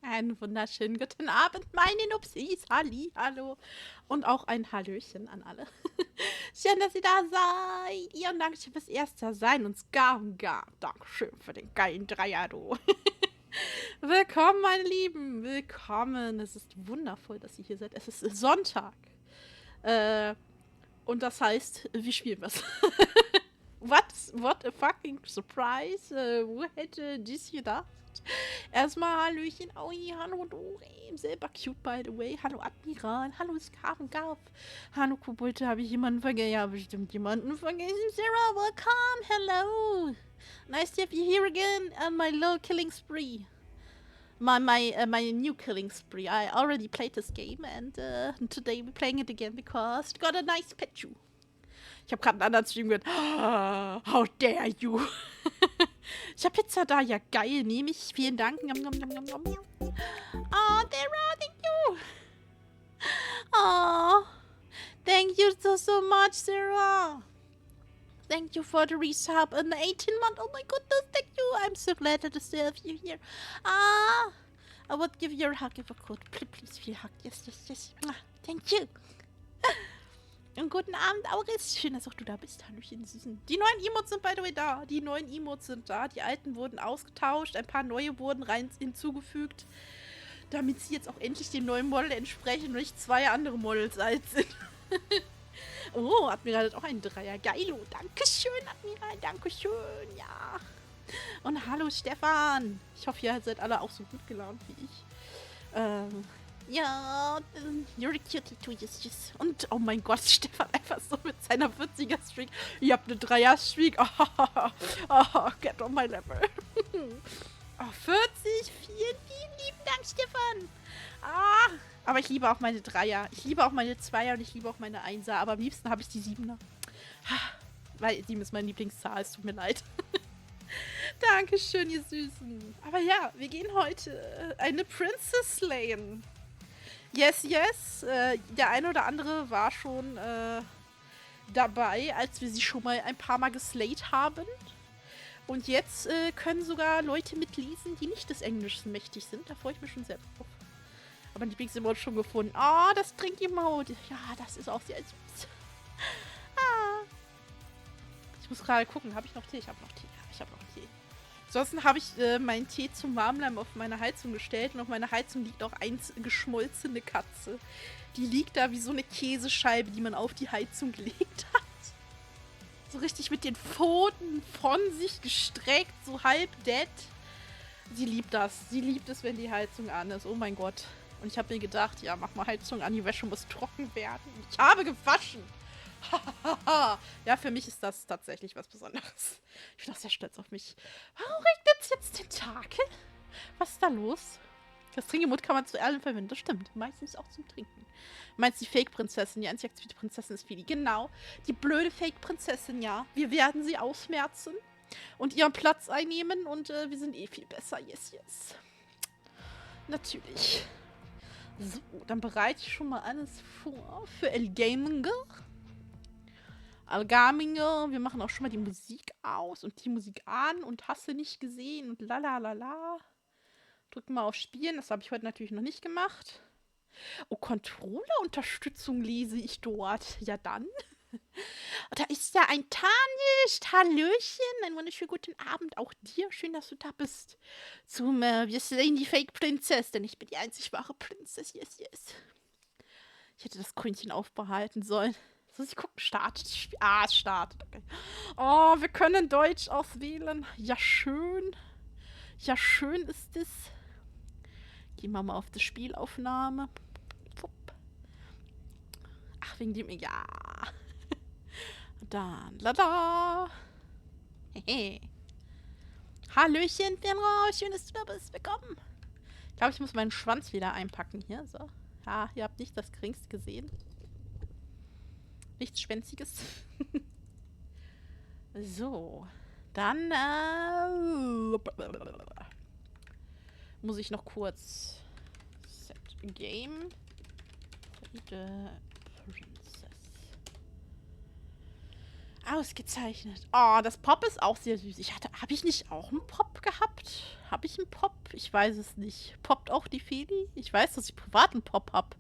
Einen wunderschönen guten Abend, meine Nupsis. Halli, hallo. Und auch ein Hallöchen an alle. Schön, dass ihr da seid. Ihr und Dankeschön fürs erste Sein und gar. Dankeschön für den geilen Dreier, du. Willkommen, meine Lieben. Willkommen. Es ist wundervoll, dass ihr hier seid. Es ist Sonntag. Und das heißt, wir spielen was. What a fucking surprise. Wo hätte dies gedacht? Erstmal Hallöchen, Aui, hallo Dori, selber cute by the way, hallo Admiral, hallo Skaven Gav, hallo Kobolde, habe ich jemanden vergessen? Ja, bestimmt jemanden vergessen. Sarah, welcome, hello. Nice to have you here again on my little killing spree. My new killing spree. I already played this game and today we're playing it again because it got a nice picture. Ich habe gerade einen anderen Stream gehört. How dare you? Ich habe Pizza da. Ja, geil. Nehme ich. Vielen Dank. Oh, Dara, thank you. Oh, thank you so much, Sarah. Thank you for the resub in the 18-month. Oh my goodness, thank you. I'm so glad to have you here. I would give you a hug if I could. Please, feel hug. Yes. Thank you. Und guten Abend, Auris. Schön, dass auch du da bist. Hallöchen, Süßen. Die neuen Emotes sind by the way da. Die neuen Emotes sind da. Die alten wurden ausgetauscht. Ein paar neue wurden rein hinzugefügt. Damit sie jetzt auch endlich dem neuen Model entsprechen und nicht zwei andere Models alt sind. Oh, Admiral hat auch einen Dreier. Geilo. Dankeschön, Admiral. Dankeschön. Ja. Und hallo, Stefan. Ich hoffe, ihr seid alle auch so gut gelaunt wie ich. Ja, you're a cutie too, yes. Und, oh mein Gott, Stefan einfach so mit seiner 40er-Streak. Ihr habt eine 3er-Streak. Oh, get on my level. Oh, 40, vielen lieben Dank, Stefan. Aber ich liebe auch meine 3er. Ich liebe auch meine 2er und ich liebe auch meine 1er. Aber am liebsten habe ich die 7er. Weil 7 ist meine Lieblingszahl, es tut mir leid. Dankeschön, ihr Süßen. Aber ja, wir gehen heute eine Princess slayen. Yes. Der eine oder andere war schon dabei, als wir sie schon mal ein paar Mal geslayt haben. Und jetzt können sogar Leute mitlesen, die nicht des Englischen mächtig sind. Da freue ich mich schon sehr drauf. Aber ein Lieblingsemote schon gefunden. Oh, das Trink-Emote. Ja, das ist auch sehr süß. Ich muss gerade gucken, habe ich noch Tee? Ich habe noch Tee. Ja, ich habe noch Tee. Ansonsten habe ich meinen Tee zum Warmbleiben auf meine Heizung gestellt und auf meiner Heizung liegt auch eine geschmolzene Katze. Die liegt da wie so eine Käsescheibe, die man auf die Heizung gelegt hat. So richtig mit den Pfoten von sich gestreckt, so halb dead. Sie liebt das. Sie liebt es, wenn die Heizung an ist. Oh mein Gott. Und ich habe mir gedacht, ja, mach mal Heizung an, die Wäsche muss trocken werden. Ich habe gewaschen. Ja, für mich ist das tatsächlich was Besonderes. Ich bin auch sehr stolz auf mich. Warum regnet es jetzt Tentakel? Was ist da los? Das Trinkenmut kann man zu allem verwenden. Das stimmt. Meistens auch zum Trinken. Meinst du die Fake-Prinzessin? Die einzige aktive Prinzessin ist Fili. Genau. Die blöde Fake-Prinzessin, ja. Wir werden sie ausmerzen und ihren Platz einnehmen und wir sind eh viel besser. Yes. Natürlich. So, dann bereite ich schon mal alles vor für El Gaminger. Algaminger, wir machen auch schon mal die Musik aus und die Musik an und hast du nicht gesehen und lalalala. Drücken wir auf Spielen, das habe ich heute natürlich noch nicht gemacht. Oh, Controller-Unterstützung lese ich dort. Ja dann. Da ist ja ein Tarnischt. Hallöchen, einen wunderschönen guten Abend auch dir. Schön, dass du da bist. Wir sehen die Fake-Prinzess, denn ich bin die einzig wahre Prinzess. Yes. Ich hätte das Krönchen aufbehalten sollen. Soll ich gucken? Startet das Spiel? Es startet. Okay. Oh, wir können Deutsch auswählen. Ja, schön. Ja, schön ist es. Gehen wir mal auf die Spielaufnahme. Ach, wegen dem... Ja. Dann, lada. Hehe. Hallöchen, Fenro. Schön, dass du da bist. Willkommen. Ich glaube, ich muss meinen Schwanz wieder einpacken hier. So. Ja, ihr habt nicht das Geringste gesehen. Nichts Schwänziges. So. Dann muss ich noch kurz Set Game. The Princess. Ausgezeichnet. Oh, das Pop ist auch sehr süß. Habe ich nicht auch einen Pop gehabt? Habe ich einen Pop? Ich weiß es nicht. Poppt auch die Feli? Ich weiß, dass ich privat einen Pop habe.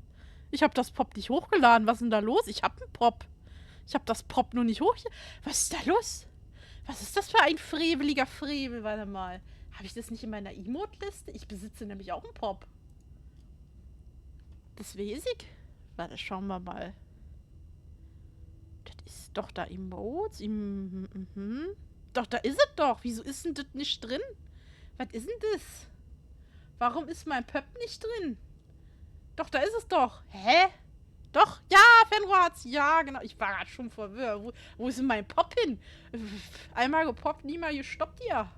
Ich habe das Pop nicht hochgeladen. Was ist denn da los? Ich habe einen Pop. Ich habe das Pop nur nicht hoch. Was ist da los? Was ist das für ein freveliger Frevel? Warte mal. Habe ich das nicht in meiner Emote-Liste? Ich besitze nämlich auch einen Pop. Das weiß ich. Warte, schauen wir mal. Das ist doch da Emotes. Doch, da ist es doch. Wieso ist denn das nicht drin? Was ist denn das? Warum ist mein Pöpp nicht drin? Doch, da ist es doch. Hä? Doch, ja, Fenrohz. Ja, genau. Ich war gerade schon verwirrt. Wo ist denn mein Pop hin? Einmal gepoppt, nie mal gestoppt, ja.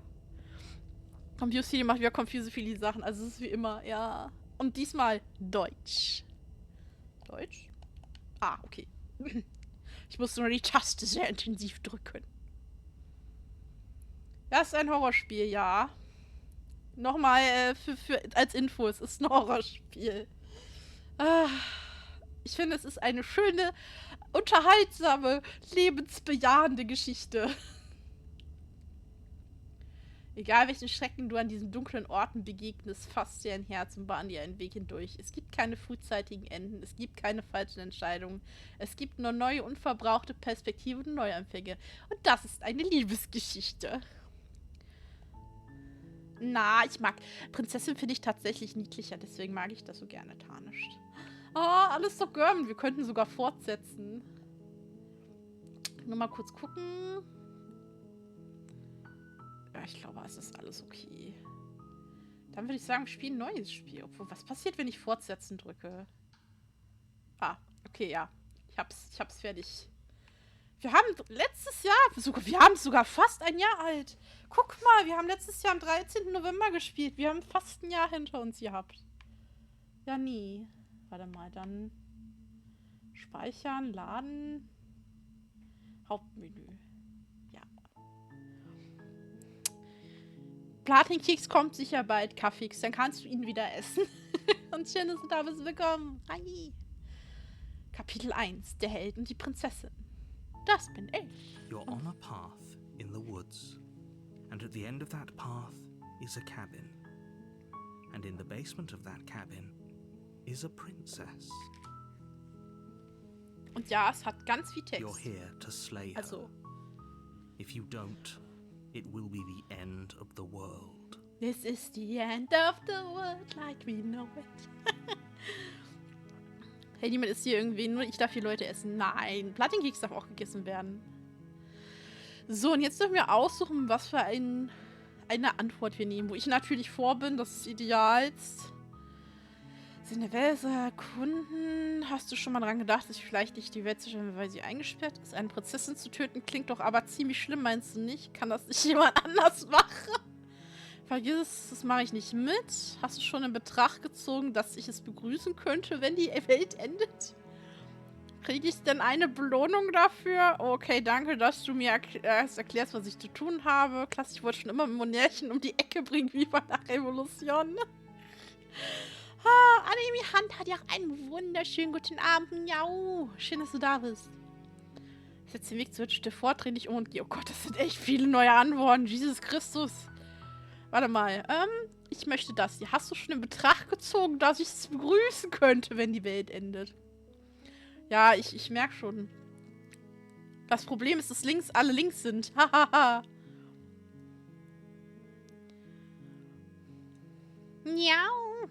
Computer macht wieder confuse viele Sachen. Also es ist wie immer, ja. Und diesmal Deutsch. Deutsch? Ah, okay. Ich musste nur die Taste sehr intensiv drücken. Das ist ein Horrorspiel, ja. Nochmal als Info, es ist ein Horrorspiel. Ich finde, es ist eine schöne, unterhaltsame, lebensbejahende Geschichte. Egal welchen Schrecken du an diesen dunklen Orten begegnest, fasst dir ein Herz und bahn dir einen Weg hindurch. Es gibt keine frühzeitigen Enden, es gibt keine falschen Entscheidungen. Es gibt nur neue, unverbrauchte Perspektiven und Neuanfänge. Und das ist eine Liebesgeschichte. Na, ich mag... Prinzessin finde ich tatsächlich niedlicher, deswegen mag ich das so gerne tarnischt. Oh, alles so gern. Wir könnten sogar fortsetzen. Nur mal kurz gucken. Ja, ich glaube, es ist alles okay. Dann würde ich sagen, wir spielen ein neues Spiel. Obwohl, was passiert, wenn ich fortsetzen drücke? Ah, okay, ja. Ich hab's fertig. Wir haben letztes Jahr, wir haben sogar fast ein Jahr alt. Guck mal, wir haben letztes Jahr am 13. November gespielt. Wir haben fast ein Jahr hinter uns gehabt. Ja, nie. Warte mal, dann speichern, laden, Hauptmenü. Ja. Platinkeks kommt sicher bald, Kaffeeks. Dann kannst du ihn wieder essen. Und schön, dass du da bist. Willkommen. Hi. Kapitel 1. Der Held und die Prinzessin. Das bin ich. You're on a path in the woods, and at the end of that path is a cabin. And in the basement of that cabin is a princess. Und ja, es hat ganz viel Text. You're here to slay her. Also. If you don't, it will be the end of the world. This is the end of the world like we know it. Hey, niemand ist hier irgendwie, nur ich darf hier Leute essen. Nein, Platinkeks darf auch gegessen werden. So, und jetzt dürfen wir aussuchen, was für eine Antwort wir nehmen. Wo ich natürlich vor bin, das ist idealst. Sind der Welt erkunden? Hast du schon mal dran gedacht, dass ich vielleicht nicht die Welt zerstören, weil sie eingesperrt ist? Eine Prinzessin zu töten klingt doch aber ziemlich schlimm, meinst du nicht? Kann das nicht jemand anders machen? Vergiss es, das mache ich nicht mit. Hast du schon in Betracht gezogen, dass ich es begrüßen könnte, wenn die Welt endet? Kriege ich denn eine Belohnung dafür? Okay, danke, dass du mir erklärst, was ich zu tun habe. Klasse, ich wollte schon immer ein Monärchen um die Ecke bringen, wie bei der Revolution. Anime Hand hat ja auch einen wunderschönen guten Abend. Miau. Schön, dass du da bist. Ich setze den Weg zur Hütte fort, dreh dich um und geh. Oh Gott, das sind echt viele neue Antworten. Jesus Christus. Warte mal. Ich möchte das hier. Hast du schon in Betracht gezogen, dass ich es begrüßen könnte, wenn die Welt endet? Ja, ich merke schon. Das Problem ist, dass alle links sind. Hahaha. Miau.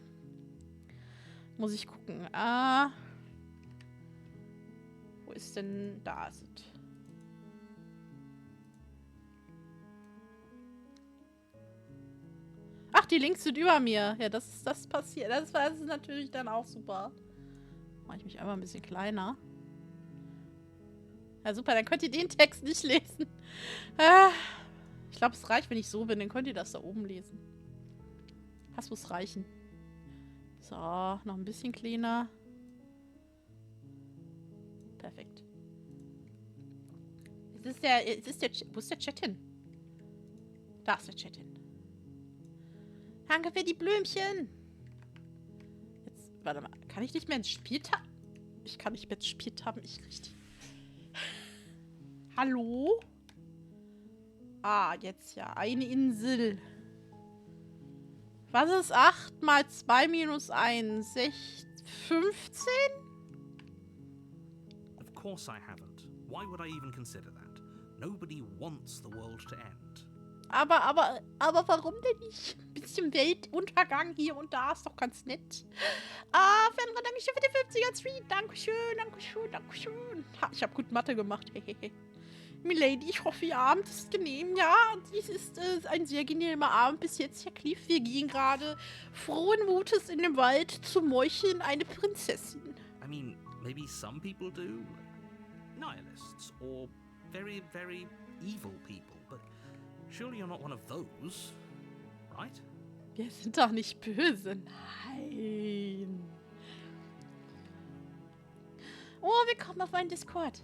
Muss ich gucken. Wo ist denn... Da ist es. Ach, die Links sind über mir. Ja, das passiert. Das ist natürlich dann auch super. Mache ich mich einmal ein bisschen kleiner. Ja, super. Dann könnt ihr den Text nicht lesen. Ich glaube, es reicht, wenn ich so bin. Dann könnt ihr das da oben lesen. Das muss reichen. So, noch ein bisschen kleiner. Perfekt. Wo ist der Chat hin? Da ist der Chat hin. Danke für die Blümchen. Jetzt, warte mal. Kann ich nicht mehr ins Spiel tappen? Ich kann nicht mehr ins Spiel tappen. Ich richtig. Hallo? Ah, jetzt ja. Eine Insel. Was ist 8 mal 2 minus 1? 15? Of course I haven't. Why would I even consider that? Nobody wants the world to end. Aber warum denn nicht? Ein bisschen Weltuntergang hier und da ist doch ganz nett. Ah, Fenrir, danke schön für den 50er-Street. Dankeschön. Ha, ich habe gut Mathe gemacht. Hehehe. Milady, ich hoffe, Ihr Abend ist genehm. Ja, dies ist ein sehr genehmer Abend bis jetzt, Herr Cliff. Wir gehen gerade frohen Mutes in den Wald zu Meucheln eine Prinzessin. I mean, maybe some people do. Nihilists or very, very evil people. But surely you're not one of those, right? Wir sind doch nicht böse. Nein. Oh, wir kommen auf meinen Discord.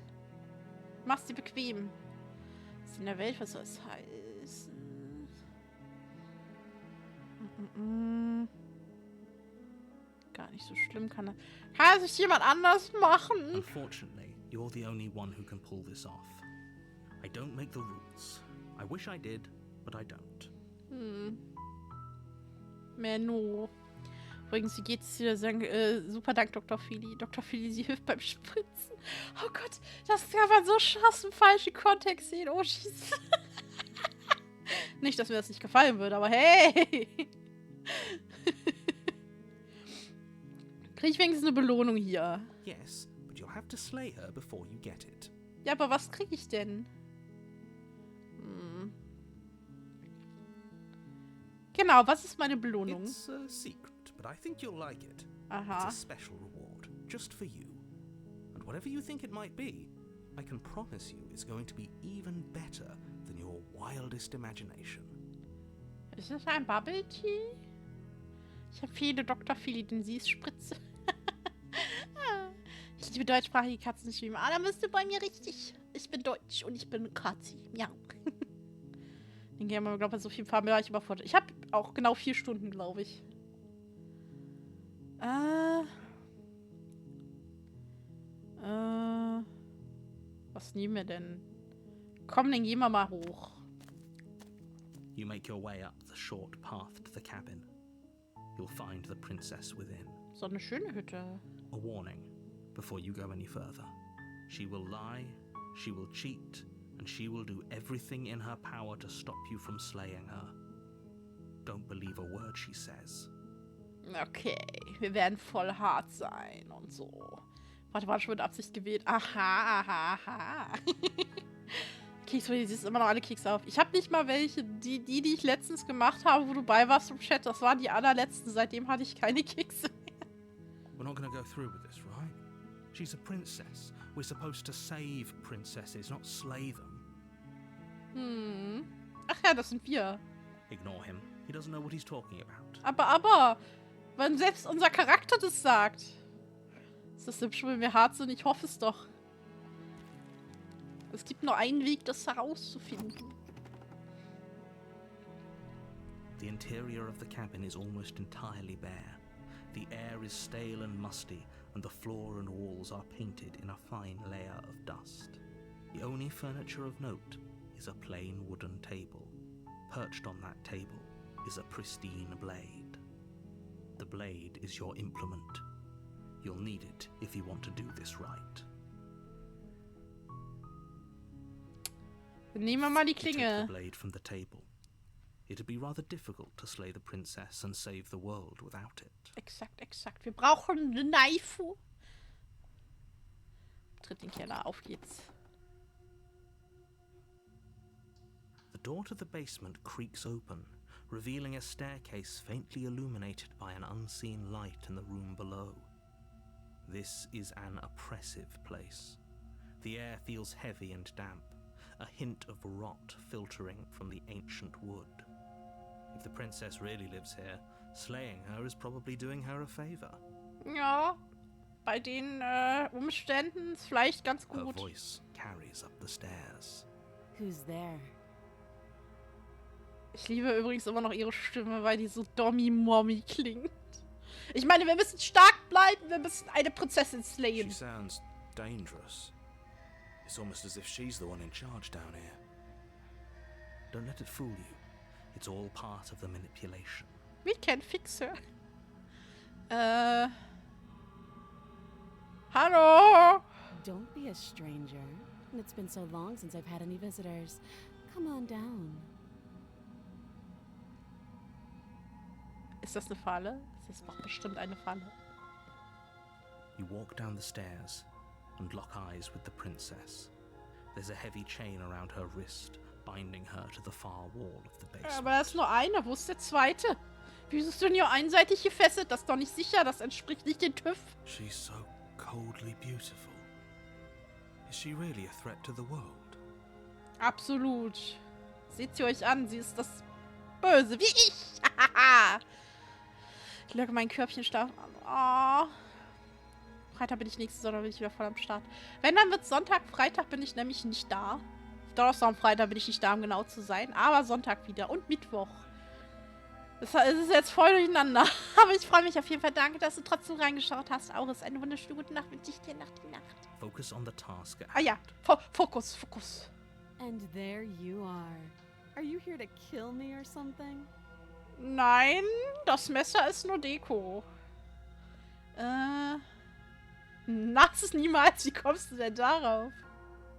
Mach's dir bequem. Was ist in der Welt, was soll es heißen? Gar nicht so schlimm, kann sich jemand anders machen? Unfortunately, you're the only one who can pull this off. I don't make the rules. I wish I did, but I don't. Menno. Übrigens, wie geht's dir? Super Dank, Dr. Philly. Dr. Philly, sie hilft beim Spritzen. Oh Gott, das kann man so krass im falschen Kontext sehen. Oh, schieß. Nicht, dass mir das nicht gefallen würde, aber hey! Krieg ich wenigstens eine Belohnung hier? Yes, but you'll have to slay her before you get it. Ja, aber was krieg ich denn? Genau, was ist meine Belohnung? It's a secret, but I think you'll like it. Aha. It's a special reward, just for you. And whatever you think it might be, I can promise you it's going to be even better than your wildest imagination. Ist das ein Bubble Tea? Ich empfehle Dr. Philly den Süßspritze. Ich liebe deutschsprachige Katzen nicht wie immer. Ah, da bist du bei mir richtig. Ich bin deutsch und ich bin Katzi. Ja. Den gehen wir, glaube ich, so viel Farben ich überfordert. Ich habe auch genau 4 Stunden, glaube ich. Was nehmen wir denn? Komm, dann gehen wir mal hoch. You make your way up the short path to the cabin. You'll find the princess within. So eine schöne Hütte. A warning before you go any further. She will lie, she will cheat, and she will do everything in her power to stop you from slaying her. Don't believe a word she says. Okay, wir werden voll hart sein und so. Warte, war schon mit Absicht gewählt. Aha. Keks, du siehst immer noch alle Kekse auf. Ich habe nicht mal welche. Die ich letztens gemacht habe, wo du bei warst im Chat, das waren die allerletzten. Seitdem hatte ich keine Kekse mehr. We're not gonna go through with this, right? She's a princess. We're supposed to save princesses, not slay them. Ach ja, das sind wir. Ignore him. He doesn't know what he's talking about. Aber, wenn selbst unser Charakter das sagt. Ist das hübsch, wenn wir hart sind? Ich hoffe es doch. Es gibt nur einen Weg, das herauszufinden. The interior of the cabin is almost entirely bare. The air is stale and musty, and the floor and walls are painted in a fine layer of dust. The only furniture of note is a plain wooden table. Perched on that table is a pristine blade. The blade is your implement. You'll need it if you want to do this right. Nehmen wir mal die You take Klinge. the blade from the table. It'd be rather difficult to slay the princess and save the world without it. Exakt. Wir brauchen eine Knife. Tritt den Keller, auf geht's. The door to the basement creaks open, revealing a staircase faintly illuminated by an unseen light in the room below. This is an oppressive place. The air feels heavy and damp, a hint of rot filtering from the ancient wood. If the princess really lives here, slaying her is probably doing her a favor. Ja, bei den Umständen ist vielleicht ganz Her gut. voice carries up the stairs. Who's there? Ich liebe übrigens immer noch ihre Stimme, weil die so Dommi-Mommi klingt. Ich meine, wir müssen stark bleiben, wir müssen eine Prinzessin She slayen. sounds dangerous. It's almost as if she's the one in charge down here. Don't let it fool you. It's all part of the manipulation. We can fix her. Hallo! Don't be a stranger. It's been so long since I've had any visitors. Come on down. Ist das eine Falle? Das ist doch bestimmt eine Falle. You walk down the stairs and lock eyes with the princess. There's a heavy chain around her wrist, binding her to the far wall of the basement. Aber da ist nur eine. Wo ist der zweite? Wieso ist du denn hier einseitig gefesselt? Das ist doch nicht sicher. Das entspricht nicht dem TÜV. She's so coldly beautiful. Is she really a threat to the world? Absolut. Seht sie euch an. Sie ist das Böse, wie ich. Ich lege mein Körbchen schlafen an. Oh. Freitag bin ich nächste Sonntag bin ich wieder voll am Start. Wenn, dann wird Sonntag. Freitag bin ich nämlich nicht da. Donnerstag und Freitag bin ich nicht da, um genau zu sein. Aber Sonntag wieder. Und Mittwoch. Es ist jetzt voll durcheinander. Aber ich freue mich auf jeden Fall. Danke, dass du trotzdem reingeschaut hast. Auris, eine wunderschöne gute Nacht wünsche ich dir nach die Nacht. Focus on the task at Ah ja, Fokus. And there you are. Are you here to kill me or something? Nein, das Messer ist nur Deko. Das ist niemals. Wie kommst du denn darauf?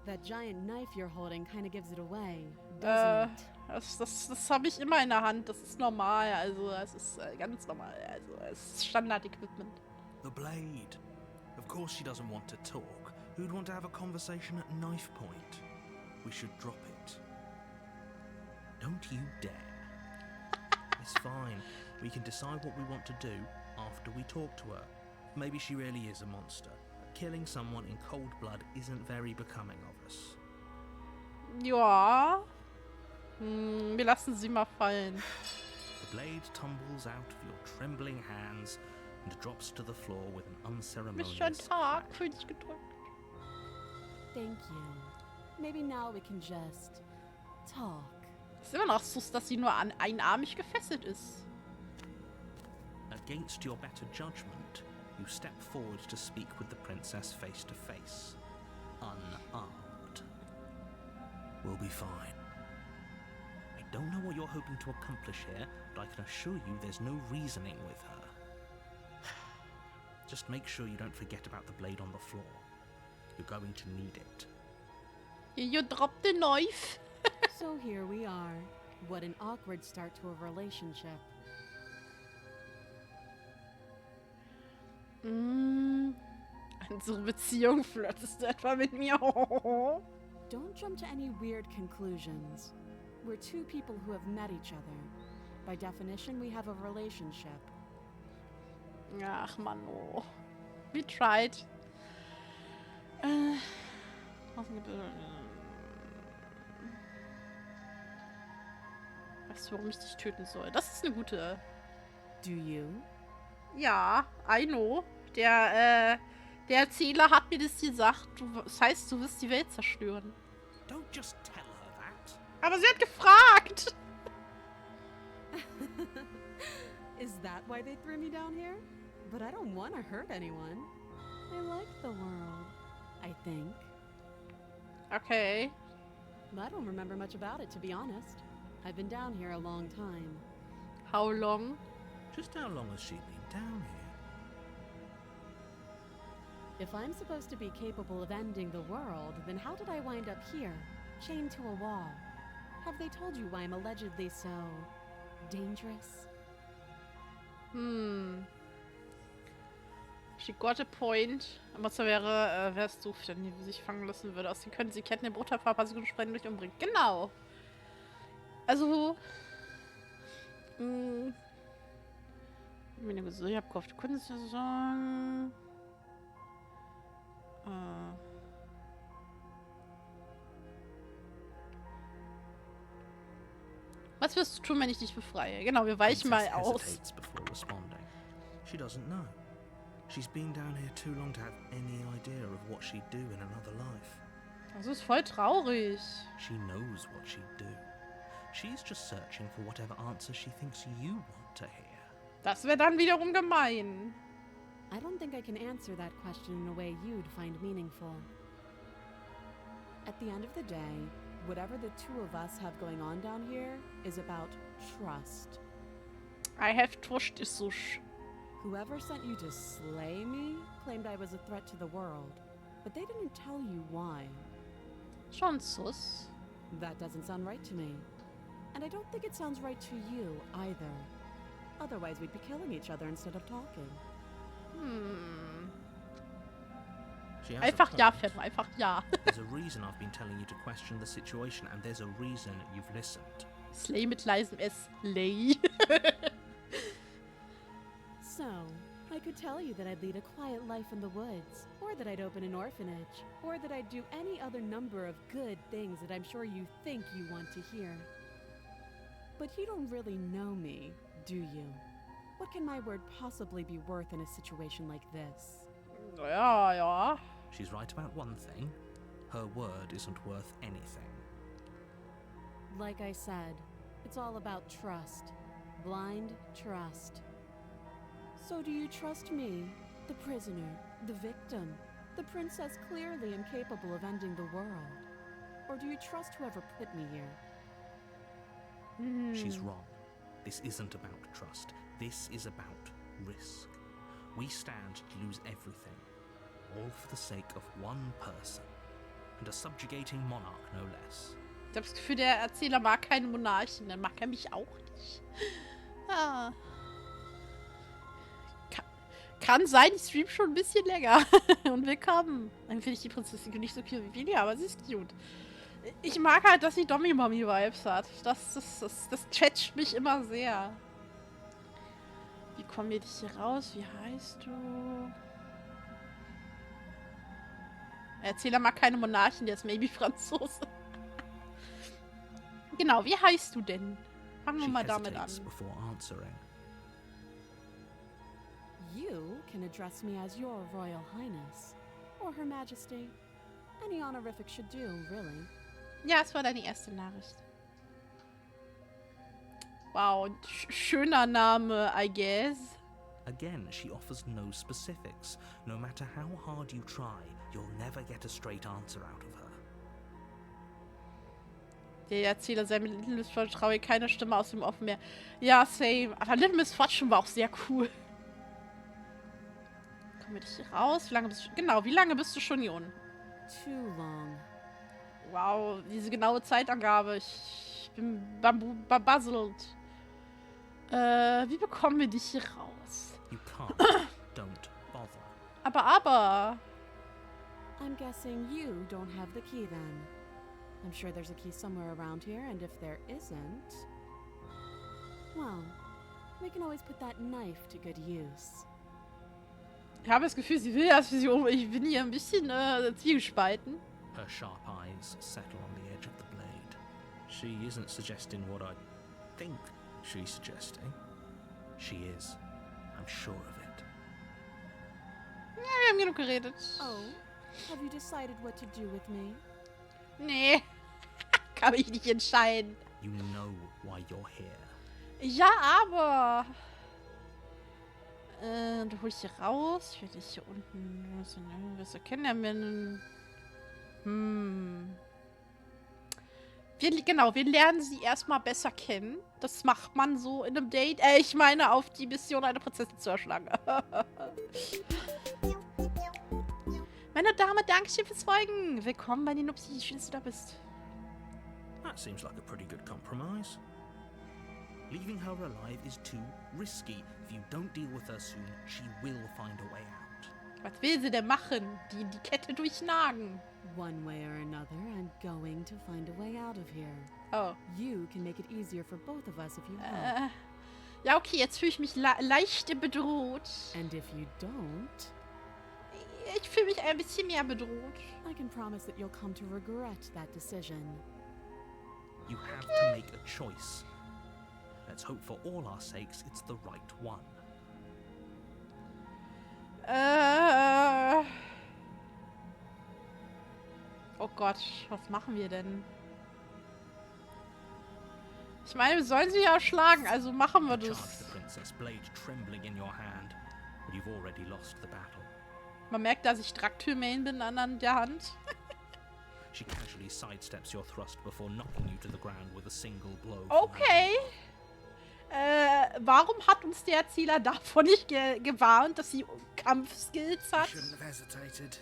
That giant knife you're holding kind of gives it away, doesn't it? Das habe ich immer in der Hand. Das ist normal. Also, es ist ganz normal. Also, es ist Standard-Equipment. The blade. Of course she doesn't want to talk. Who'd want to have a conversation at knife point? We should drop it. Don't you dare. It's fine. We can decide what we want to do after we talk to her. Maybe she really is a monster. Killing someone in cold blood isn't very becoming of us. Ja. Wir lassen sie mal fallen. The blade tumbles out of your trembling hands and drops to the floor with an unceremonious Ist schon Tag. crack. Fühl dich gedrückt. Thank you. Maybe now we can just talk. Ist immer noch so, dass sie nur einarmig gefesselt ist. Against your better judgment, you step forward to speak with the princess face to face, unarmed. We'll be fine. I don't know what you're hoping to accomplish here, but I can assure you there's no reasoning with her. Just make sure you don't forget about the blade on the floor. You're going to need it. You dropped the knife. So here we are. What an awkward start to a relationship. Unsere Beziehung, flirtest du etwa mit mir? Don't jump to any weird conclusions. We're two people who have met each other. By definition, we have a relationship. Ach, Mano. We tried. Weißt du, warum ich dich töten soll? Das ist eine gute... Do you? Ja, I know. Der Erzähler hat mir das gesagt. Das heißt, du wirst die Welt zerstören. Don't just tell her that. Aber sie hat gefragt. Is that why they threw me down here? But I don't want to hurt anyone. I like the world, I think. Okay. I don't remember much about it, to be honest. I've been down here a long time. How long? Just how long has she been down here? If I'm supposed to be capable of ending the world, then how did I wind up here, chained to a wall? Have they told you why I'm allegedly so... dangerous? She got a point. Aber es wäre es doof, wenn die sich fangen lassen würde. Außerdem können sie Ketten in Bruder für ein paar Sekunden sprechen durch umbringen. Genau. Also... Ich hab gehofft, du könntest ja sagen... Was wirst du tun, wenn ich dich befreie? Genau, wir weichen mal aus. Hesitates before responding. She doesn't know. She's been down here too long to have any idea of what she'd do in another life. Das ist voll traurig. She knows what she'd do. She's just searching for whatever answer she thinks you want to hear. Das wäre dann wiederum gemein. I don't think I can answer that question in a way you'd find meaningful. At the end of the day, whatever the two of us have going on down here is about trust. I have trust issues. Whoever sent you to slay me claimed I was a threat to the world, but they didn't tell you why. Schon sus. That doesn't sound right to me. And I don't think it sounds right to you either. Otherwise, we'd be killing each other instead of talking. She has a Einfach ja, point. Fenno, einfach ja. There's a reason I've been telling you to question the situation, and there's a reason you've listened. Slay mit leisem S. Slay. So, I could tell you that I'd lead a quiet life in the woods, or that I'd open an orphanage, or that I'd do any other number of good things that I'm sure you think you want to hear. But you don't really know me, do you? What can my word possibly be worth in a situation like this? Ja, ja. She's right about one thing. Her word isn't worth anything. Like I said, it's all about trust. Blind trust. So do you trust me, the prisoner, the victim, the princess clearly incapable of ending the world? Or do you trust whoever put me here? She's wrong. This isn't about trust. This is about risk. We stand to lose everything, all for the sake of one person, and a subjugating monarch no less. Ich habe das Gefühl, der Erzähler mag keine Monarchen. Dann mag er mich auch nicht. Ah. Kann sein, ich stream schon ein bisschen länger. Und willkommen. Dann finde ich die Prinzessin nicht so cute wie Julia, aber sie ist cute. Ich mag halt, dass sie Dommy-Mommy-Vibes hat. Das catcht mich immer sehr. Wie kommen wir dich hier raus? Wie heißt du? Der Erzähler mag keine Monarchen, der ist maybe Franzose. Genau, wie heißt du denn? Fangen wir She mal damit an. hesitates before answering. You can address me as your Royal Highness, or Her Majesty. Any honorific should do, really. Ja, es war deine erste Nachricht. Wow, schöner Name, I guess. Again, she offers no specifics. No matter how hard you try, you'll never get a straight answer out of her. Der Erzähler sei mit Little Miss Fortune traurig, keine Stimme aus dem Offen mehr. Ja, same. Aber Little Miss Fortune war auch sehr cool. Kommen wir dich hier raus? Wie lange bist du... Genau, wie lange bist du schon hier unten? Too long. Wow, diese genaue Zeitangabe. Ich bin bambuselt. Wie bekommen wir dich hier raus? You can't. Don't bother. Aber... I'm guessing you don't have the key then. I'm sure there's a key somewhere around here, and if there isn't... Well, we can always put that knife to good use. Ich habe das Gefühl, sie will das für sie um. Ich bin hier ein bisschen zwiegespalten. Her sharp eyes settle on the edge of the blade. She isn't suggesting what I think she's suggesting. She is. I'm sure of it. Ja, wir haben genug geredet. Oh, have you decided what to do with me? Nee. Kann mich nicht entscheiden. You know why you're here. Ja, aber... du holst hier raus. Ich will dich hier unten... Was erkennen? Wir lernen sie erstmal besser kennen. Das macht man so in einem Date. Ich meine, auf die Mission, eine Prinzessin zu erschlagen. Meine Dame, danke schön fürs Folgen. Willkommen bei den Nupsi. Schön, dass du da bist. That seems like a pretty good compromise. Leaving her alive is too risky. If you don't deal with her soon, she will find a way out. Was will sie denn machen? Die Kette durchnagen. One way or another, I'm going to find a way out of here. Oh. You can make it easier for both of us if you help. Ja, okay, jetzt fühle ich mich leicht bedroht. And if you don't, Ich fühle mich ein bisschen mehr bedroht. I can promise that you'll come to regret that decision. You have to make a choice. Let's hope for all our sakes it's the right one. Oh Gott, was machen wir denn? Ich meine, wir sollen sie ja schlagen, also machen wir Charge das. the princess, blade trembling in your hand, but you've already lost the battle. Man merkt, dass ich Traktur-Main bin an der Hand. She casually sidesteps your thrust before knocking you to the ground with a single blow. Okay. Warum hat uns der Erzähler davon nicht gewarnt, dass sie Kampfskills I hat? shouldn't have hesitated.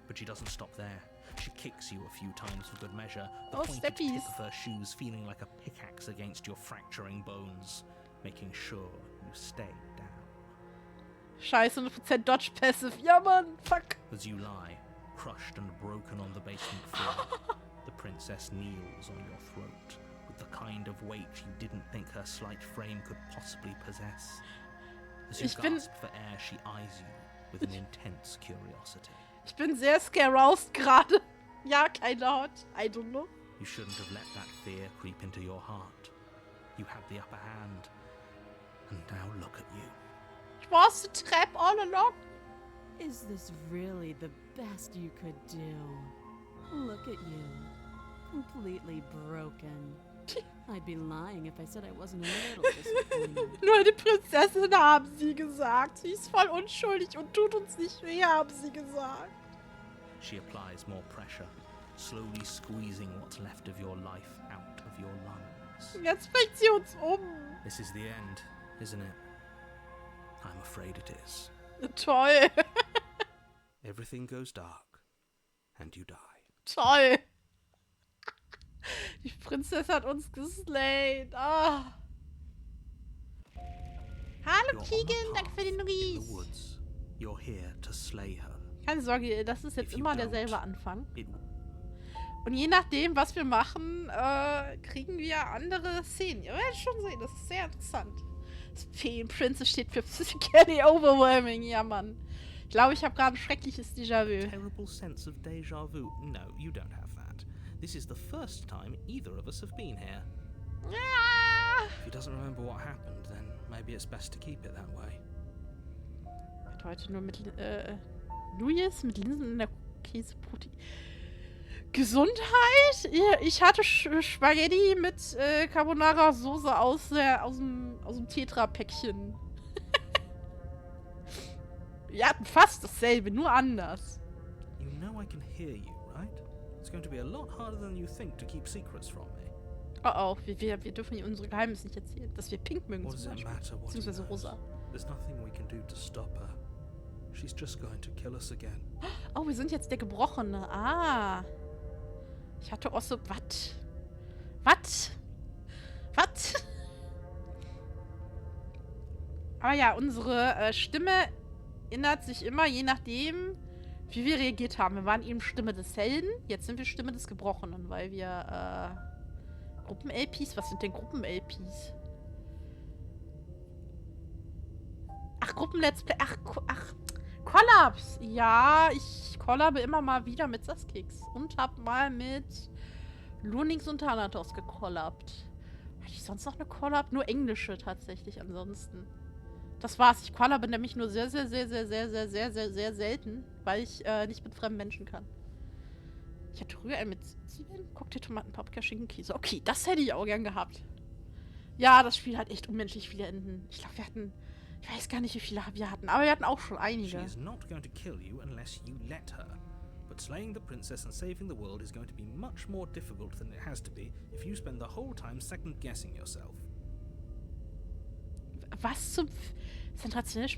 But she doesn't stop there. She kicks you a few times for good measure, the Oh, pointed steppies. tip of her shoes feeling like a pickaxe against your fracturing bones, making sure you stay down. Scheiße, 100% Dodge Passive. Ja, Mann, fuck. As you lie, crushed and broken on the basement floor, the princess kneels on your throat with the kind of weight you didn't think her slight frame could possibly possess. As you Ich bin- gasp for air, she eyes you with an intense curiosity. Ich bin sehr scaroused gerade. Ja, kein Laut. I don't know. You shouldn't have let that fear creep into your heart. You had the upper hand. And now look at you. Ich was the trap all along. Is this really the best you could do? Look at you. Completely broken. I'd be lying if I said I wasn't a little disappointed. Nur eine Prinzessin, haben sie gesagt. Sie ist voll unschuldig und tut uns nicht weh, haben sie gesagt. She applies more pressure, slowly squeezing what's left of your life out of your lungs. Jetzt bringt sie uns um. This is the end, isn't it? I'm afraid it is. Toll. Everything goes dark, and you die. Toll. Die Prinzessin hat uns geslayed. Ah. Hallo You're on a Keegan, danke path für den in Ries. the woods. You're here to slay her. Keine Sorge, das ist jetzt If you immer don't, derselbe Anfang. It Und je nachdem, was wir machen, kriegen wir andere Szenen. Ihr werdet schon sehen, das ist sehr interessant. Das P in Princess steht für Physically Overwhelming. Ja, Mann. Ich glaube, ich habe gerade ein schreckliches Déjà-vu. terrible sense of déjà vu. No, you don't have that. This is the first time either of us have been here. Ja. If he doesn't remember what happened, then maybe it's best to keep it that way. Hat heute nur mit Louis mit Linsen in der Käsebrot. Gesundheit? Ich hatte Spaghetti mit Carbonara-Soße aus dem Tetra-Päckchen. Wir hatten fast dasselbe, nur anders. You know I can hear you, right? It's going to be a lot harder than you think to keep secrets from me. Oh, wir dürfen ihr unsere Geheimnisse nicht erzählen. Dass wir pink mögen What does zum it Beispiel. matter what he Beziehungsweise knows? rosa. There's nothing we can do to stop her. She's just going to kill us again. Oh, wir sind jetzt der Gebrochene. Ah. Ich hatte auch so... Was? Aber ja, unsere Stimme ändert sich immer, je nachdem, wie wir reagiert haben. Wir waren eben Stimme des Helden, jetzt sind wir Stimme des Gebrochenen, weil wir Gruppen-LPs, was sind denn Gruppen-LPs? Ach, Gruppen-Let's Play, ach, Collabs. Ja, ich collabe immer mal wieder mit Saskix und hab mal mit Lunix und Thanatos gecollabt. Hatte ich sonst noch eine Collab? Nur englische tatsächlich ansonsten. Das war's. Ich collabe nämlich nur sehr selten, weil ich nicht mit fremden Menschen kann. Ich hatte Rührei mit Zwiebeln, Cocktail, Tomaten, Paprika, Schinken, Käse. Okay, das hätte ich auch gern gehabt. Ja, das Spiel hat echt unmenschlich viele Enden. Ich glaube, wir hatten... Ich weiß gar nicht, wie viele wir hatten, aber wir hatten auch schon She einige. is not going to kill you unless you let her. But slaying the princess and saving the world is going to be much more difficult than it has to be if you spend the whole time second-guessing yourself. Was zum... Sensationell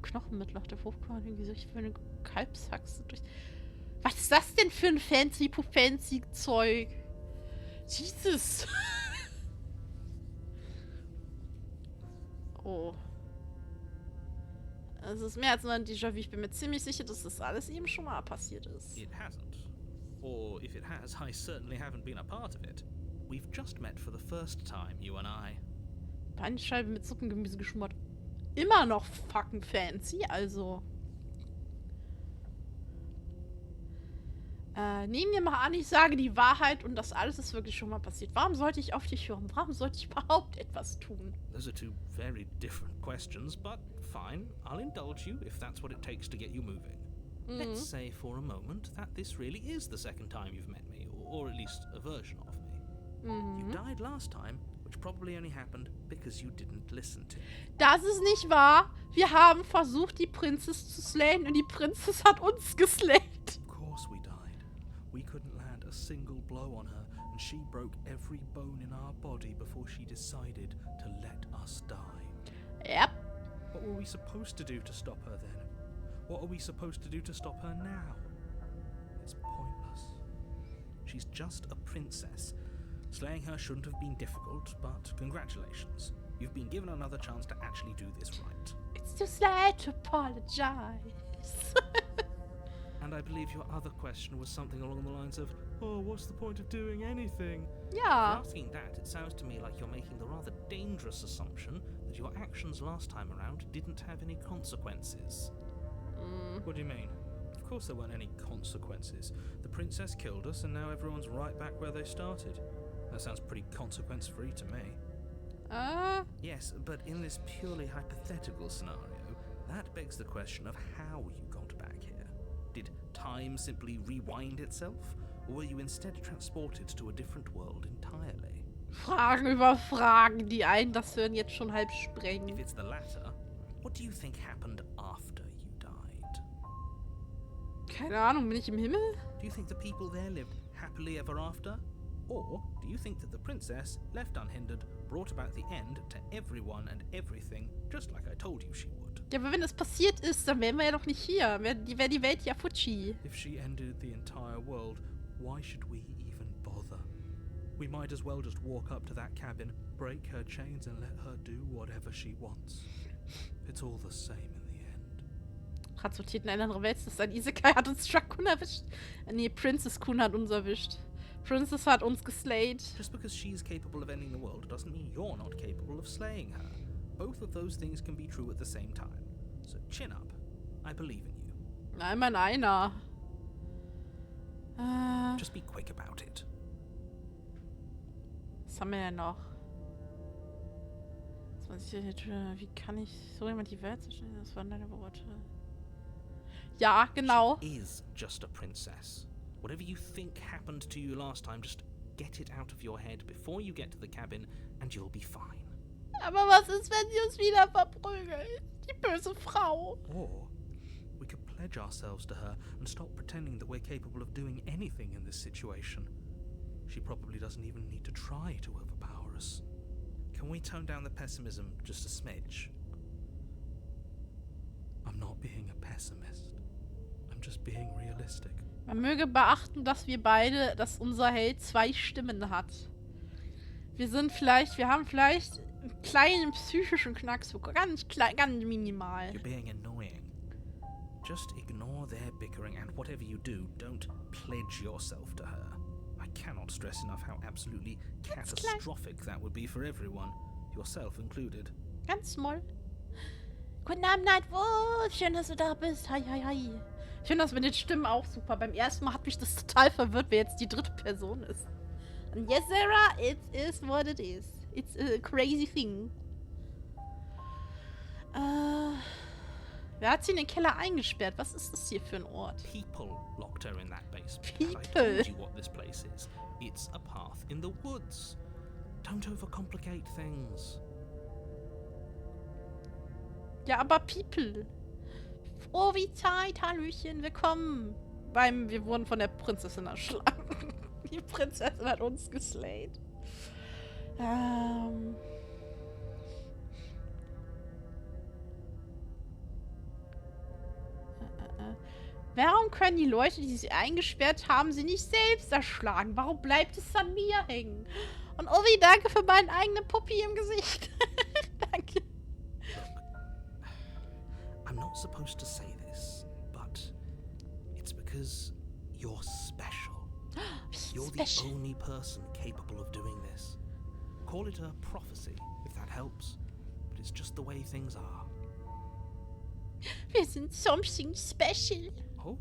Knochenmittel auf der Fruchtkorn, irgendwie so für eine Kalbshaxe durch... Was ist das denn für ein fancy Zeug? Jesus. Oh. Es ist mehr als nur ein Déjà-vu. Ich bin mir ziemlich sicher, dass das alles eben schon mal passiert ist. It hasn't. Or if it has, I certainly haven't been a part of it. We've just met for the first time, you and I. Beinscheibe mit Suppengemüse geschmort. Immer noch fucking fancy, also. Nehmen wir mal an, ich sage die Wahrheit und das alles ist wirklich schon mal passiert. Warum sollte ich auf dich hören? Warum sollte ich überhaupt etwas tun? Those are two very different questions, but fine, I'll indulge you if that's what it takes to get you moving. Let's say for a moment that this really is the second time you've met me, or at least a version of me. You died last time, which probably only happened because you didn't listen to me. Das ist nicht wahr. Wir haben versucht, die Prinzess zu slayen und die Prinzess hat uns geslayed. Of course we blow on her, and she broke every bone in our body before she decided to let us die. Yep. What were we supposed to do to stop her then? What are we supposed to do to stop her now? It's pointless. She's just a princess. Slaying her shouldn't have been difficult, but congratulations. You've been given another chance to actually do this right. It's too late to apologize. And I believe your other question was something along the lines of, oh, what's the point of doing anything? Ja. If you're asking that, it sounds to me like you're making the rather dangerous assumption that your actions last time around didn't have any consequences. What do you mean? Of course there weren't any consequences. The princess killed us and now everyone's right back where they started. That sounds pretty consequence-free to me. Yes, but in this purely hypothetical scenario, that begs the question of how you got back here. Did time simply rewind itself, or were you instead transported to a different world entirely? Fragen über Fragen, die einen das Hören jetzt schon halb If sprengen. it's the latter, what do you think happened after you died? Keine Ahnung, bin ich im Himmel? Do you think the people there lived happily ever after? Or do you think that the princess, left unhindered, brought about the end to everyone and everything, just like I told you she would? Ja, aber wenn das passiert ist, dann wären wir ja doch nicht hier. Wäre die Welt ja Futschi. If she ended the entire world, why should we even bother? We might as well just walk up to that cabin, break her chains and let her do whatever she wants. It's all the same in the end. Transportiert in eine andere Welt. Das ist ein Isekai, hat uns Shakun erwischt. Nee, Princess Kun hat uns erwischt. Princess hat uns geslayed. Just because she's capable of ending the world doesn't mean you're not capable of slaying her. Both of those things can be true at the same time. So chin up. I believe in you. Einmal einer. Just be quick about it. Was haben wir denn noch? Wie kann ich so jemand die Welt zerstören? Das waren deine Worte. Ja, genau. She is just a princess. Whatever you think happened to you last time, just get it out of your head before you get to the cabin and you'll be fine. Aber was ist, wenn sie uns wieder verprügelt? Die böse Frau. Or we could pledge ourselves to her and stop pretending that we're capable of doing anything in this situation. She probably doesn't even need to try to overpower us. Can we tone down the pessimism just a smidge? I'm not being a pessimist. I'm just being realistic. Man möge beachten, dass dass unser Held 2 Stimmen hat. Wir haben vielleicht einen kleinen psychischen Knacks, ganz minimal. You're being annoying. Just ignore their bickering and whatever you do, don't pledge yourself to her. I cannot stress enough how absolutely catastrophic that would be for everyone, yourself included. Ganz small. Guten Abend, Nightwolf. Schön, dass du da bist. Hi, hi, hi. Ich finde das mit den Stimmen auch super. Beim ersten Mal hat mich das total verwirrt, wer jetzt die dritte Person ist. Und yes, Sarah, it is what it is. It's a crazy thing. Wer hat sie in den Keller eingesperrt? Was ist das hier für ein Ort? People locked her in that basement. People. I told you what this place is. It's a path in the woods. Don't overcomplicate things. Ja, aber People. Oh, wie Zeit, Hallöchen, willkommen. Wir wurden von der Prinzessin erschlagen. Die Prinzessin hat uns geslayed. Warum können die Leute, die sie eingesperrt haben, sie nicht selbst erschlagen? Warum bleibt es an mir hängen? Und Ovi, danke für meinen eigenen Puppi im Gesicht. Danke. I'm not supposed to say this, but it's because you're special. You're the only person capable of doing this. Call it a prophecy, if that helps, but it's just the way things are. Wir sind something special. Oh,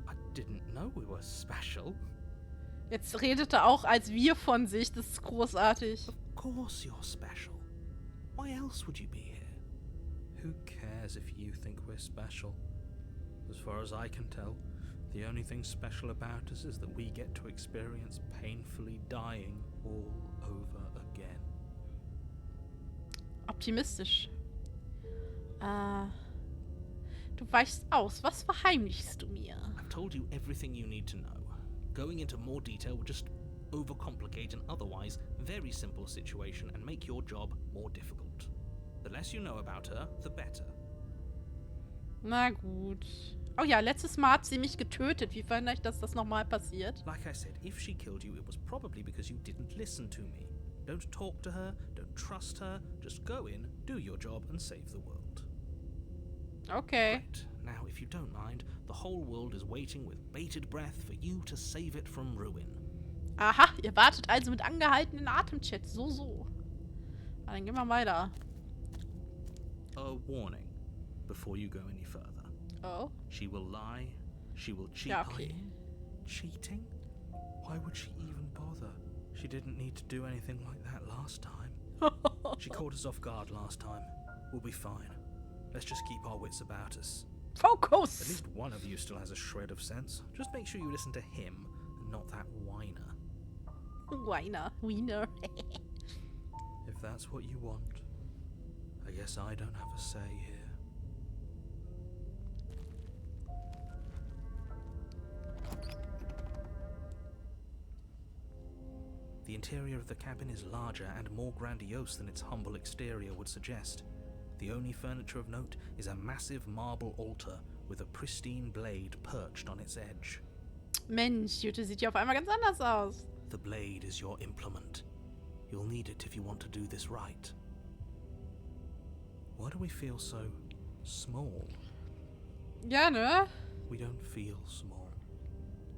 I didn't know we were special. Jetzt redet er auch als wir von sich. Das ist großartig. Of course you're special. Why else would you be here? Who cares if you think we're special? As far as I can tell, the only thing special about us is that we get to experience painfully dying all over again. Optimistisch. Du weichst aus. Was verheimlichst du mir? I've told you everything you need to know. Going into more detail would just overcomplicate an otherwise very simple situation and make your job more difficult. The less you know about her, the better. Na gut. Oh ja, letztes Mal hat sie mich getötet. Wie verhindere ich, dass das nochmal passiert? Like I said, if she killed you, it was probably because you didn't listen to me. Don't talk to her, don't trust her, just go in, do your job and save the world. Okay. Great. Now, if you don't mind, the whole world is waiting with bated breath for you to save it from ruin. Aha, ihr wartet also mit angehaltenen Atemchat. So. Na, dann gehen wir weiter. A warning before you go any further. Oh. She will lie. She will cheat. Ja, okay. Cheating? Why would she even bother? She didn't need to do anything like that last time. She caught us off guard last time. We'll be fine. Let's just keep our wits about us. Focus! At least one of you still has a shred of sense. Just make sure you listen to him and not that whiner. Wiener. If that's what you want, I guess I don't have a say here. The interior of the cabin is larger and more grandiose than its humble exterior would suggest. The only furniture of note is a massive marble altar with a pristine blade perched on its edge. Mensch, Jute sieht ja auf einmal ganz anders aus. The blade is your implement. You'll need it if you want to do this right. Why do we feel so small? Ja, ne? We don't feel small.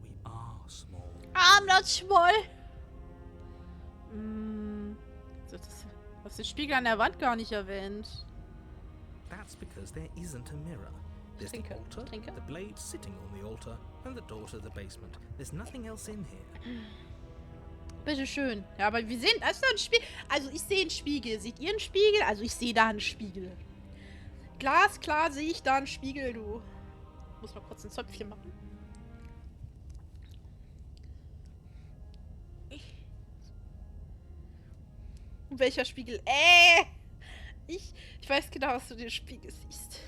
We are small. I'm not small. Was den Spiegel an der Wand gar nicht erwähnt. That's because there isn't a mirror. There's the altar, the blade sitting on the altar, and the door to the basement. There's nothing else in here. Bitteschön. Ja, aber wir sehen, da ist doch ein Spiegel. Also ich sehe einen Spiegel. Seht ihr einen Spiegel? Also ich sehe da einen Spiegel. Glasklar sehe ich da einen Spiegel, du. Muss mal kurz ein Zöpfchen machen. Welcher Spiegel? Ich weiß genau, was du den Spiegel siehst.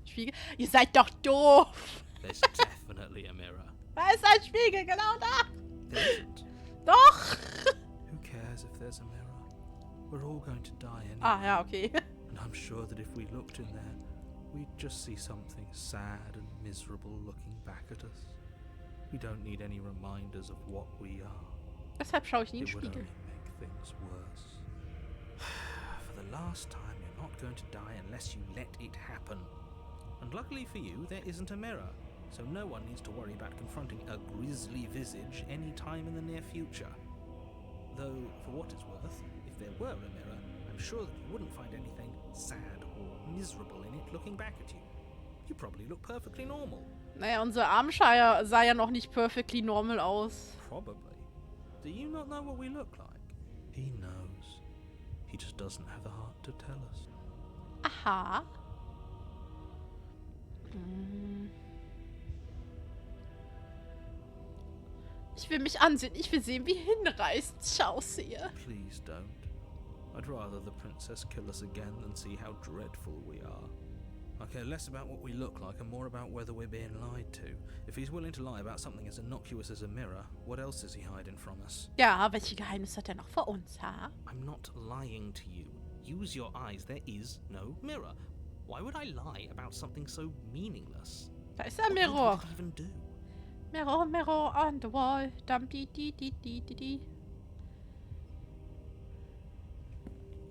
Spiegel? Ihr seid doch doof. There's definitely a mirror. Da ist ein Spiegel, genau da. There isn't. Doch. Who cares if there's a mirror? We're all going to die anyway. Ah, ja, okay. And I'm sure that if we looked in there, we'd just see something sad and miserable looking back at us. We don't need any reminders of what we are. Deshalb schaue ich nie in den It would Spiegel. only make things worse. For the last time, you're not going to die unless you let it happen. And luckily for you, there isn't a mirror, so no one needs to worry about confronting a grisly visage any time in the near future. Though, for what it's worth, if there were a mirror, I'm sure that you wouldn't find anything sad or miserable in it looking back at you. You probably look perfectly normal. Naja, unser Armscheier sah ja noch nicht perfectly normal aus. Probably. Do you not know what we look like? He knows. He just doesn't have the heart to tell us. Aha. Ich will mich ansehen. Ich will sehen, wie hinreißend ich aussehe. Please don't. I'd rather the princess kill us again than see how dreadful we are. I care less about what we look like and more about whether we're being lied to. If he's willing to lie about something as innocuous as a mirror, what else is he hiding from us? Ja, welche Geheimnisse hat er noch vor uns, ha? I'm not lying to you. Use your eyes. There is no mirror. Why would I lie about something so meaningless? Da ist ein What Mirror. would it even do? Mirror, mirror on the wall. Dum di di di di di di.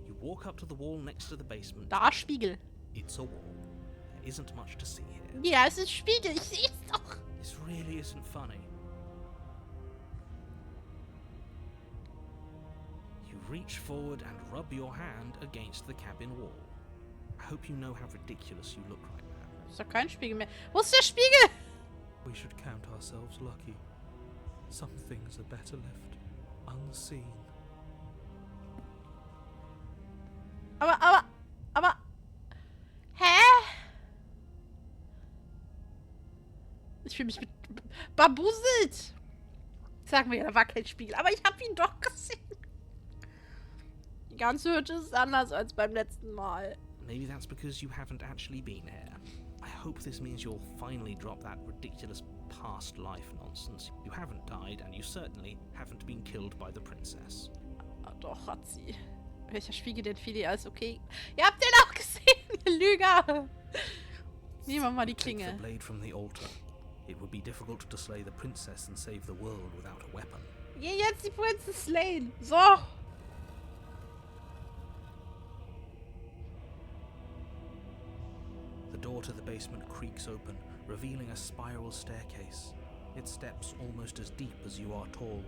You walk up to the wall next to the basement. Da, Spiegel. It's a wall. There isn't much to see here. Ja, es ist Spiegel. Ich sehe es doch. This really isn't funny. You reach forward and rub your hand against the cabin wall. I hope you know how ridiculous you look right now. Ist doch kein Spiegel mehr. Wo ist der Spiegel? We should count ourselves lucky. Some things are better left unseen. Aber. Hä? Ich fühle mich babuselt. Sagen wir ja, da war kein Spiegel. Aber ich habe ihn doch gesehen. Die ganze Hütte ist anders als beim letzten Mal. Maybe that's because you haven't actually been here. I hope this means you'll finally drop that ridiculous past life nonsense. You haven't died, and you certainly haven't been killed by the princess. Ah, doch, hat sie. Welcher Spiegel denn Fili als okay? Ihr habt den auch gesehen, ihr Lüger! Nehmen wir mal die Take the Klinge. blade from the altar. It would be difficult to slay the princess and save the world without a weapon. Geh jetzt die Princess slayen. So! The door to the basement creaks open, revealing a spiral staircase. Its steps almost as deep as you are tall.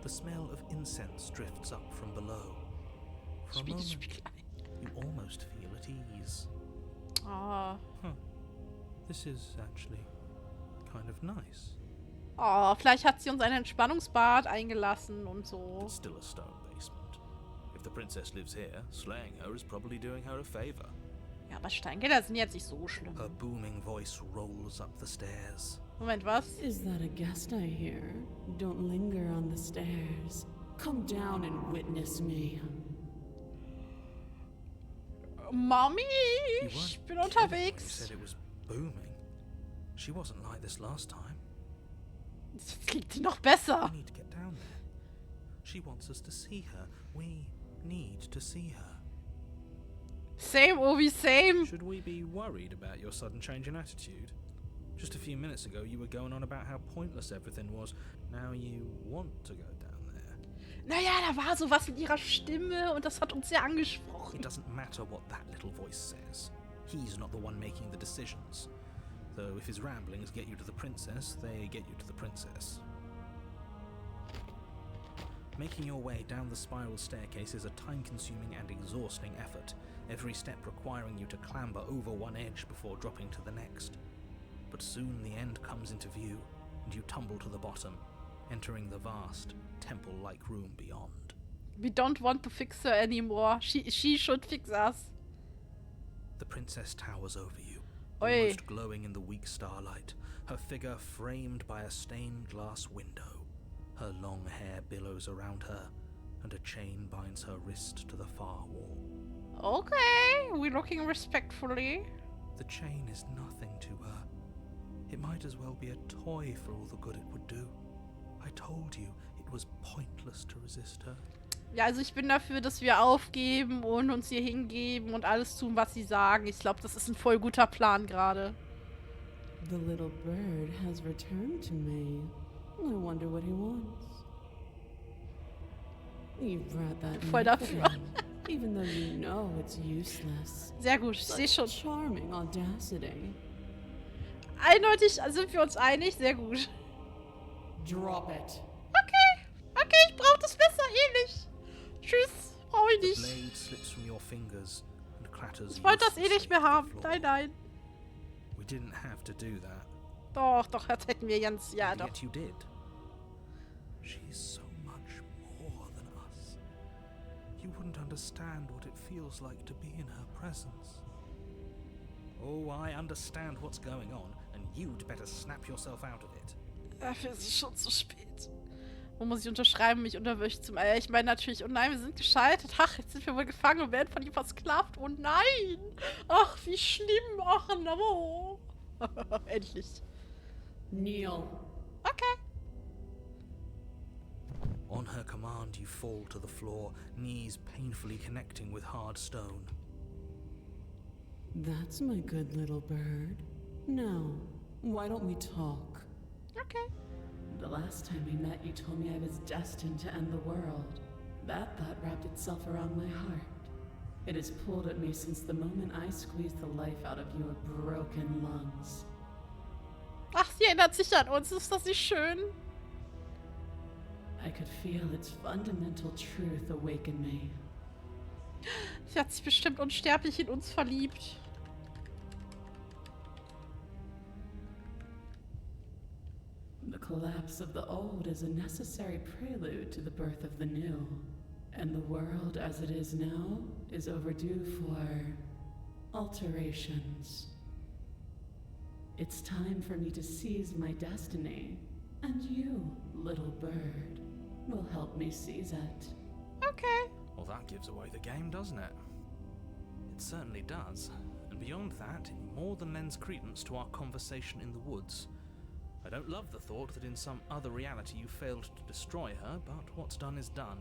The smell of incense drifts up from below. For a Spiegel, moment, Spiegelein. you almost feel at ease. Oh. This is actually kind of nice. Oh, vielleicht hat sie uns ein Entspannungsbad eingelassen und so. It's still a stone basement. If the princess lives here, slaying her is probably doing her a favor. Ja, aber Steingelder sind jetzt nicht so schlimm. Her booming voice rolls up the stairs. Moment, was? Is that a guest I hear? Don't linger on the stairs. Come down and witness me. Mami, You ich weren't bin kidding when you unterwegs. said it was booming. She wasn't like this last time. Das klingt die noch besser. We need to get down there. She wants us to see her. We need to see her. Same, Obi, same. Should we be worried about your sudden change in attitude? Just a few minutes ago, you were going on about how pointless everything was. Now you want to go down there. Naja, da war sowas mit ihrer Stimme und das hat uns sehr It angesprochen. doesn't matter what that little voice says. He's not the one making the decisions. So if his ramblings get you to the princess, they get you to the princess. Making your way down the spiral staircase is a time-consuming and exhausting effort, every step requiring you to clamber over one edge before dropping to the next. But soon the end comes into view, and you tumble to the bottom, entering the vast, temple-like room beyond. We don't want to fix her anymore. She should fix us. The princess towers over you, Oi. almost glowing in the weak starlight, her figure framed by a stained glass window. Her long hair billows around her, and a chain binds her wrist to the far wall. Okay, we're looking respectfully. The chain is nothing to her. It might as well be a toy for all the good it would do. I told you it was pointless to resist her. Ja, also ich bin dafür, dass wir aufgeben und uns hier hingeben und alles tun, was sie sagen. Ich glaube, das ist ein voll guter Plan gerade. The little bird has returned to me. I wonder what he wants. You brought that Voll knife dafür. again, even though you know it's useless. Sehr gut, ich sehe schon. Charming audacity. Eindeutig sind wir uns einig. Sehr gut. Drop it. Okay, ich brauche das Messer eh nicht. Tschüss, brauche ich The nicht. blade slips from your fingers and clatters Ich wollte das eh uselessly nicht mehr to the haben. floor. Nein, nein. We didn't have to do that, Doch, das hätten wir ganz. Ja, and doch. yet you did. She's so much more than us. You wouldn't understand what it feels like to be in her presence. Oh, I understand what's going on, and you'd better snap yourself out of it. Dafür ist es schon zu spät. Wo muss ich unterschreiben, mich unterwürcht zum Eier? Ich meine natürlich, oh nein, wir sind gescheitert. Ach, jetzt sind wir wohl gefangen und werden von ihm versklavt. Oh nein! Ach, wie schlimm. Ach, no. Endlich. Kneel. Okay. On her command, you fall to the floor, knees painfully connecting with hard stone. That's my good little bird. Now, why don't we talk? Okay. The last time we met, you told me I was destined to end the world. That thought wrapped itself around my heart. It has pulled at me since the moment I squeezed the life out of your broken lungs. Ach, sie erinnert sich an uns. Ist das nicht schön? I could feel its fundamental truth awaken me. Sie hat sich bestimmt unsterblich in uns verliebt. The collapse of the old is a necessary prelude to the birth of the new. And the world as it is now is overdue for alterations. It's time for me to seize my destiny. And you, little bird, will help me seize it. Okay. Well, that gives away the game, doesn't it? It certainly does. And And beyond that, it more than lends credence to our conversation in the woods. I don't love the thought that in some other reality you failed to destroy her, but what's done is done.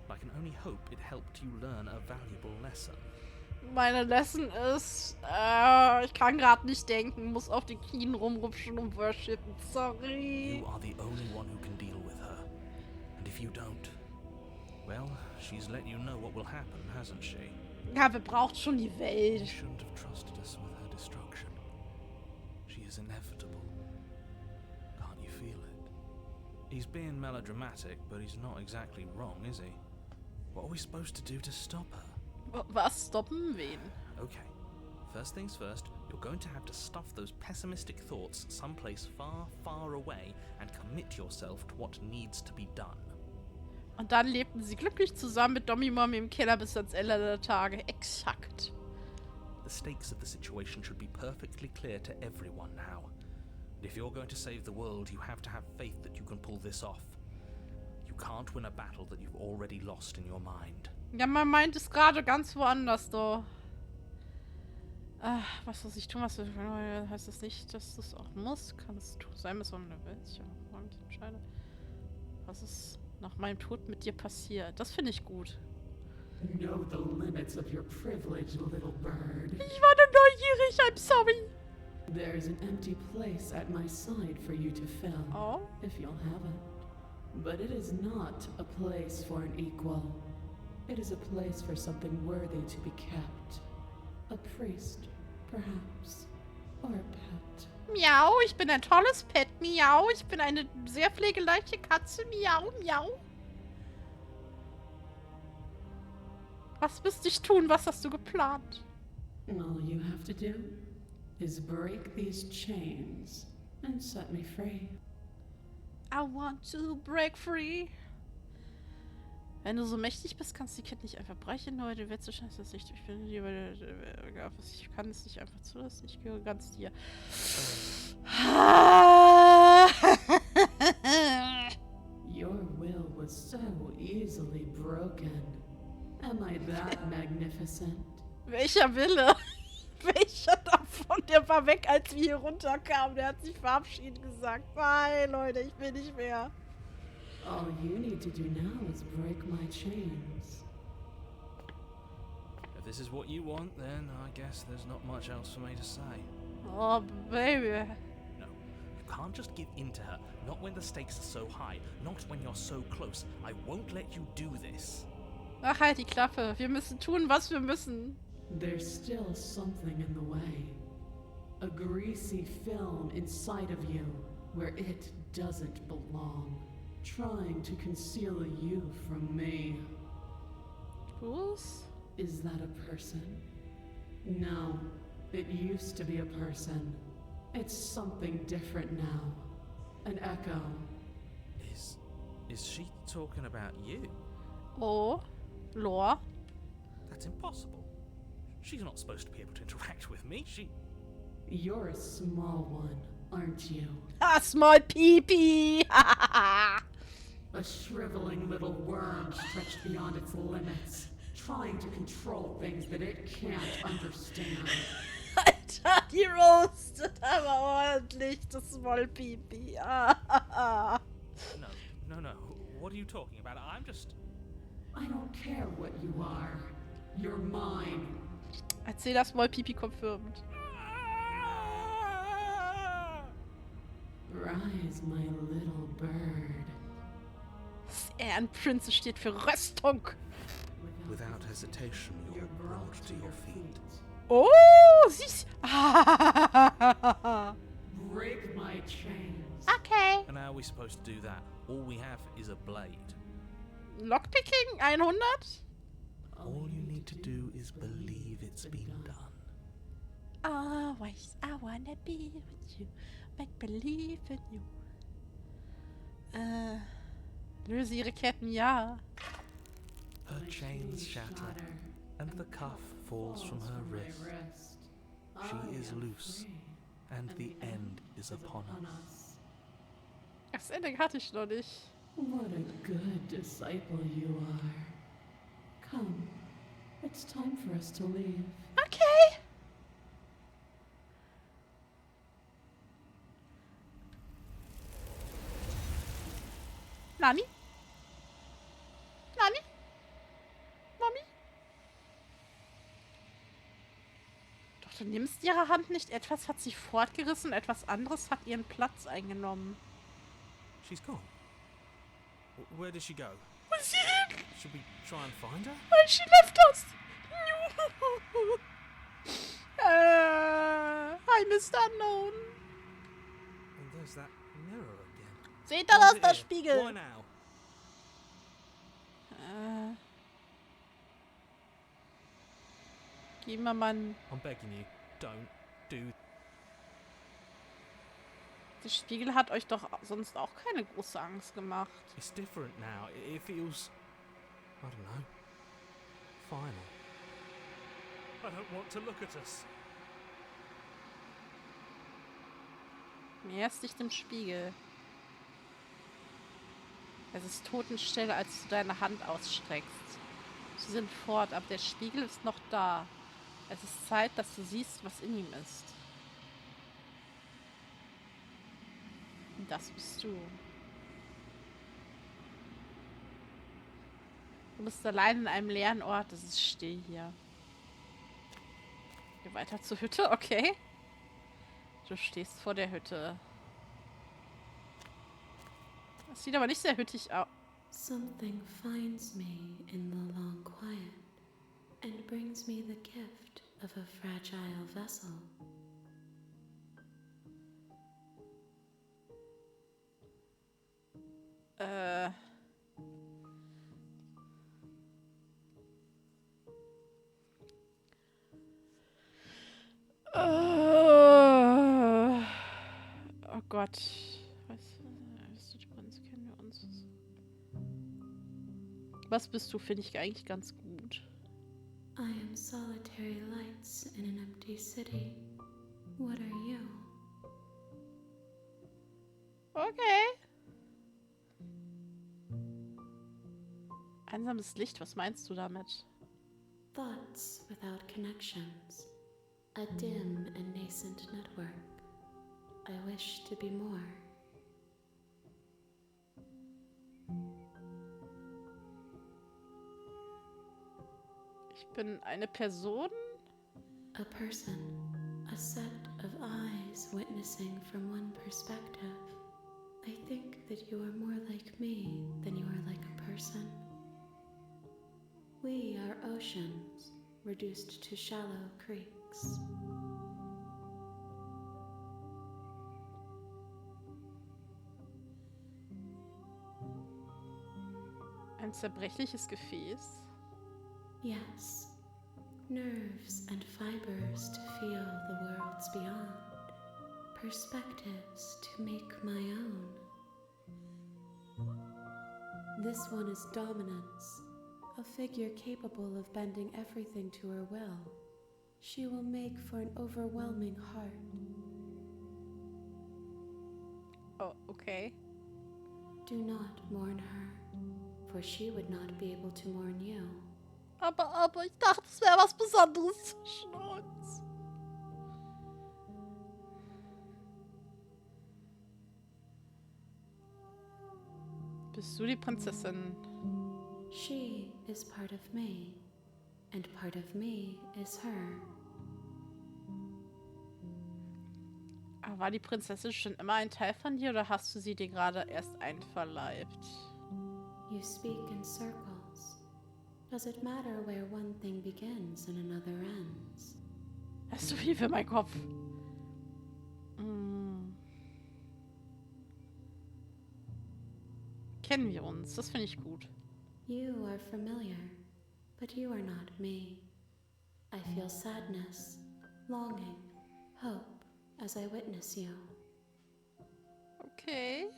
I can only hope it helped you learn a valuable lesson. Meine Lesson ist, ich kann gerade nicht denken, muss auf den Knien rumrupschen und worshipen. Sorry. You are the only one who can deal with her. And if you don't, well, she's let you know what will happen, hasn't she? Ja, wer braucht schon die You Welt? shouldn't have trusted us with her destruction. She is inevitable. Can't you feel it? He's being melodramatic, but he's not exactly wrong, is he? What are we supposed to do to stop her? Was? Stoppen? Wen? Okay, first things first, you're going to have to stuff those pessimistic thoughts someplace far, far away and commit yourself to what needs to be done. Und dann lebten sie glücklich zusammen mit Domimom im Keller bis ans Ende der Tage. Exakt. The stakes of the situation should be perfectly clear to everyone now. And if you're going to save the world, you have to have faith that you can pull this off. You can't win a battle that you've already lost in your mind. Ja, mein Mind ist gerade ganz woanders, doch. Was muss ich tun? Was heißt das nicht, dass du es auch musst? Kann es sein, was du willst? Ja, ich entscheide. Was ist nach meinem Tod mit dir passiert? Das finde ich gut. Know the limits of your privilege, little bird. Ich war nur neugierig, I'm sorry. There's an empty place at my side for you to fill, Oh? if you'll have it. But it is not a place for an equal. It is a place for something worthy to be kept. A priest, perhaps, or a pet. Miau, ich bin ein tolles Pet. Miau, ich bin eine sehr pflegeleichte Katze. Miau, miau. Was müsste ich tun? Was hast du geplant? All you have to do is break these chains and set me free. I want to break free. Wenn du so mächtig bist, kannst du die Kette nicht einfach brechen, nur du willst, du scheinst das nicht. Ich bin lieber, ich kann es nicht einfach zulassen. Ich gehöre ganz dir. Your will was so easily broken. Am I that magnificent? Welcher Wille? Welcher davon? Der war weg, als wir hier runterkamen. Der hat sich verabschiedet gesagt. Nein, Leute, ich will nicht mehr. All you need to do now is break my chains. If this is what you want, then I guess there's not much else for me to say. Oh, baby. No, you can't just give in to her. Not when the stakes are so high. Not when you're so close. I won't let you do this. Ach, halt die Klappe. Wir müssen tun, was wir müssen. There's still something in the way. A greasy film inside of you where it doesn't belong. Trying to conceal you from me. Was? Is that a person? No, it used to be a person. It's something different now. An echo. Is she talking about you? Oh, Lore. That's impossible. She's not supposed to be able to interact with me. You're a small one, aren't you? Ah, small pee-pee. A shriveling little worm stretched beyond its limits, trying to control things that it can't understand. Alter, die roastet aber ordentlich, das small pee-pee. No. What are you talking about? I don't care what you are. You're mine. Erzähl das small pee-pee confirmed. Rise, my little bird. And Prince steht für Rüstung. Without hesitation, you're brought to your feet. Oh, siehst. Break my chains. Okay. And how are we supposed to do that? All we have is a blade. Lockpicking 100? All you need to do is believe it's been done. Always, I wanna be with you. Make believe in you. Löse ihre Ketten, ja. Her chains shatter, and the cuff falls from her wrist. She is loose, and the end is upon us. Das Ende hatte ich noch nicht. What a good disciple you are. Come, it's time for us to leave. Okay. Nani? Nani? Mami? Doch du nimmst ihre Hand nicht. Etwas hat sie fortgerissen, etwas anderes hat ihren Platz eingenommen. She's gone. Where did she go? Wo ist sie hin? Should we try and find her? Weil she left us. Hi, Mr. Unknown. And there's that mirror again. Seht ihr Why is das, it der here? Spiegel? Why now? Gib mir mal ein... I'm begging you, don't do. Der Spiegel hat euch doch sonst auch keine große Angst gemacht. It's different now. It feels, I don't know, final. I don't want to look at us. Näherst dich dem Spiegel. Es ist totenstill, als du deine Hand ausstreckst. Sie sind fort, aber der Spiegel ist noch da. Es ist Zeit, dass du siehst, was in ihm ist. Und das bist du. Du bist allein in einem leeren Ort. Es ist still hier. Geh weiter zur Hütte, okay. Du stehst vor der Hütte. Das sieht aber nicht sehr hüttig aus. Something finds me in the long quiet and brings me the gift of a fragile vessel. Oh Gott. Weißt du, die Prinz kennen wir uns. Was bist du, finde ich eigentlich ganz gut. I am solitary lights in an empty city. What are you? Okay. Einsames Licht, was meinst du damit? Thoughts without connections. A dim and nascent network. I wish to be more. Ich bin eine Person? A person. A set of eyes witnessing from one perspective. I think that you are more like me than you are like a person. We are oceans, reduced to shallow creeks. Ein zerbrechliches Gefäß? Yes, nerves and fibers to feel the worlds beyond, perspectives to make my own. This one is dominance, a figure capable of bending everything to her will. She will make for an overwhelming heart. Oh, okay. Do not mourn her, for she would not be able to mourn you. Aber ich dachte, es wäre was Besonderes zwischen uns. Bist du die Prinzessin? She is part of me, and part of me is her. Aber war die Prinzessin schon immer ein Teil von dir oder hast du sie dir gerade erst einverleibt? You speak in circles. Does it matter where one thing begins and another ends? Das ist zu viel für meinen Kopf. Kennen wir uns? Das finde ich gut. You are familiar, but you are not me. I feel sadness, longing, hope as I witness you. Okay.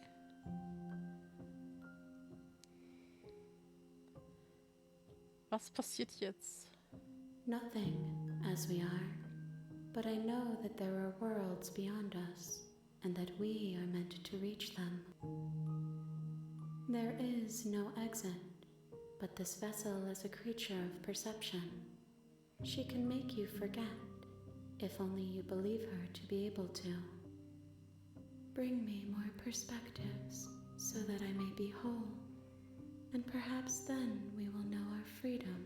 Was passiert jetzt? Nothing as we are, but I know that there are worlds beyond us and that we are meant to reach them. There is no exit, but this vessel is a creature of perception. She can make you forget, if only you believe her to be able to. Bring me more perspectives, so that I may be whole, and perhaps then we will know our freedom.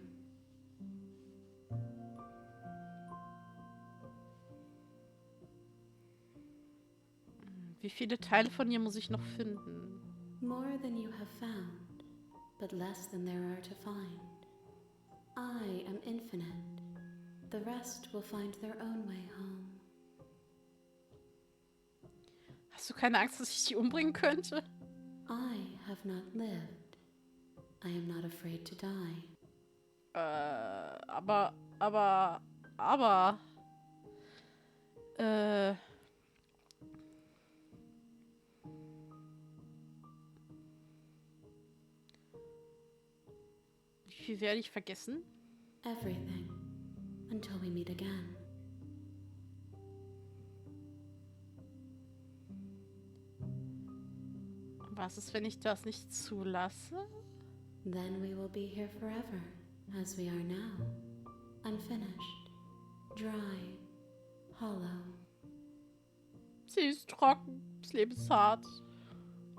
Wie viele Teile von ihr muss ich noch finden? More than you have found, but less than there are to find. I am infinite. The rest will find their own way home. Hast du keine Angst, dass ich die umbringen könnte? I have not lived. I am not afraid to die. Aber. Wie viel werde ich vergessen? Everything, until we meet again. Was ist, wenn ich das nicht zulasse? Then we will be here forever, as we are now. Unfinished, dry, hollow. Sie ist trocken. Das Leben ist hart.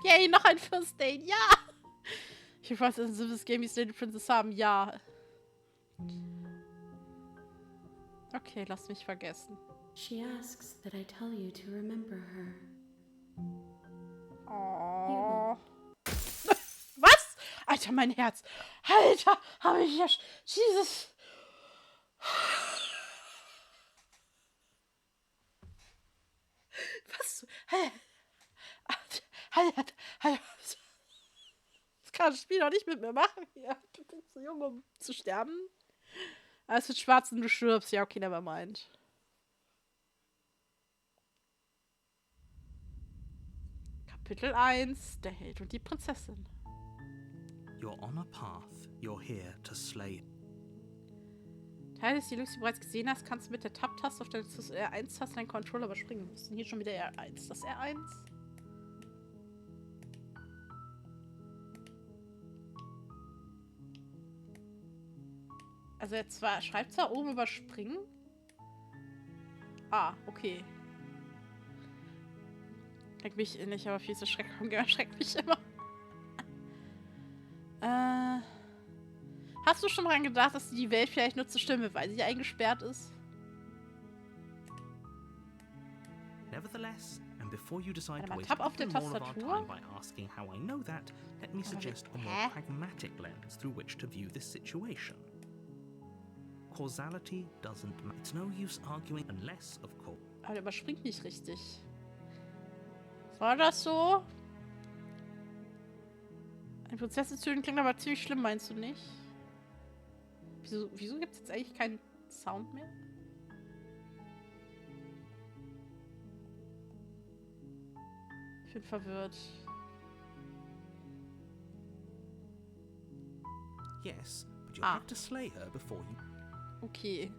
Yay, noch ein First Date. Ja! Ich weiß, dass wir das Game Lady Princess haben. Ja. Okay, lass mich vergessen. She asks that I tell you to remember her. Oh. Was? Alter, mein Herz. Alter, habe ich ja... Jesus. Was? Das kann das Spiel doch nicht mit mir machen. Ja, du bist zu jung, um zu sterben. Es wird schwarz und du stirbst. Ja, okay, never mind. Kapitel 1. Der Held und die Prinzessin. You're on a path. You're here to slay. Teil des Dialogs, die du bereits gesehen hast, kannst du mit der Tab-Taste auf der R1-Taste deinen Controller überspringen. Wir müssen hier schon wieder R1. Das R1? Also er schreibt zwar oben überspringen. Ah, okay. Schreckt mich nicht, aber viel zu schreckt mich immer. Hast du schon dran gedacht, dass die Welt vielleicht nur zerstören wird, weil sie eingesperrt ist? Nevertheless, and before you decide to waste Tab auf der even more of our Tastatur. time by asking how I know that, let me suggest a more pragmatic lens through which to view this situation. Causality doesn't matter. It's no use arguing unless, of course. Aber der überspringt nicht richtig. War das so? Ein Prinzessin zu töten klingt aber ziemlich schlimm, meinst du nicht? Wieso gibt es jetzt eigentlich keinen Sound mehr? Ich bin verwirrt. Yes, but you'll have to slay her before you. Okay.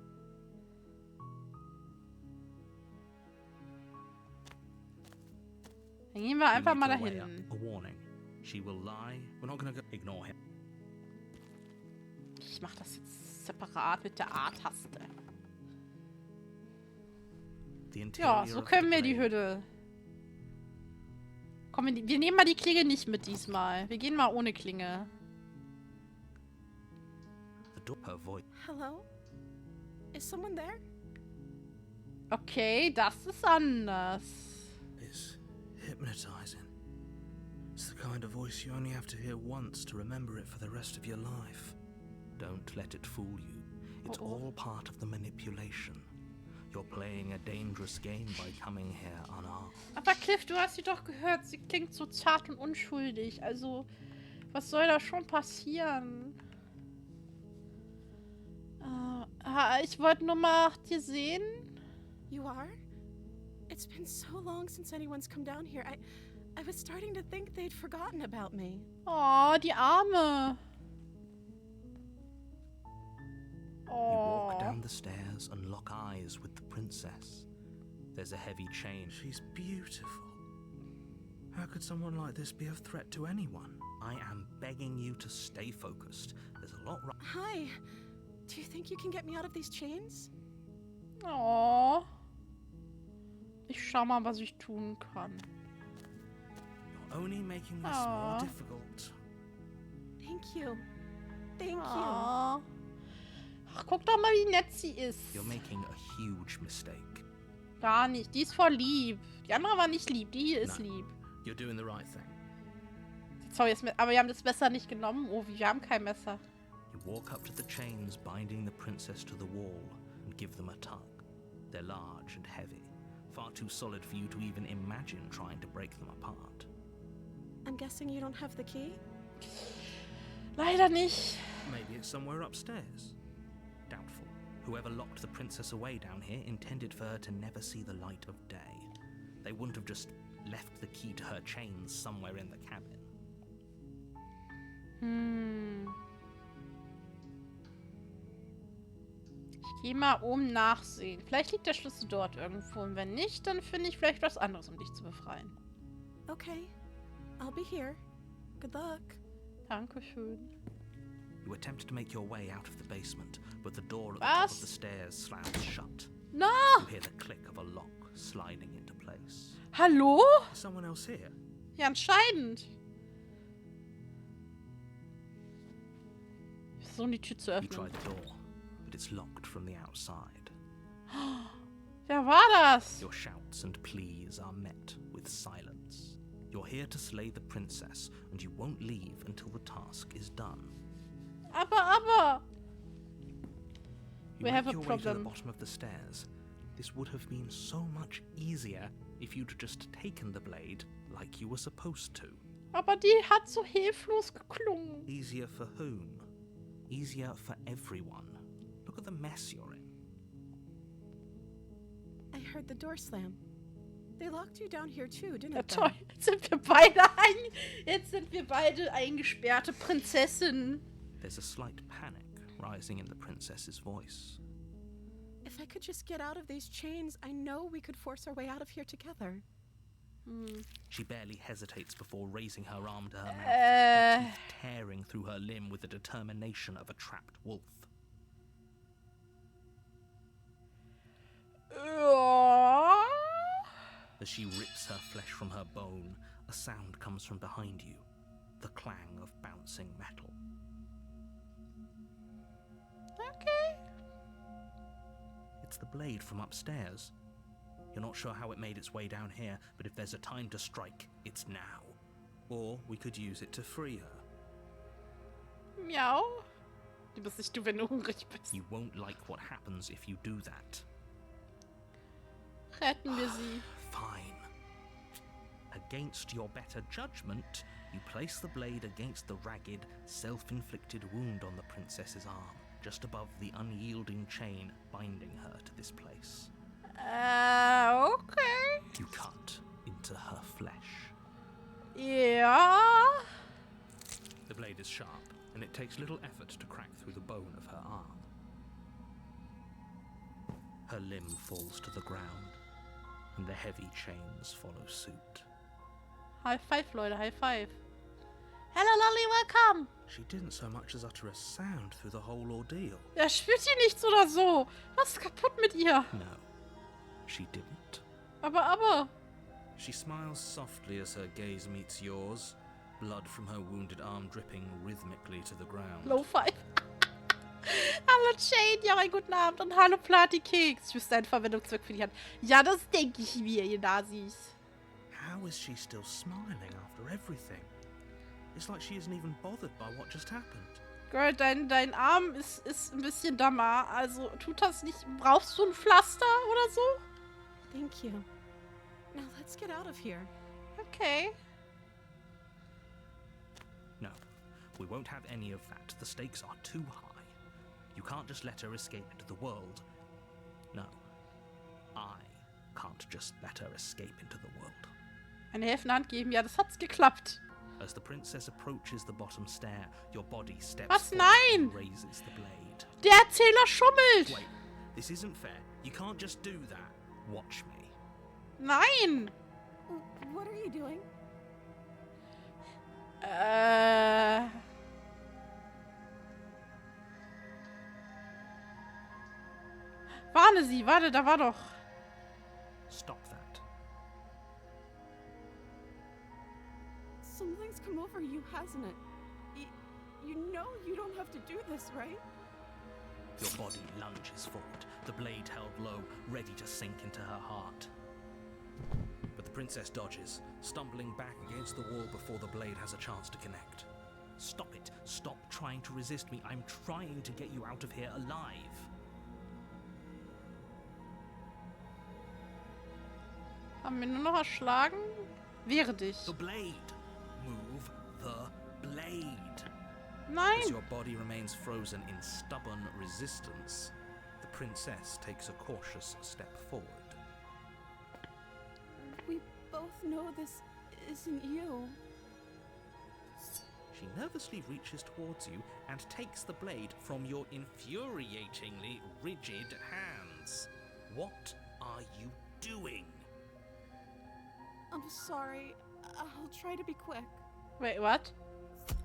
Dann gehen wir einfach mal dahin. A warning. She will lie. We're not gonna ignore him. Ich mach das jetzt separat mit der A-Taste. Ja, so können wir die Hütte. Komm, wir nehmen mal die Klinge nicht mit diesmal. Wir gehen mal ohne Klinge. Hello? Is someone there? Okay, das ist anders. It's hypnotizing. It's the kind of voice you only have to hear once to remember it for the rest of your life. Don't let it fool you. It's all part of the manipulation. You're playing a dangerous game by coming here unarmed. Aber Cliff, du hast sie doch gehört. Sie klingt so zart und unschuldig. Also, was soll da schon passieren? Ich wollte nur mal dir sehen. You are? It's been so long since anyone's come down here. I was starting to think they'd forgotten about me. Oh, die Arme. You walk down the stairs and lock eyes with the princess. There's a heavy chain. She's beautiful. How could someone like this be of threat to anyone? I am begging you to stay focused. There's a lot right. Hi. Do you think you can get me out of these chains? Oh. Ich schau mal, was ich tun kann. You're only making this Aw. more difficult. Thank you. Thank you. Aw. Ach, guck doch mal, wie nett sie ist. You're making a huge mistake. Gar nicht. Die ist voll lieb. Die andere war nicht lieb. Die hier ist Nein. lieb. You're doing the right thing. Sorry, aber wir haben das Messer nicht genommen. Oh, wir haben kein Messer. You walk up to the chains binding the princess to the wall and give them a tug. They're large and heavy, far too solid for you to even imagine trying to break them apart. I'm guessing you don't have the key? Leider nicht. Maybe it's somewhere upstairs. Doubtful. Whoever locked the princess away down here intended for her to never see the light of day. They wouldn't have just left the key to her chains somewhere in the cabin. Ich gehe mal oben nachsehen. Vielleicht liegt der Schlüssel dort irgendwo. Und wenn nicht, dann finde ich vielleicht was anderes, um dich zu befreien. Okay. I'll be here. Good luck. Dankeschön. You attempt to make your way out of the basement, but the door at the Was? top of the stairs slams shut. No! You hear the click of a lock sliding into place. Hallo? Is someone else here? Ja, anscheinend. Ich versuche, die Tür zu You öffnen. try the door, but it's locked from the outside. Wer war das? Your shouts and pleas are met with silence. You're here to slay the princess, and you won't leave until the task is done. Aber. You We have make a your way to the problem. bottom of the stairs. This would have been so much easier if you'd just taken the blade like you were supposed to. Aber die hat so hilflos geklungen. Easier for whom? Easier for everyone. Look at the mess you're in. I heard the door slam. They locked you down here too, didn't Ja, they? toll. Jetzt sind wir beide eingesperrte Prinzessinnen. There's a slight panic rising in the princess's voice. If I could just get out of these chains, I know we could force our way out of here together. She barely hesitates before raising her arm to her mouth, her teeth tearing through her limb with the determination of a trapped wolf. As she rips her flesh from her bone, a sound comes from behind you, the clang of bouncing metal. Okay. It's the blade from upstairs. You're not sure how it made its way down here, but if there's a time to strike, it's now. Or we could use it to free her. Miau. Du bist nicht du, wenn du hungrig bist. You won't like what happens if you do that. Retten wir sie. Fine. Against your better judgment, you place the blade against the ragged, self-inflicted wound on the princess's arm, just above the unyielding chain binding her to this place. Okay. You cut into her flesh. Ja. The blade is sharp, and it takes little effort to crack through the bone of her arm. Her limb falls to the ground, and the heavy chains follow suit. High five, Leute, high five. Hello, Lolly, welcome. She didn't so much as utter a sound through the whole ordeal. Ja, spürt sie nichts oder so. Was ist kaputt mit ihr? No, she didn't. Aber. She smiles softly as her gaze meets yours, blood from her wounded arm dripping rhythmically to the ground. Low five. Hallo Jane, ja, einen guten Abend und hallo Platikeks. Ich wüsste einen Verwendungszweck für die Hand. Ja, das denke ich mir, ihr Nazis. How is she still smiling after everything? It's like she isn't even bothered by what just happened. Girl, dein Arm ist ein bisschen dammer. Also tut das nicht. Brauchst du ein Pflaster oder so? Thank you. Now let's get out of here. Okay. No, we won't have any of that. The stakes are too high. You can't just let her escape into the world. No, I can't just let her escape into the world. Eine helfende Hand geben. Ja, das hat's geklappt. As the princess approaches the bottom stair, your body steps Was? forward Nein! and raises the blade. Der Erzähler schummelt. Wait, this isn't fair. You can't just do that. Watch me. Nein. What are you doing? Warne sie. Warte, da war doch. Stop that. Something's come over you, hasn't it? You know you don't have to do this, right? Your body lunges forward, the blade held low, ready to sink into her heart. But the princess dodges, stumbling back against the wall before the blade has a chance to connect. Stop it! Stop trying to resist me. I'm trying to get you out of here alive. Haben wir nur noch erschlagen? Wehre dich. The blade! Move the blade! As Nein! your body remains frozen in stubborn resistance, the princess takes a cautious step forward. We both know this isn't you. She nervously reaches towards you and takes the blade from your infuriatingly rigid hands. What are you doing? I'm sorry. I'll try to be quick. Wait, what?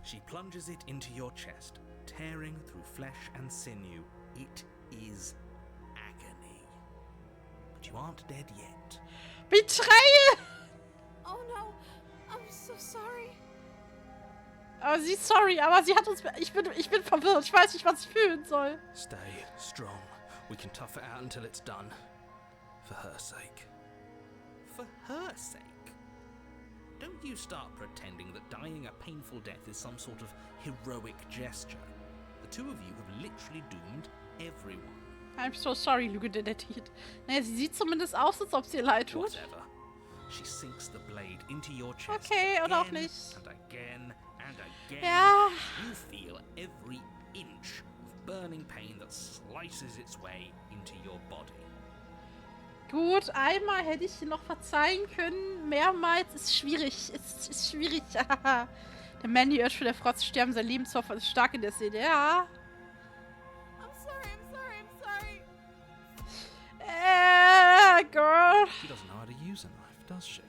She plunges it into your chest, tearing through flesh and sinew. It is agony. But you aren't dead yet. Betrayal! Oh no, I'm so sorry. Aber sie ist sorry, aber sie hat uns... Ich bin verwirrt. Ich weiß nicht, was ich fühlen soll. Stay strong. We can tough it out until it's done. For her sake. For her sake? Don't you start pretending that dying a painful death is some sort of heroic gesture. The two of you have literally doomed everyone. I'm so sorry, Lüge der Detektiv. Naja, sie sieht zumindest aus, als ob sie ihr leid tut. Whatever. She sinks the blade into your chest Okay, again oder auch nicht. and again and again. Ja. You feel every inch of burning pain that slices its way into your body. Gut, einmal hätte ich noch verzeihen können. Mehrmals ist schwierig. Ist schwierig. Der Mann hört für der Frau zu sterben. Sein Lebenshoff ist stark in der Szene. Ja. I'm sorry. Girl. She doesn't know how to use a knife, does she?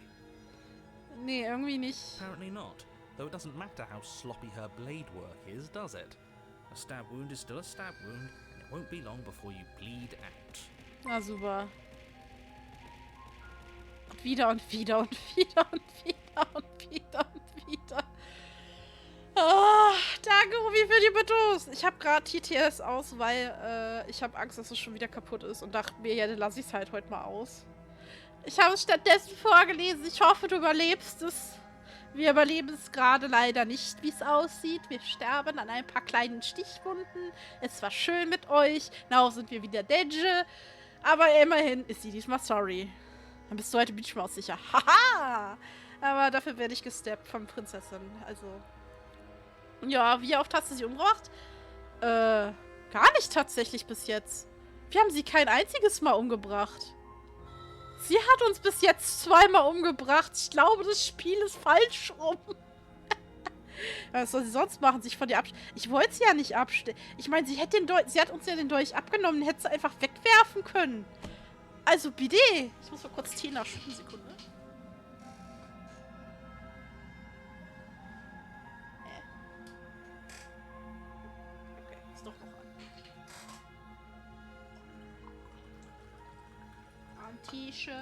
Nee, irgendwie nicht. Apparently not. Though it doesn't matter how sloppy her blade work is, does it? A stab wound is still a stab wound, and it won't be long before you bleed out. Na super. Und wieder und wieder und wieder und wieder und wieder und wieder. Oh, danke, Ruby, für die Betos. Ich habe gerade TTS aus, weil ich habe Angst, dass es schon wieder kaputt ist und dachte mir, ja, dann lasse ich es halt heute mal aus. Ich habe es stattdessen vorgelesen. Ich hoffe, du überlebst es. Wir überleben es gerade leider nicht, wie es aussieht. Wir sterben an ein paar kleinen Stichwunden. Es war schön mit euch. Now sind wir wieder Denge. Aber immerhin ist sie diesmal sorry. Dann bist du heute Beachmaus sicher. Haha! Aber dafür werde ich gesteppt von Prinzessin. Also. Ja, wie oft hast du sie umgebracht? Gar nicht tatsächlich bis jetzt. Wir haben sie kein einziges Mal umgebracht. Sie hat uns bis jetzt zweimal umgebracht. Ich glaube, das Spiel ist falsch rum. Was soll sie sonst machen? Sich von dir abstellen? Ich wollte sie ja nicht abstellen. Ich meine, sie hat uns ja den Dolch abgenommen. Hätte sie einfach wegwerfen können. Also, bitte. Ich muss mal kurz Tee nachschütten. Sekunde. Okay, ist doch noch an. T-Shirt.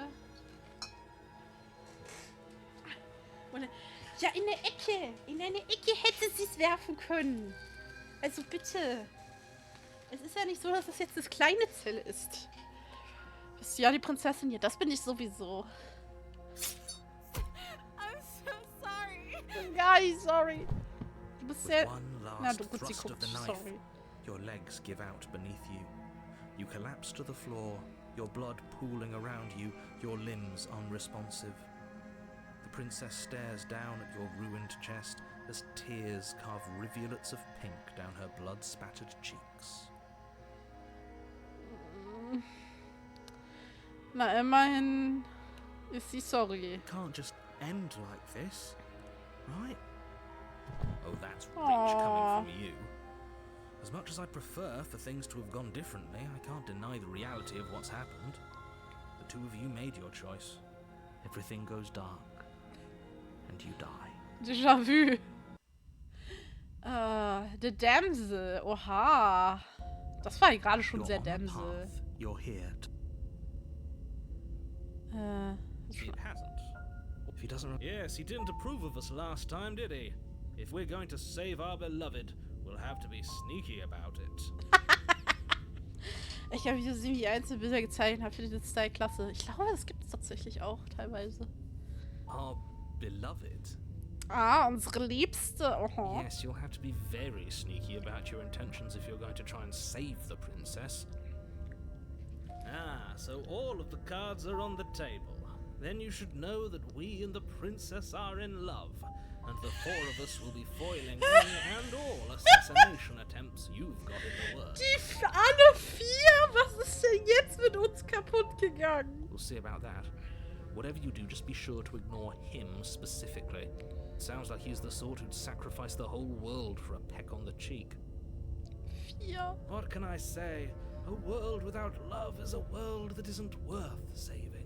Ja, in der Ecke. In eine Ecke hätte sie es werfen können. Also bitte. Es ist ja nicht so, dass das jetzt das kleine Zelle ist. Bist du ja die Prinzessin hier? Das bin ich sowieso. I'm so sorry. Gar nicht sorry. Du bist With ja... one Na, last du gut, sie thrust of guckt. the knife, Sorry. your legs give out beneath you. You collapse to the floor, your blood pooling around you, your limbs unresponsive. The princess stares down at your ruined chest as tears carve rivulets of pink down her blood-spattered cheeks. Na, immerhin ist sie sorry. It can't just end like this, right? Oh, that's rich Aww. coming from you. As much as I prefer for things to have gone differently, I can't deny the reality of what's happened. The two of you made your choice. Everything goes dark, and you die. Déjà vu. The Damsel. Oha. Das war gerade schon You're sehr on a Damsel. path. You're here. It hasn't. Or If he doesn't... Yes, he didn't approve of us last time, did he? If we're going to save our beloved, we'll have to be sneaky about it. Ich habe hier gesehen, wie die Einzelbilder gezeichnet hat. Finde den Style klasse. Ich glaube, das gibt es tatsächlich auch teilweise. Our beloved? Ah, unsere Liebste. Oh. Yes, you'll have to be very sneaky about your intentions if you're going to try and save the princess. Ah, so all of the cards are on the table. Then you should know that we and the princess are in love, and the four of us will be foiling any and all assassination attempts you've got in the works. Die alle vier? Was ist denn jetzt mit uns kaputt gegangen? We'll see about that. Whatever you do, just be sure to ignore him specifically. Sounds like he's the sort who'd sacrifice the whole world for a peck on the cheek. Vier. What can I say? A world without love is a world that isn't worth saving.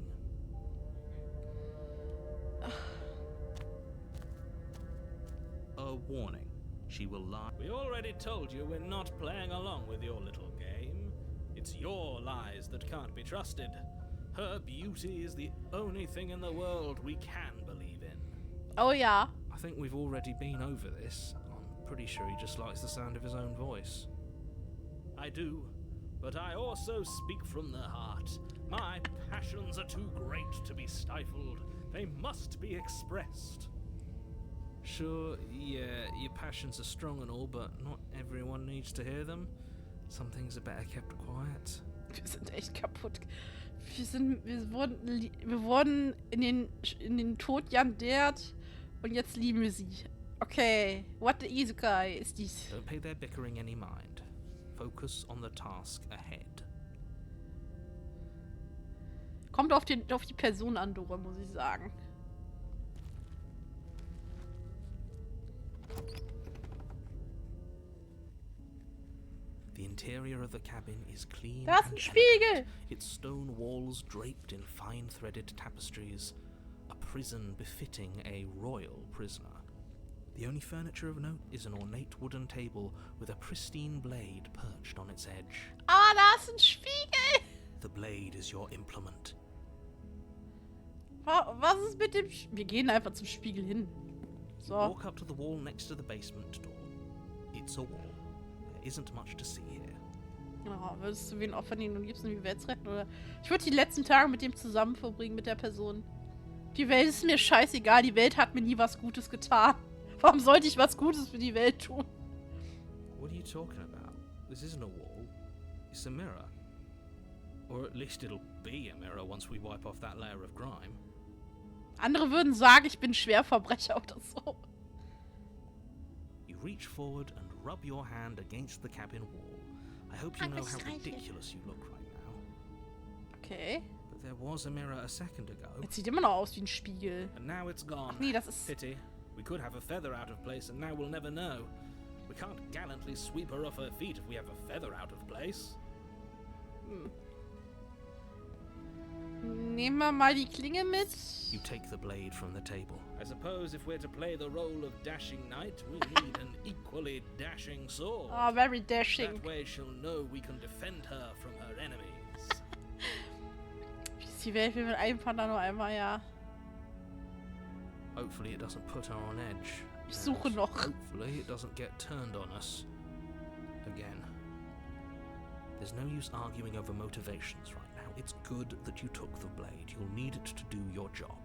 A warning. She will lie. We already told you we're not playing along with your little game. It's your lies that can't be trusted. Her beauty is the only thing in the world we can believe in. Oh ja. I think we've already been over this. I'm pretty sure he just likes the sound of his own voice. I do, but I also speak from the heart. My passions are too great to be stifled. They must be expressed. Sure, yeah, your passions are strong and all, but not everyone needs to hear them. Some things are better kept quiet. Wir sind echt kaputt. Wir wurden in den Tod jandiert und jetzt lieben wir sie. Okay, what the easy guy ist dies? Don't pay their bickering any mind. Focus on the task ahead. Kommt auf die Person an, Dora, muss ich sagen. The interior of the cabin is clean Da ist and ein Spiegel! elegant, its stone walls draped in fine-threaded tapestries, a prison befitting a royal prisoner. The only furniture of note is an ornate wooden table with a pristine blade perched on its edge. Ah, da ist ein Spiegel! The blade is your implement. Was ist mit dem... Wir gehen einfach zum Spiegel hin. So. Walk up to the wall next to the basement door. It's a wall. There isn't much to see here. Genau, würdest du wen opfern, den du liebst und die Welt retten? Oder ich würde die letzten Tage mit dem zusammen verbringen, mit der Person. Die Welt ist mir scheißegal, die Welt hat mir nie was Gutes getan. Warum sollte ich was Gutes für die Welt tun? What are you talking about? This isn't a wall. It's a mirror. Or at least it'll be a mirror once we wipe off that layer of grime. Andere würden sagen, ich bin Schwerverbrecher oder so. You reach forward and rub your hand against the cabin wall. I hope you know how ridiculous you look right now. Okay. But there was a mirror a second ago. Jetzt sieht immer noch aus wie ein Spiegel. And now it's gone. Ach nee, das ist... Pity. We could have a feather out of place and now we'll never know. We can't gallantly sweep her off her feet if we have a feather out of place. Nehmen wir mal die Klinge mit. You take the blade from the table. I suppose if we're to play the role of dashing knight, we need an equally dashing sword. Oh, very dashing. That way she'll know we can defend her from her enemies. Die Welt will mit einem Panda nur einmal, ja. Hopefully it doesn't put her on edge. Ich suche And noch. Hopefully it doesn't get turned on us. Again. There's no use arguing over motivations right now. It's good that you took the blade. You'll need it to do your job.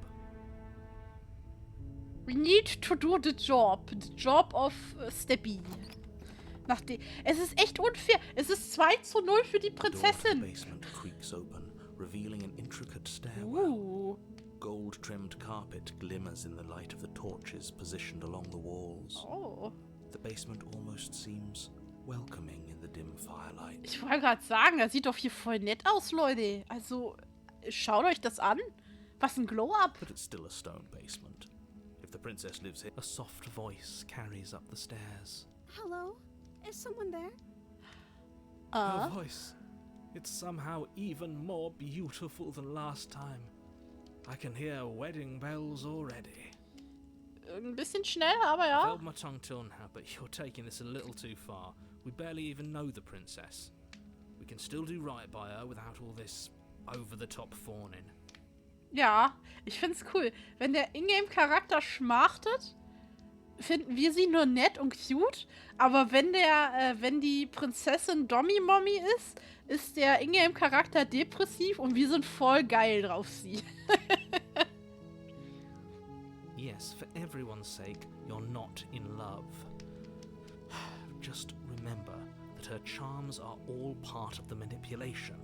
We need to do the job. The job of Steppy. Es ist echt unfair. Es ist 2:0 für die The door to the Prinzessin. basement creaks open, revealing an intricate stairwell. Gold-trimmed carpet glimmers in the light of the torches positioned along the walls. Oh. The basement almost seems welcoming in the dim firelight. Ich wollte gerade sagen, das sieht doch hier voll nett aus, Leute. Also, schaut euch das an. Was ein Glow-Up. But it's still a stone basement. If the princess lives here, a soft voice carries up the stairs. Hello? Is someone there? Her voice. It's somehow even more beautiful than last time. I can hear wedding bells already. Ein bisschen schnell, aber I've ja. held my tongue till now, but you're taking this a little too far. We barely even know the princess. We can still do right by her without all this over-the-top fawning. Ja, ich find's cool. Wenn der Ingame-Charakter schmachtet, finden wir sie nur nett und cute. Aber wenn die Prinzessin Dommi-Mommy ist der Ingame-Charakter depressiv und wir sind voll geil drauf sie. Yes, for everyone's sake, you're not in love. Just remember that her charms are all part of the manipulation.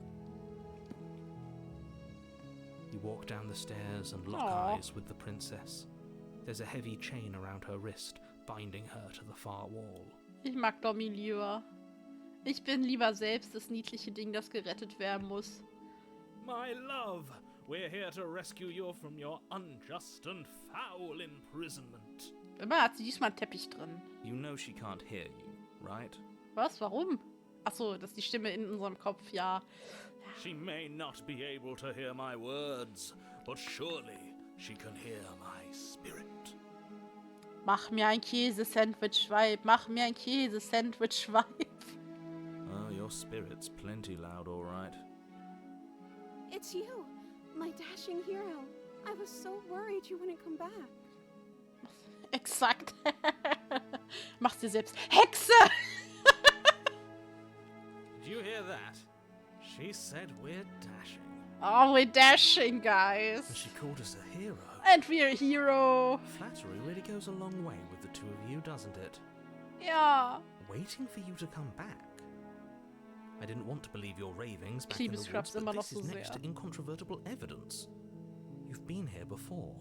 You walk down the stairs and lock Aw. eyes with the princess. There's a heavy chain around her wrist, binding her to the far wall. Ich mag Dommi lieber. Ich bin lieber selbst das niedliche Ding, das gerettet werden muss. My love, we're here to rescue you from your unjust and foul imprisonment. Immer hat sie diesmal einen Teppich drin. You know she can't hear you, right? Was? Warum? Achso, das ist die Stimme in unserem Kopf, ja. She may not be able to hear my words, but surely she can hear my spirit. Mach mir ein Käse-Sandwich-Weib. Mach mir ein Käse-Sandwich-Weib. Oh, your spirit's plenty loud, all right. It's you, my dashing hero. I was so worried you wouldn't come back. Exakt. Mach's dir selbst. Hexe! Did you hear that? She said we're dashing. Oh, we're dashing, And guys. she called us a hero. And we're a hero. Flattery really goes a long way with the two of you, doesn't it? Ja. Waiting for you to come back. I didn't want to believe your ravings back in the Liebesschnaps woods, immer but noch this so is next sehr. to incontrovertible evidence. You've been here before.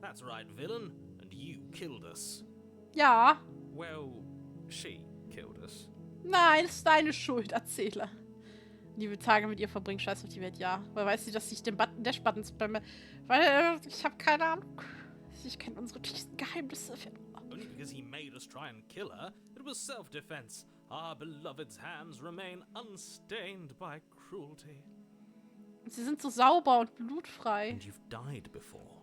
That's right, villain, and you killed us. Ja. Well, she killed us. Nein, es ist deine Schuld, Erzähler. Liebe Tage mit ihr verbringen, scheiß auf die Welt, ja. Weil weiß sie, dass ich den Dash-Button spamme. Weil, ich habe keine Ahnung. Ich kenne unsere tiefsten Geheimnisse. Only because he made us try and kill her, it was self-defense. Our beloved's hands remain unstained by cruelty. Sie sind so sauber und blutfrei. And you've died before.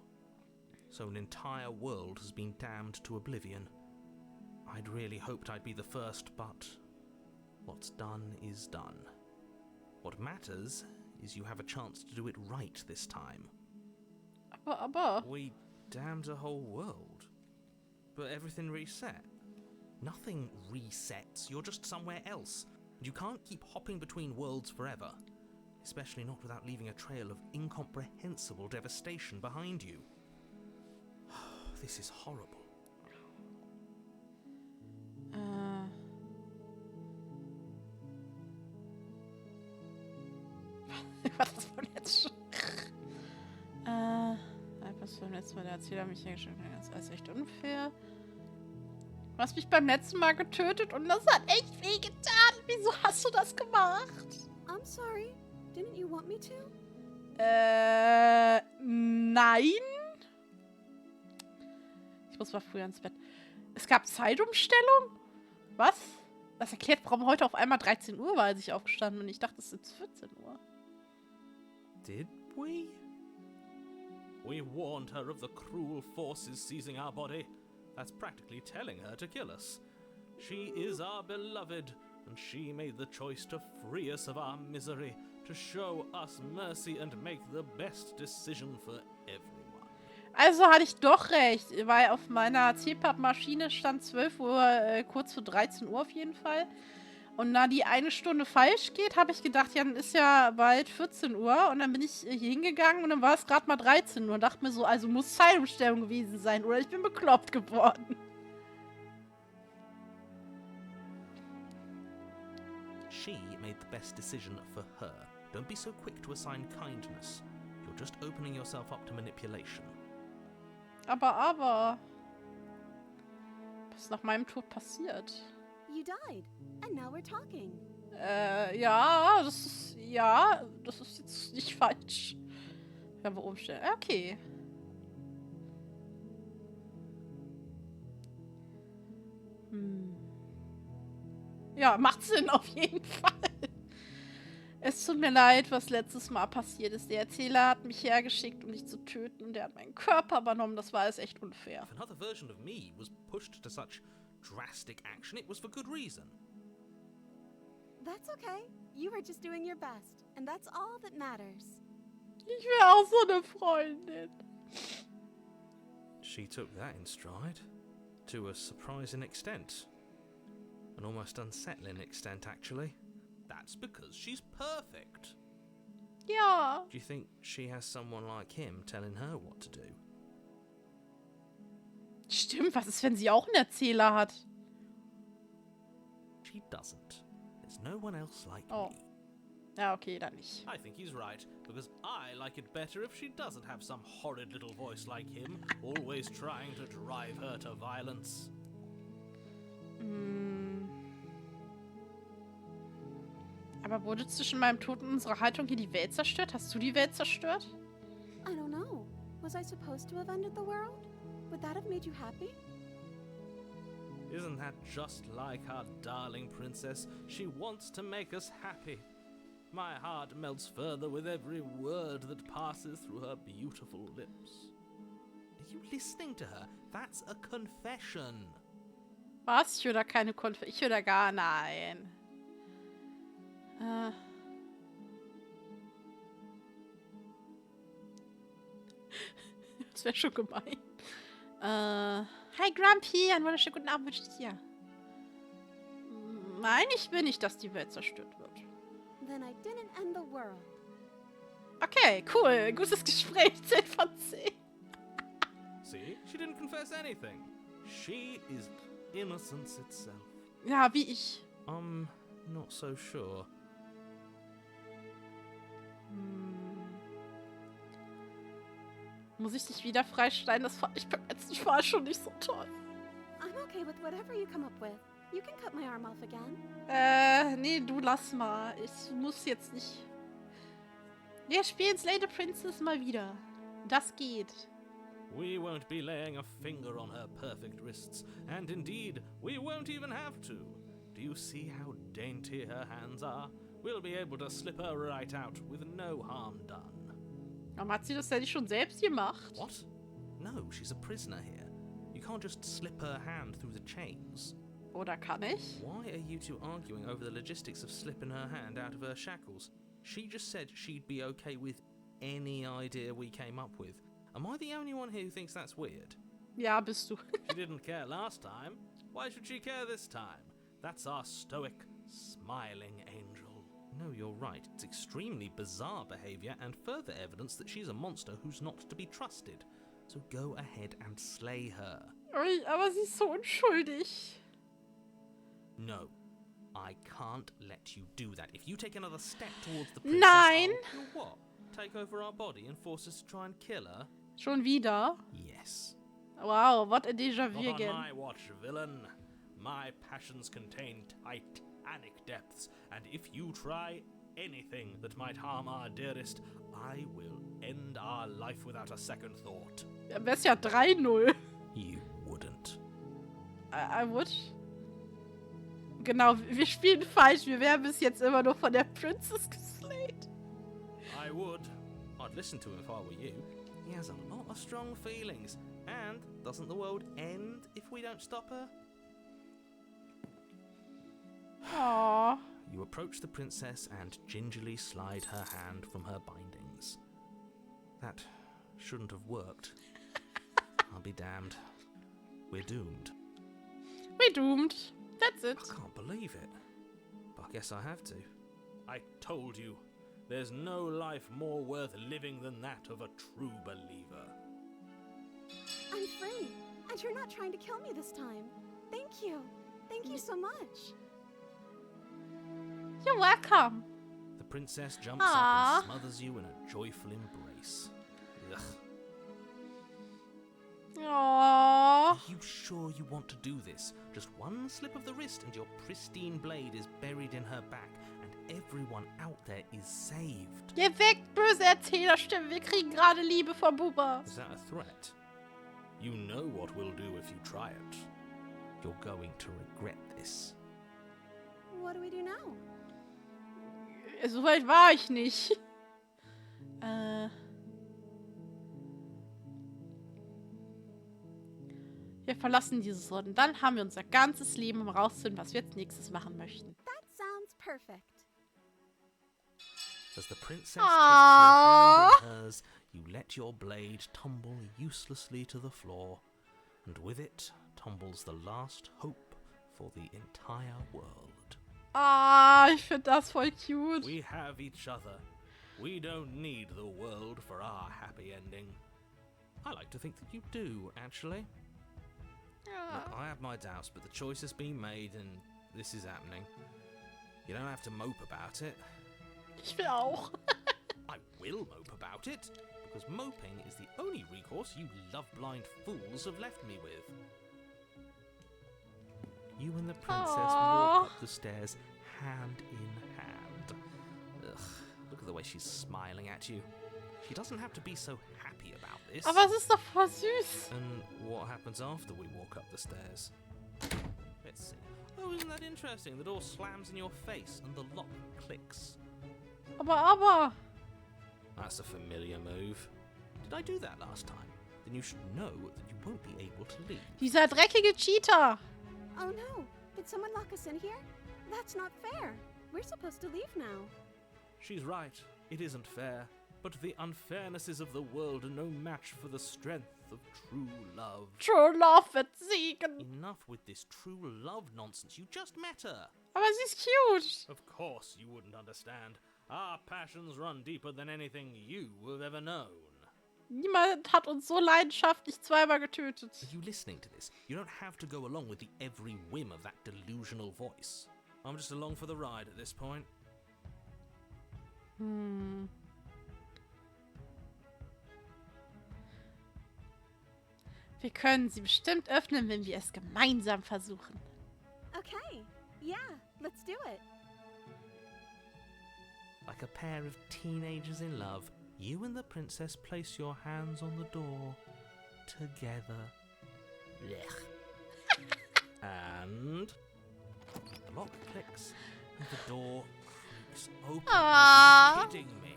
So an entire world has been damned to oblivion. I'd really hoped I'd be the first, but what's done is done. What matters is you have a chance to do it right this time. Aber. We damned a whole world. But everything reset. Nothing resets. You're just somewhere else. And you can't keep hopping between worlds forever. Especially not without leaving a trail of incomprehensible devastation behind you. This is horrible. Was ist von jetzt schon? Was beim letzten Mal der Erzähler mich hergestellt hat, das ist echt unfair. Du hast mich beim letzten Mal getötet und das hat echt weh getan. Wieso hast du das gemacht? I'm sorry. Didn't you want me to? Nein. Ich muss mal früher ins Bett. Es gab Zeitumstellung? Was? Das erklärt, warum heute auf einmal 13 Uhr war, als ich aufgestanden bin. Ich dachte, es ist 14 Uhr. Did we? We warned her of the cruel forces seizing our body. That's practically telling her to kill us. She is our beloved, and she made the choice to free us of our misery, to show us mercy and make the best decision for everyone. Also hatte ich doch recht, weil auf meiner CPAP-Maschine stand 12 Uhr, kurz vor 13 Uhr auf jeden Fall. Und da die eine Stunde falsch geht, habe ich gedacht, ja, dann ist ja bald 14 Uhr. Und dann bin ich hier hingegangen und dann war es gerade mal 13 Uhr. Und dachte mir so, also muss Zeitumstellung gewesen sein. Oder ich bin bekloppt geworden. She made the best decision for her. Don't be so quick to assign kindness. You're just opening yourself up to manipulation. Aber. Was ist nach meinem Tod passiert? You died, and now we're talking. Ja, das ist jetzt nicht falsch. Wenn wir umstellen. Okay. Ja, macht Sinn auf jeden Fall. Es tut mir leid, was letztes Mal passiert ist. Der Erzähler hat mich hergeschickt, um dich zu töten, und der hat meinen Körper übernommen. Das war alles echt unfair. If another version of me was pushed to such drastic action, it was for good reason. That's okay. You were just doing your best, and that's all that matters. Ich wäre auch so eine Freundin. She took that in stride. To a surprising extent. An almost unsettling extent, actually. That's because she's perfect. Ja. Do you think she has someone like him telling her what to do? Stimmt, was ist, wenn sie auch einen Erzähler hat? She doesn't. There's no one else like Oh. me. Ja, okay, dann nicht. I think he's right, because I like it better if she doesn't have some horrid little voice like him, always trying to drive her to violence. Aber wurde zwischen meinem Tod und unserer Haltung hier die Welt zerstört? Hast du die Welt zerstört? I don't know. Was I supposed to have ended the world? Would that have made you happy? Isn't that just like our darling princess? She wants to make us happy. My heart melts further with every word that passes through her beautiful lips. Are you listening to her? That's a confession. Was? Ich höre da keine Ich höre da gar... Nein. Das wäre schon gemein. Hi Grumpy, einen wunderschönen guten Abend wünsche ich dir. Nein, ich will nicht, dass die Welt zerstört wird. Then I didn't end the world. Okay, cool. Gutes Gespräch. 10 von 10. See? She didn't confess anything. She is innocence itself. Ja, wie ich. Not so sure. Muss ich dich wieder freischneiden? Das fand ich beim letzten Mal schon nicht so toll. I'm okay with whatever you come up with. You can cut my arm off again. Nee, du lass mal. Ich muss jetzt nicht. Wir spielen Slay the Princess mal wieder. Das geht. We won't be laying a finger on her perfect wrists, and indeed, we won't even have to. Do you see how dainty her hands are? We'll be able to slip her right out with no harm done. Warum hat sie das denn nicht schon selbst gemacht? What? No, she's a prisoner here. You can't just slip her hand through the chains. Oder kann ich? Why are you two arguing over the logistics of slipping her hand out of her shackles? She just said she'd be okay with any idea we came up with. Am I the only one here who thinks that's weird? Ja, bist du. She didn't care last time. Why should she care this time? That's our stoic, smiling angel. No, you're right. It's extremely bizarre behavior and further evidence that she's a monster who's not to be trusted. So go ahead and slay her. Aber sie ist so unschuldig. No, I can't let you do that. If you take another step towards the princess, Nein. You'll what? Take over our body and force us to try and kill her? Schon wieder? Yes. Wow, what a déjà vu Not on again. my watch, villain. My passions contain titanic depths, and if you try anything that might harm our dearest, I will end our life without a second thought. Dann wär's ja 3-0. You wouldn't. I would. Genau, wir spielen falsch. Wir werden bis jetzt immer nur von der Princess geslayed. I would. I'd listen to him if I were you. He has a lot of strong feelings. And doesn't the world end if we don't stop her? Aww. You approach the princess and gingerly slide her hand from her bindings. That shouldn't have worked. I'll be damned. We're doomed. We're doomed. That's it. I can't believe it. But I guess I have to. I told you. There's no life more worth living than that of a true believer. I'm free, and you're not trying to kill me this time. Thank you. Thank you so much. You're welcome. The princess jumps Aww. up and smothers you in a joyful embrace. Ugh. Aww. Are you sure you want to do this? Just one slip of the wrist and your pristine blade is buried in her back, and everyone out there is saved. Geh weg, böse Erzählerstimme. Wir kriegen gerade Liebe vom Buba. Is that a threat? You know what we'll do if you try it. You're going to regret this. What do we do now? So weit war ich nicht. Wir verlassen dieses Ort und dann haben wir unser ganzes Leben, um rauszufinden, was wir als nächstes machen möchten. That sounds perfect. As the princess takes your hand in hers, you let your blade tumble uselessly to the floor, and with it tumbles the last hope for the entire world. Ah, ich finde das voll cute. We have each other. We don't need the world for our happy ending. I like to think that you do, actually. Look, I have my doubts, but the choice has been made and this is happening. You don't have to mope about it. Ich will auch. I will mope about it, because moping is the only recourse you love-blind fools have left me with. You and the princess walk up the stairs hand in hand. Ugh, look at the way she's smiling at you. She doesn't have to be so happy about this. Aber es ist doch voll süß. And what happens after we walk up the stairs? Let's see. Oh, isn't that interesting? The door slams in your face and the lock clicks. Aber. That's a familiar move. Did I do that last time? Then you should know that you won't be able to leave. Dieser dreckige Cheater. Oh no! Did someone lock us in here? That's not fair. We're supposed to leave now. She's right. It isn't fair. But the unfairnesses of the world are no match for the strength of true love. True love wird siegen. Enough with this true love nonsense. You just met her. Aber sie ist cute. Of course you wouldn't understand. Our passions run deeper than anything you have ever known. Niemand hat uns so leidenschaftlich zweimal getötet. Are you listening to this? You don't have to go along with the every whim of that delusional voice. I'm just along for the ride at this point. Wir können sie bestimmt öffnen, wenn wir es gemeinsam versuchen. Okay. Yeah, let's do it. Like a pair of teenagers in love, you and the princess place your hands on the door together. Blech. And the lock clicks and the door creaks open. Are you kidding me?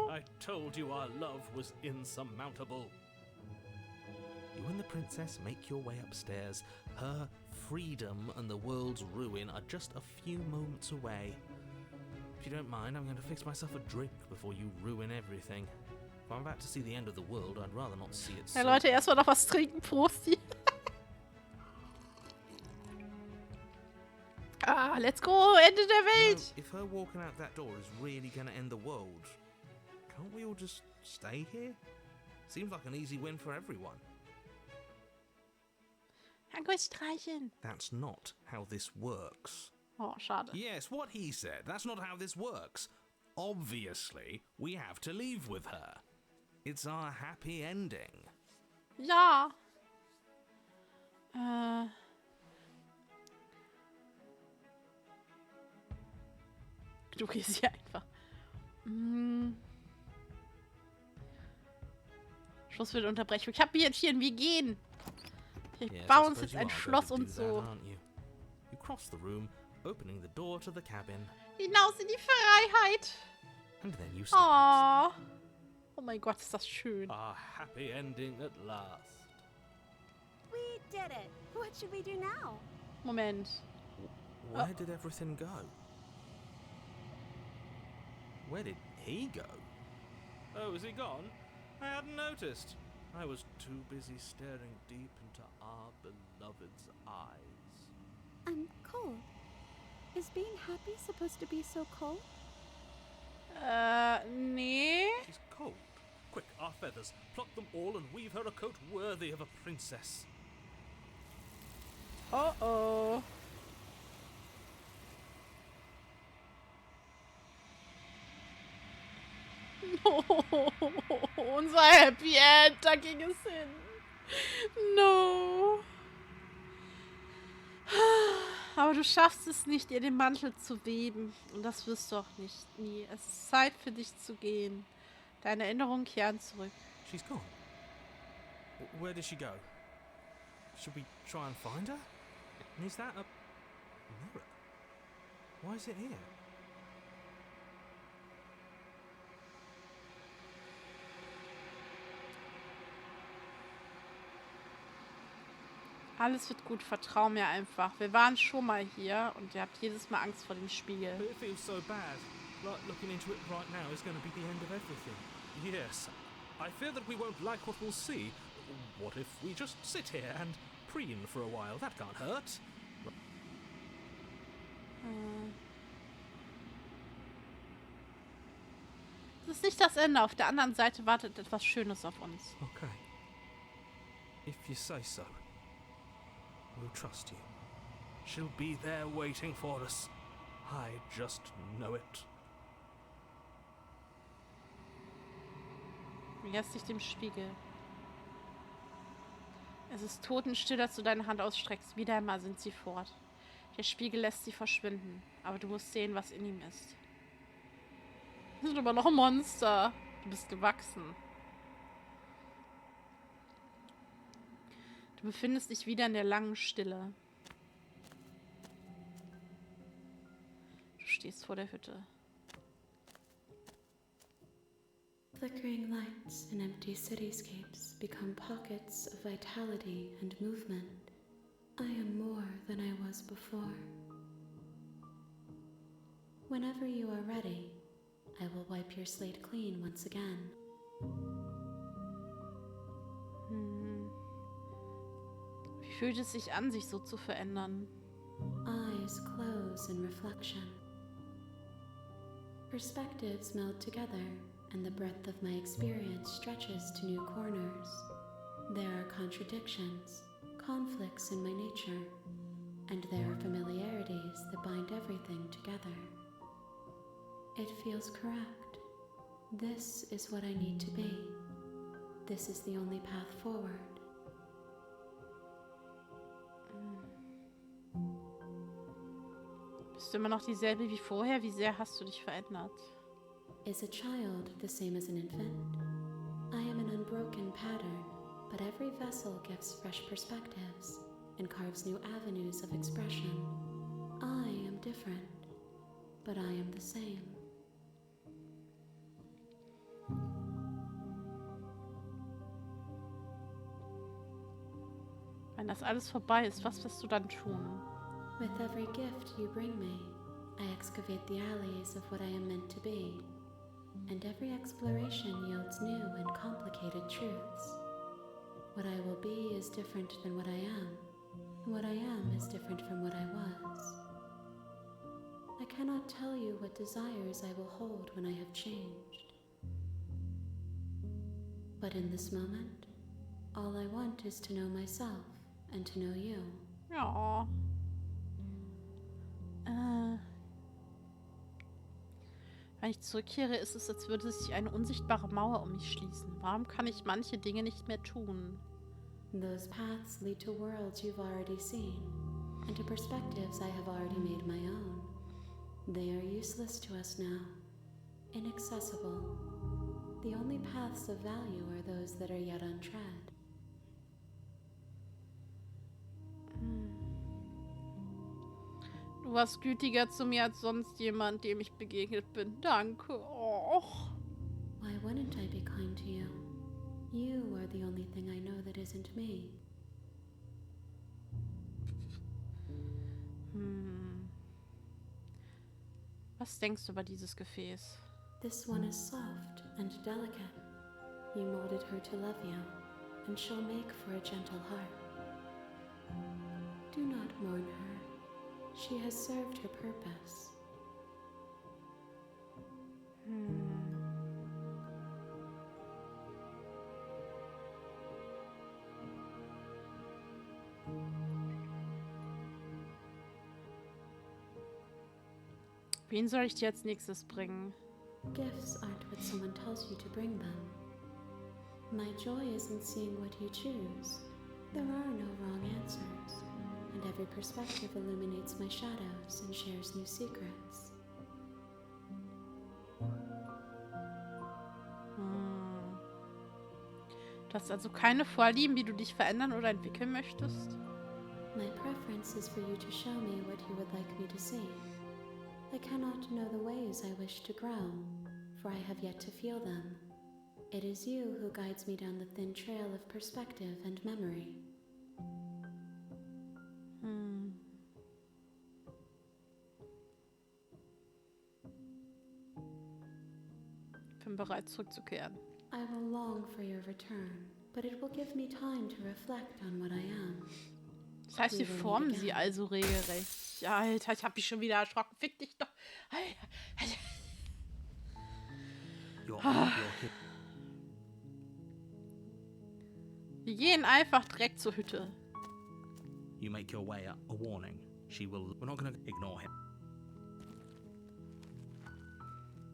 I told you our love was insurmountable. You and the princess make your way upstairs. Her freedom and the world's ruin are just a few moments away. If you don't mind, I'm going to fix myself a drink before you ruin everything. If I'm about to see the end of the world, I'd rather not see it Ja, so. Leute, erstmal noch was trinken. Prosti. Let's go. Ende der Welt. If her walking out that door is really going to end the world, can't we all just stay here? Seems like an easy win for everyone. Danke streicheln. That's not how this works. Oh, schade. Yes, what he said. That's not how this works. Obviously, we have to leave with her. It's our happy ending. Ja. Du gehst hier einfach. Schluss für die Unterbrechung. Ich habe hier entschieden, wir gehen. Wir Yes, I bauen uns suppose jetzt you ein are going Schloss to und do so. that, aren't you? You cross the room, opening the door to the cabin, Hinaus in die Freiheit. and then you step outside. Oh mein Gott, ist das schön. Our happy ending at last. We did it. What should we do now? Moment. Where did everything go? Where did he go? Oh, is he gone? I hadn't noticed. I was too busy staring deep into our beloved's eyes. I'm cold. Is being happy supposed to be so cold? Nee. She's cold. Quick, our feathers. Pluck them all and weave her a coat worthy of a princess. Oh oh. No, unser Happy End, da ging es hin. No. Aber du schaffst es nicht, ihr den Mantel zu weben. Und das wirst du auch nicht, nie. Es ist Zeit für dich zu gehen. Deine Erinnerungen kehren zurück. She's gone. Where did she go? Should we try and find her? And is that a mirror? Why is it here? Alles wird gut, vertrau mir einfach. Wir waren schon mal hier und ihr habt jedes Mal Angst vor dem Spiegel. But it feels so bad. like looking into it right now is going to be the end of everything. Yes, I fear that we won't like what we'll see. What if we just sit here and preen for a while? That can't hurt. Das ist nicht das Ende. Auf der anderen Seite wartet etwas Schönes auf uns. Okay. If you say so. We'll trust you. She'll be there waiting for us. I just know it. Näherst dich dem Spiegel. Es ist totenstill, als du deine Hand ausstreckst. Wieder einmal sind sie fort. Der Spiegel lässt sie verschwinden. Aber du musst sehen, was in ihm ist. Das ist aber noch ein Monster. Du bist gewachsen. Du befindest dich wieder in der langen Stille. Du stehst vor der Hütte. Flickering lights in empty cityscapes become pockets of vitality and movement. I am more than I was before. Whenever you are ready, I will wipe your slate clean once again. Wie fühlt es sich an, sich so zu verändern? Eyes close in reflection. Perspectives meld together, and the breadth of my experience stretches to new corners. There are contradictions, conflicts in my nature, and there are familiarities that bind everything together. It feels correct. This is what I need to be. This is the only path forward. Bist du immer noch dieselbe wie vorher? Wie sehr hast du dich verändert? Is a child the same as an infant? I am an unbroken pattern, but every vessel gives fresh perspectives and carves new avenues of expression. I am different, but I am the same. Wenn das alles vorbei ist, was wirst du dann tun? With every gift you bring me, I excavate the alleys of what I am meant to be, and every exploration yields new and complicated truths. What I will be is different than what I am, and what I am is different from what I was. I cannot tell you what desires I will hold when I have changed. But in this moment, all I want is to know myself and to know you. Ja. Wenn ich zurückkehre, ist es, als würde sich eine unsichtbare Mauer um mich schließen. Warum kann ich manche Dinge nicht mehr tun? Those paths lead to worlds you've already seen, and to perspectives I have already made my own. They are useless to us now, inaccessible. The only paths of value are those that are yet untread. Du warst gütiger zu mir als sonst jemand, dem ich begegnet bin. Danke. Oh. Why wouldn't I be kind to you? You are the only thing I know that isn't me. Was denkst du über dieses Gefäß? This one is soft and delicate. You molded her to love you, and she'll make for a gentle heart. Do not mourn her. She has served her purpose. Wen soll ich dir als nächstes bringen? Gifts aren't what someone tells you to bring them. My joy is in seeing what you choose. There are no wrong answers, and every perspective illuminates my shadows and shares new secrets. Du hast also keine Vorlieben, wie du dich verändern oder entwickeln möchtest? My preference is for you to show me what you would like me to see. I cannot know the ways I wish to grow, for I have yet to feel them. It is you who guides me down the thin trail of perspective and memory. bereit zurückzukehren. I will long for your return, but it will give me time to reflect on what I am. Das heißt, sie formen sie also regelrecht. Ja, Alter, ich hab mich schon wieder erschrocken. Fick dich doch. Wir gehen einfach direkt zur Hütte. You make your way up. A warning. We're not gonna ignore him.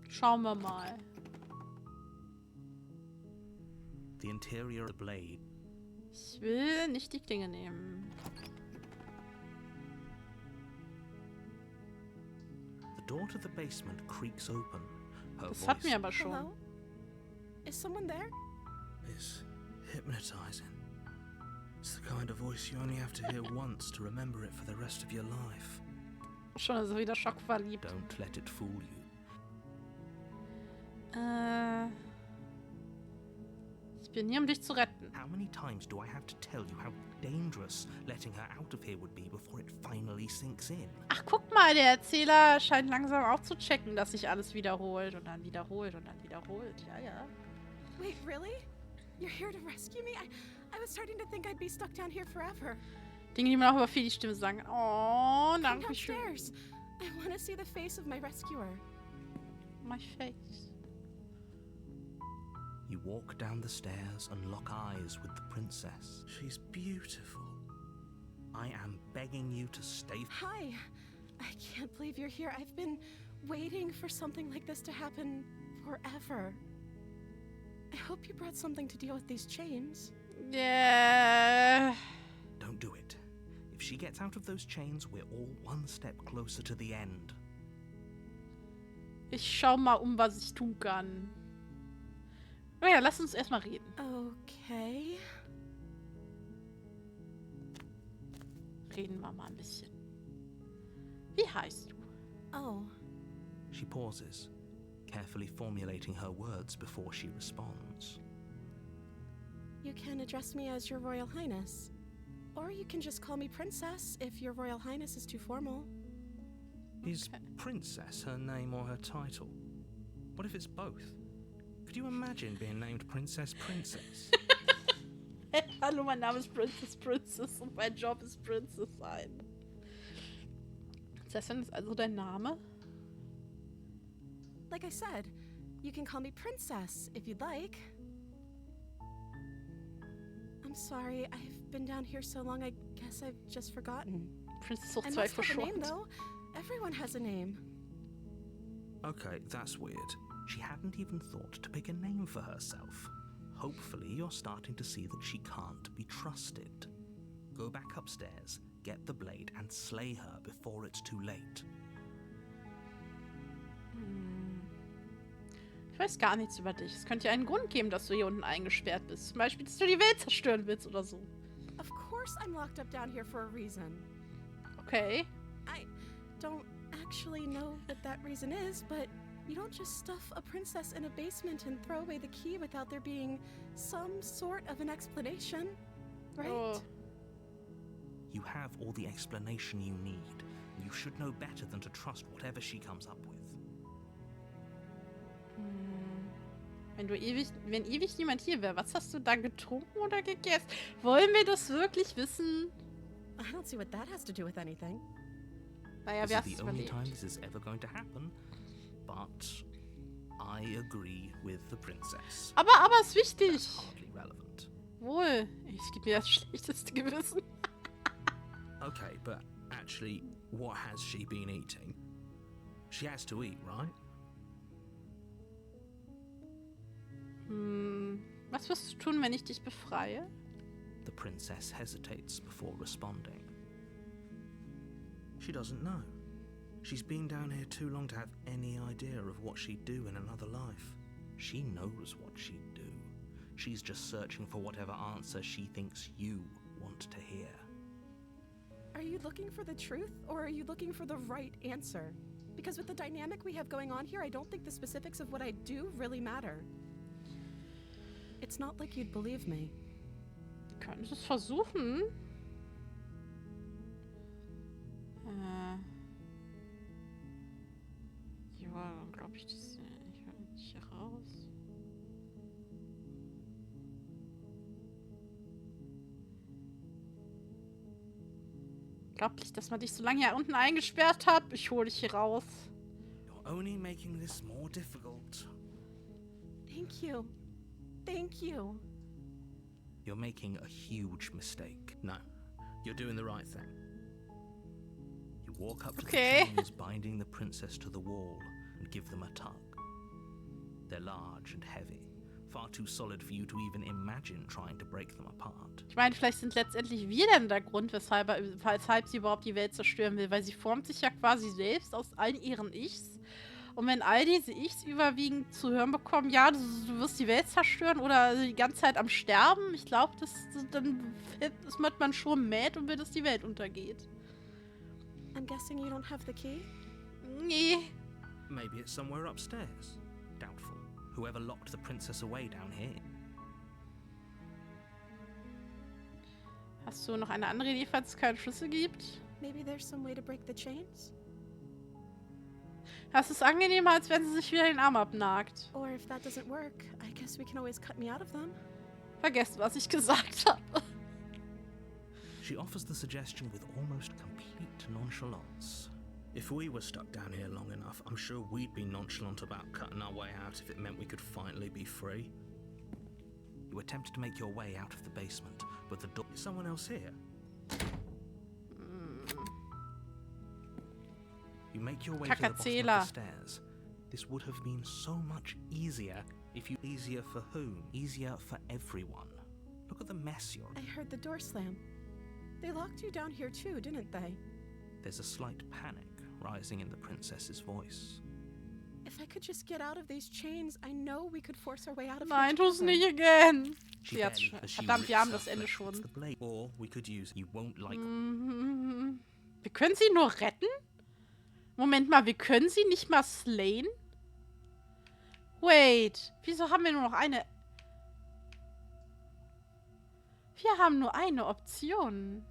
Schauen wir mal. The interior of the blade. Ich will nicht die Klinge nehmen. The door to the basement creaks open. Her Das voice hatten wir aber schon. Hello? Is someone there? Is hypnotizing. It's the kind of voice you only have to hear once to remember it for the rest of your life. Schon also wieder schockverliebt. Don't let it fool you. Ich bin hier, um dich zu retten. How many times do I have to tell you how dangerous letting her out of here would be before it finally sinks in? Ach, guck mal, der Erzähler scheint langsam auch zu checken, dass sich alles wiederholt und dann wiederholt und dann wiederholt. Ja, ja. Wait, really? You're here to rescue me? I was starting to think I'd be stuck down here forever. Dinge, die man auch über viel die Stimme sagen. Oh, Come danke schön. downstairs. I want to see the face of my rescuer. My face. You walk down the stairs and lock eyes with the princess. She's beautiful. I am begging you to stay. Hi. I can't believe you're here. I've been waiting for something like this to happen forever. I hope you brought something to deal with these chains. Yeah. Don't do it. If she gets out of those chains, we're all one step closer to the end. Ich schau mal was ich tun kann. Oh ja, lass uns erstmal reden. Okay. Reden wir mal ein bisschen. Wie heißt du? Oh. She pauses, carefully formulating her words before she responds. You can address me as Your Royal Highness. Or you can just call me Princess if Your Royal Highness is too formal. Is Princess her name or her title? What if it's both? Could you imagine being named Princess Princess? Hallo, mein Name ist Princess und mein Job ist Princess sein. Prinzessin ist also dein Name? Like I said, you can call me Princess if you'd like. I'm sorry, I've been down here so long, I guess I've just forgotten. Princess hoch I 2 must have a name, verschwunden. though. Everyone has a name. Okay, that's weird. She hadn't even thought to pick a name for herself. Hopefully, you're starting to see that she can't be trusted. Go back upstairs, get the blade, and slay her before it's too late. Ich weiß gar nichts über dich. Es könnte ja einen Grund geben, dass du hier unten eingesperrt bist. Zum Beispiel, dass du die Welt zerstören willst oder so. Of course I'm locked up down here for a reason. Okay. I don't actually know what that reason is, but you don't just stuff a princess in a basement and throw away the key without there being some sort of an explanation, right? Oh. You have all the explanation you need. You should know better than to trust whatever she comes up with. Wenn ewig niemand hier wäre, was hast du da getrunken oder gegessen? Wollen wir das wirklich wissen? I don't see what that has to do with anything. Naja, This wir is hast es the only überlebt. time this is ever going to happen, but I agree with the princess. Aber ist wichtig. That's hardly relevant. Wohl. Es gibt mir das schlechteste Gewissen. Okay, but actually, what has she been eating? She has to eat, right? Was wirst du tun, wenn ich dich befreie? The princess hesitates before responding. She doesn't know. She's been down here too long to have any idea of what she'd do in another life. She knows what she'd do. She's just searching for whatever answer she thinks you want to hear. Are you looking for the truth, or are you looking for the right answer? Because with the dynamic we have going on here, I don't think the specifics of what I do really matter. It's not like you'd believe me. Könntest es versuchen? Ja, glaube ich, das ich will nicht hier raus. Unglaublich, dass man dich so lange hier unten eingesperrt hat. Ich hole dich hier raus. You're only making this more difficult. Thank you. Thank you. You're making a huge mistake. No, you're doing the right thing. You walk up to the chains binding the princess to the wall and give them a tug. They're large and heavy, far too solid for you to even imagine trying to break them apart. Ich meine, vielleicht sind letztendlich wir denn der Grund, weshalb sie überhaupt die Welt zerstören will, weil sie formt sich ja quasi selbst aus all ihren Ichs. Und wenn all diese Ichs überwiegend zu hören bekommen, ja, du wirst die Welt zerstören oder die ganze Zeit am Sterben, ich glaube, dann wird man schon mad und will, dass die Welt untergeht. I'm guessing you don't have the key? Nee. Maybe it's somewhere upstairs. Doubtful. Whoever locked the princess away down here. Hast du noch eine andere Idee, falls es keinen Schlüssel gibt? Maybe there's some way to break the chains? Das ist angenehmer, als wenn sie sich wieder den Arm abnagt. Or if that doesn't work, I guess we can always cut me out of them. Vergesst, was ich gesagt habe. She offers the suggestion with almost complete nonchalance. If we were stuck down here long enough, I'm sure we'd be nonchalant about cutting our way out if it meant we could finally be free. You attempt to make your way out of the basement, but the door... Is someone else here? You make your way to the bottom of the stairs. This would have been so much easier if you... Easier for whom? Easier for everyone. Look at the mess you're in. I heard the door slam. They locked you down here too, didn't they? There's a slight panic rising in the princess's voice. If I could just get out of these chains, I know we could force our way out of here. Nein, tu's together. nicht again. She Jetzt barely schon. pursues Verdammt, wir haben das herself, Ende but schon. it's the blade. Or we could use... You won't like... Wir können sie nur retten? Moment mal, wir können sie nicht mal slayen? Wait, wieso haben wir nur noch eine... Wir haben nur eine Option.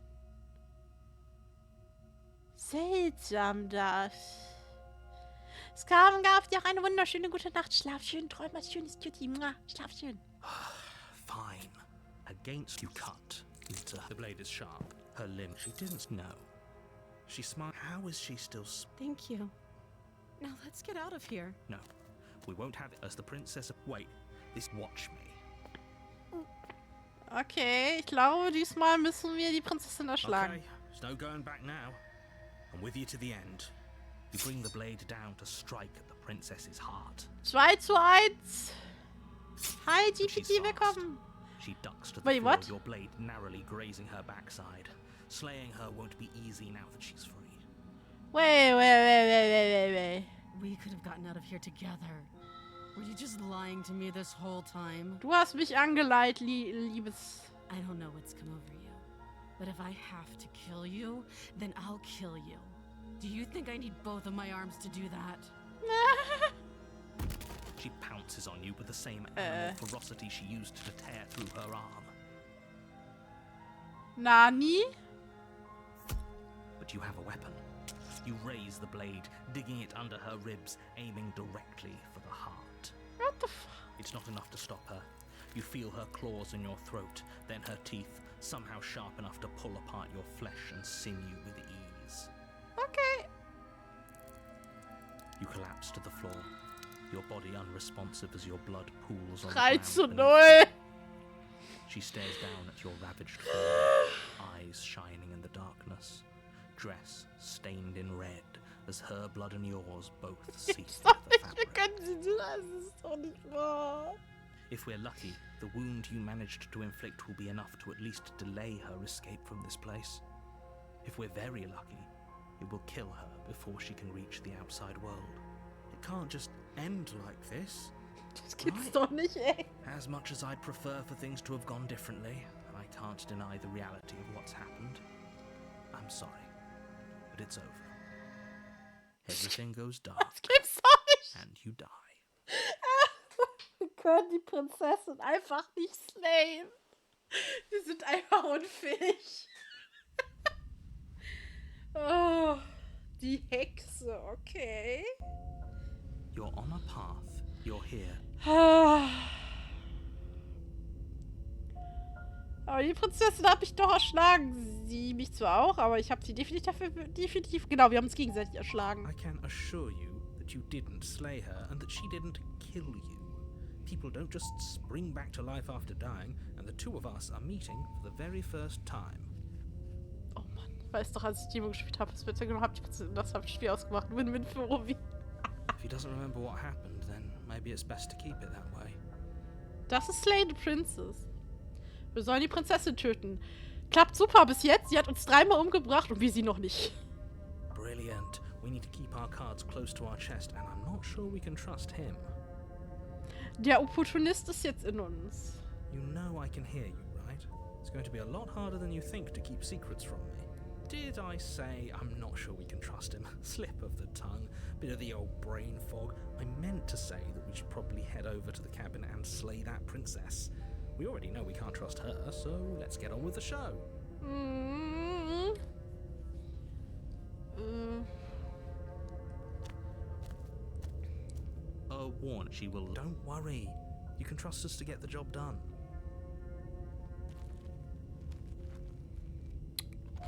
Seltsam das. Skaven gab dir auch eine wunderschöne gute Nacht. Schlaf schön, träum was schönes, Cutie. Schlaf schön. Fine. Against you cut. The blade is sharp. Her limb. She didn't know. She smiled. How is she still... Thank you. Now let's get out of here. No. We won't have it as the princess... Wait. This... Watch me. Okay, ich glaube, diesmal müssen wir die Prinzessin erschlagen. Okay. There's no going back now. I'm with you to the end. You bring the blade down to strike at the princess's heart. 2:1. Hi, But she's GPT, fast. willkommen. She ducks to the Wait, floor, what? your blade narrowly grazing her backside. Slaying her won't be easy now that she's free. Wait. We could have gotten out of here together. Were you just lying to me this whole time? Du hast mich angeleitet, Liebes. I don't know what's come over you, but if I have to kill you, then I'll kill you. Do you think I need both of my arms to do that? She pounces on you with the same animal ferocity she used to tear through her arm. Nani? But you have a weapon. You raise the blade, digging it under her ribs, aiming directly for the heart. What the f... It's not enough to stop her. You feel her claws in your throat, then her teeth, somehow sharp enough to pull apart your flesh and sinew with ease. Okay. You collapse to the floor, your body unresponsive as your blood pools on the 3:0. ground beneath. She stares down at your ravaged form, eyes shining in the darkness, dress stained in red as her blood and yours both seep into the Wir fabric. können sie tun, das ist doch nicht wahr. If we're lucky, the wound you managed to inflict will be enough to at least delay her escape from this place. If we're very lucky, it will kill her before she can reach the outside world. It can't just end like this. Das gibt's Right. doch nicht, ey. As much as I'd prefer for things to have gone differently, I can't deny the reality of what's happened. I'm sorry, but it's over. Everything goes dark, Das gibt's doch nicht. and you die. Wir können die Prinzessin einfach nicht slayen. Wir sind einfach unfähig. Oh, die Hexe, okay. You're on a path. You're here. Aber die Prinzessin hat mich doch erschlagen. Sie mich zwar auch, aber ich habe sie definitiv, genau, wir haben uns gegenseitig erschlagen. I can assure you that you didn't slay her and that she didn't kill you. People don't just spring back to life after dying, and the two of us are meeting for the very first time. Oh Mann, ich weiß doch, als ich Demo gespielt habe, das Wetter genommen habe, das habe ich Spiel ausgemacht. Win-win für Obi. If he doesn't remember what happened, then maybe it's best to keep it that way. Das ist Slay the Princess. Wir sollen die Prinzessin töten. Klappt super bis jetzt. Sie hat uns 3-mal umgebracht und wir sie noch nicht. Brilliant. We need to keep our cards close to our chest, and I'm not sure we can trust him. Der Opportunist ist jetzt in uns. You know I can hear you, right? It's going to be a lot harder than you think to keep secrets from me. Did I say I'm not sure we can trust him? Slip of the tongue, bit of the old brain fog. I meant to say that we should probably head over to the cabin and slay that princess. We already know we can't trust her, so let's get on with the show. Warn, she will... Don't worry. You can trust us to get the job done.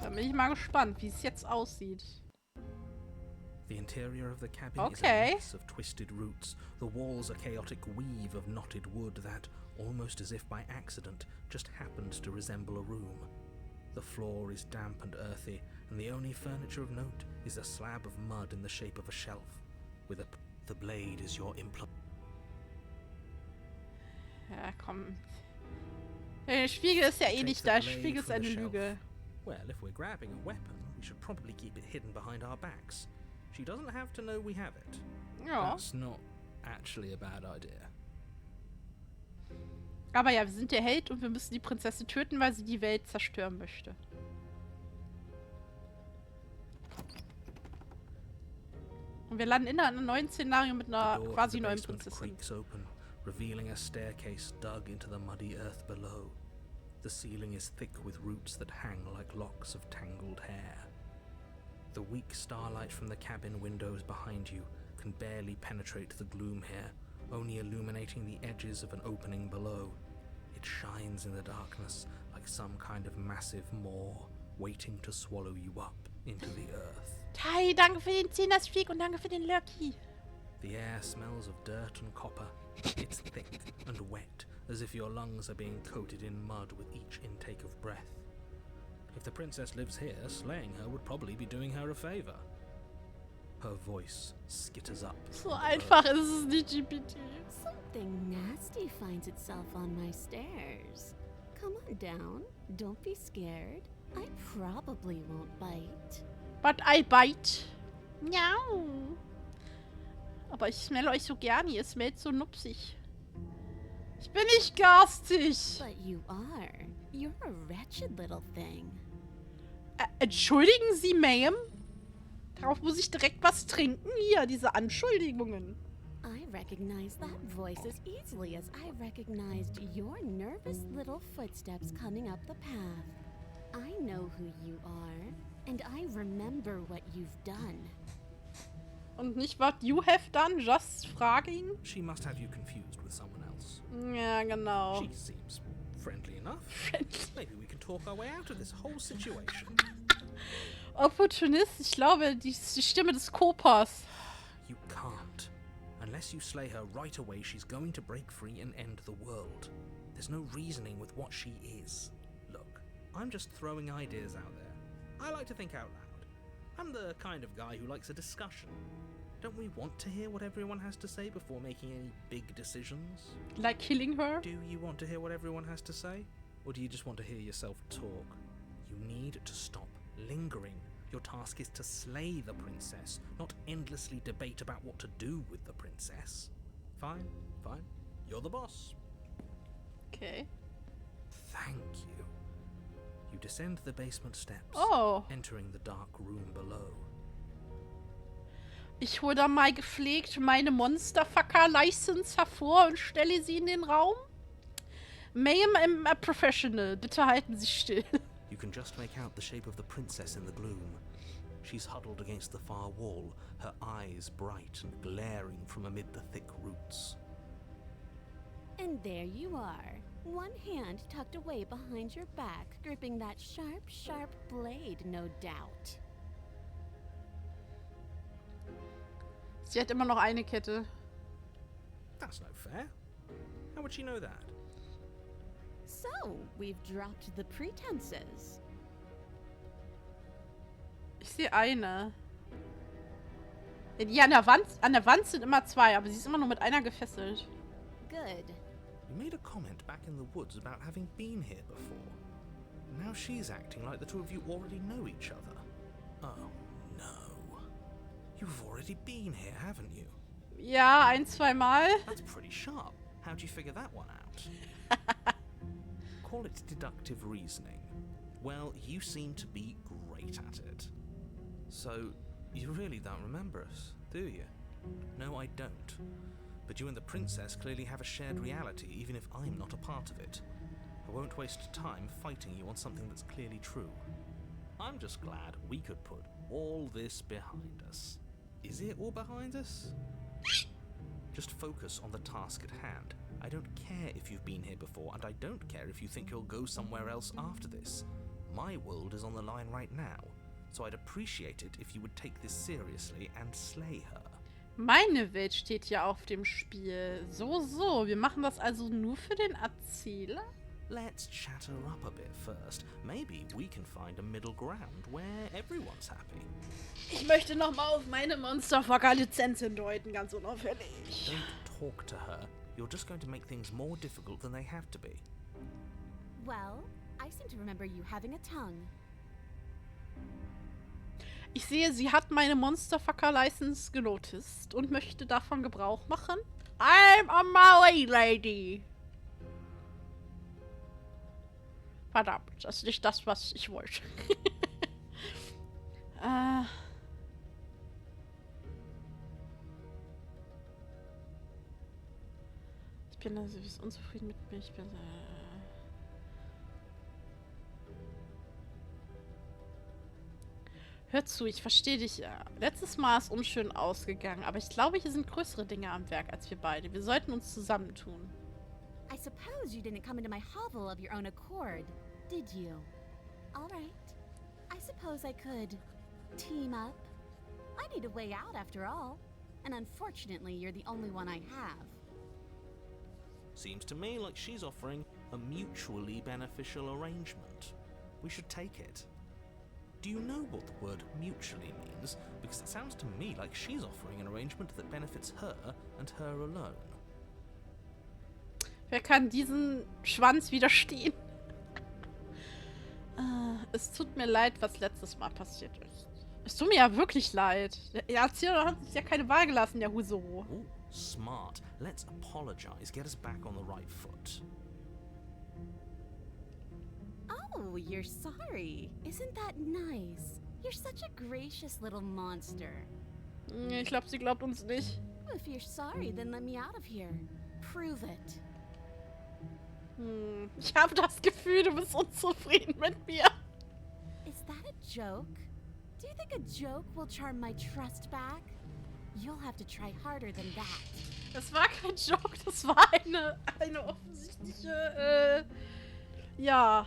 Da bin ich mal gespannt, wie es jetzt aussieht. The interior of the cabin is Okay. a mess of twisted roots. The walls a chaotic weave of knotted wood that, almost as if by accident, just happened to resemble a room. The floor is damp and earthy, and the only furniture of note is a slab of mud in the shape of a shelf, with a... The blade is your implement. Ja, komm. Der Spiegel ist ja eh nicht da. Der Spiegel ist eine Lüge. Well, if we're grabbing a weapon, we should probably keep it hidden behind our backs. She doesn't have to know we have it. Ja. That's not actually a bad idea. Aber ja, wir sind der Held und wir müssen die Prinzessin töten, weil sie die Welt zerstören möchte. Und wir landen in einem neuen Szenario mit einer quasi neuen Prinzessin. Creaks open, revealing a staircase dug into the muddy earth below. The ceiling is thick with roots that hang like locks of tangled hair. The weak starlight from the cabin windows behind you can barely penetrate the gloom here, only illuminating the edges of an opening below. It shines in the darkness like some kind of massive maw, waiting to swallow you up into the earth. Tai, danke für den 10er-Streak und danke für den Lucky. The air smells of dirt and copper. It's thick and wet, as if your lungs are being coated in mud with each intake of breath. If the princess lives here, slaying her would probably be doing her a favor. Her voice skitters up. So einfach ist es nicht, GPT. Something nasty finds itself on my stairs. Come on down. Don't be scared. I probably won't bite. But I bite. Miau. Aber ich smell euch so gern, ihr smellt so nupsig. Ich bin nicht garstig. But you are. You're a wretched little thing. Entschuldigen Sie, Ma'am? Darauf muss ich direkt was trinken. Hier, diese Anschuldigungen. I recognize that voice as easily as I recognized your nervous little footsteps coming up the path. I know who you are, and I remember what you've done. Und nicht, what you have done, just fragging? She must have you confused with someone else. Ja, genau. She seems friendly enough. Maybe we can talk our way out of this whole situation. Opportunist, ich glaube, die Stimme des Kopas. You can't. Unless you slay her right away, she's going to break free and end the world. There's no reasoning with what she is. Look, I'm just throwing ideas out there. I like to think out loud. I'm the kind of guy who likes a discussion. Don't we want to hear what everyone has to say before making any big decisions? Like killing her? Do you want to hear what everyone has to say? Or do you just want to hear yourself talk? You need to stop lingering. Your task is to slay the princess, not endlessly debate about what to do with the princess. Fine, fine. You're the boss. Okay. Thank you. You descend the basement steps, Oh. entering the dark room below. Ich hole da mal gepflegt meine Monsterfucker-License hervor und stelle sie in den Raum. Ma'am, I'm a professional. Bitte halten Sie still. You can just make out the shape of the princess in the gloom. She's huddled against the far wall, her eyes bright and glaring from amid the thick roots. And there you are. One hand tucked away behind your back, gripping that sharp, sharp blade, no doubt. Sie hat immer noch eine Kette. That's no fair. How would she know that? So, we've dropped the pretenses. Ich sehe eine. Ja, die an der Wand sind immer zwei, aber sie ist immer nur mit einer gefesselt. Good. You made a comment back in the woods about having been here before. Now she's acting like the two of you already know each other. Oh, no. You've already been here, haven't you? Ja, ein, zweimal. That's pretty sharp. How'd you figure that one out? Call it deductive reasoning. Well, you seem to be great at it. So, you really don't remember us, do you? No, I don't. But you and the princess clearly have a shared reality, even if I'm not a part of it. I won't waste time fighting you on something that's clearly true. I'm just glad we could put all this behind us. Is it all behind us? Just focus on the task at hand. I don't care if you've been here before, and I don't care if you think you'll go somewhere else after this. My world is on the line right now, so I'd appreciate it if you would take this seriously and slay her. Meine Welt steht ja auf dem Spiel. So. Wir machen das also nur für den Erzähler? Let's chat her up a bit first. Maybe we can find a middle ground where everyone's happy. Ich möchte nochmal auf meine Monsterfucker-Lizenz hindeuten, ganz unauffällig. Don't talk to her. You're just going to make things more difficult than they have to be. Well, I seem to remember you having a tongue. Ich sehe, sie hat meine Monsterfucker-License genoticed und möchte davon Gebrauch machen. I'm a Maui Lady. Verdammt, das ist nicht das, was ich wollte. Ich bin also unzufrieden mit mir. Ich bin... Hör zu, ich verstehe dich ja. Letztes Mal ist unschön ausgegangen, aber ich glaube, hier sind größere Dinge am Werk als wir beide. Wir sollten uns zusammentun. I suppose you didn't come into my hovel of your own accord, did you? All right. I suppose I could team up. I need a way out after all. And unfortunately, you're the only one I have. Seems to me like she's offering a mutually beneficial arrangement. We should take it. Do you know what the word mutually means? Because it sounds to me like she's offering an arrangement that benefits her and her alone. Wer kann diesen Schwanz widerstehen? Es tut mir leid, was letztes Mal passiert ist. Es tut mir ja wirklich leid. Der Erzähler hat sich ja keine Wahl gelassen, der Husoro. Oh, smart. Let's apologize. Get us back on the right foot. Oh, you're sorry. Isn't that nice? You're such a gracious little monster. Ich glaube, sie glaubt uns nicht. If you're sorry, then let me out of here. Prove it. Ich habe das Gefühl, du bist unzufrieden mit mir. Is that a joke? Do you think a joke will charm my trust back? You'll have to try harder than that. Das war kein Joke, das war eine offensichtliche, ja.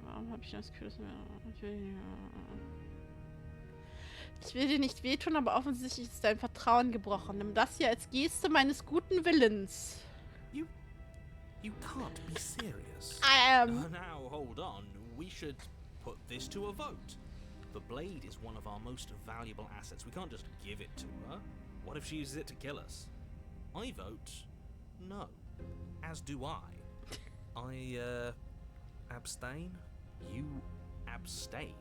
Warum habe ich das Gefühl, ich will dir nicht wehtun, aber offensichtlich ist dein Vertrauen gebrochen. Nimm das hier als Geste meines guten Willens. You can't be serious. Now, hold on. We should put this to a vote. The blade is one of our most valuable assets. We can't just give it to her. What if she uses it to kill us? I vote no. As do I. I, abstain? You abstain.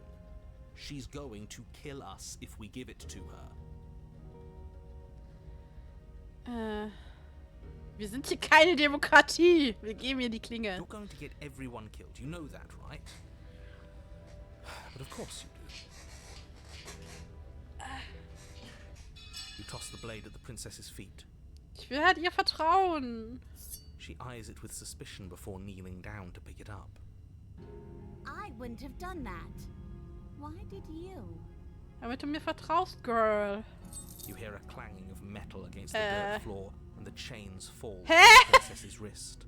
She's going to kill us if we give it to her. Wir sind hier keine Demokratie. Wir geben ihr die Klinge. You're going to get everyone killed. You know that, right? But of course you do. You toss the blade at the princess's feet. Ich will halt ihr vertrauen. She eyes it with suspicion before kneeling down to pick it up. I wouldn't have done that. Why did you? Damit du mir vertraust, Girl. You hear a clanging of metal against the dirt floor and the chains fall Hä? from the princess's wrist.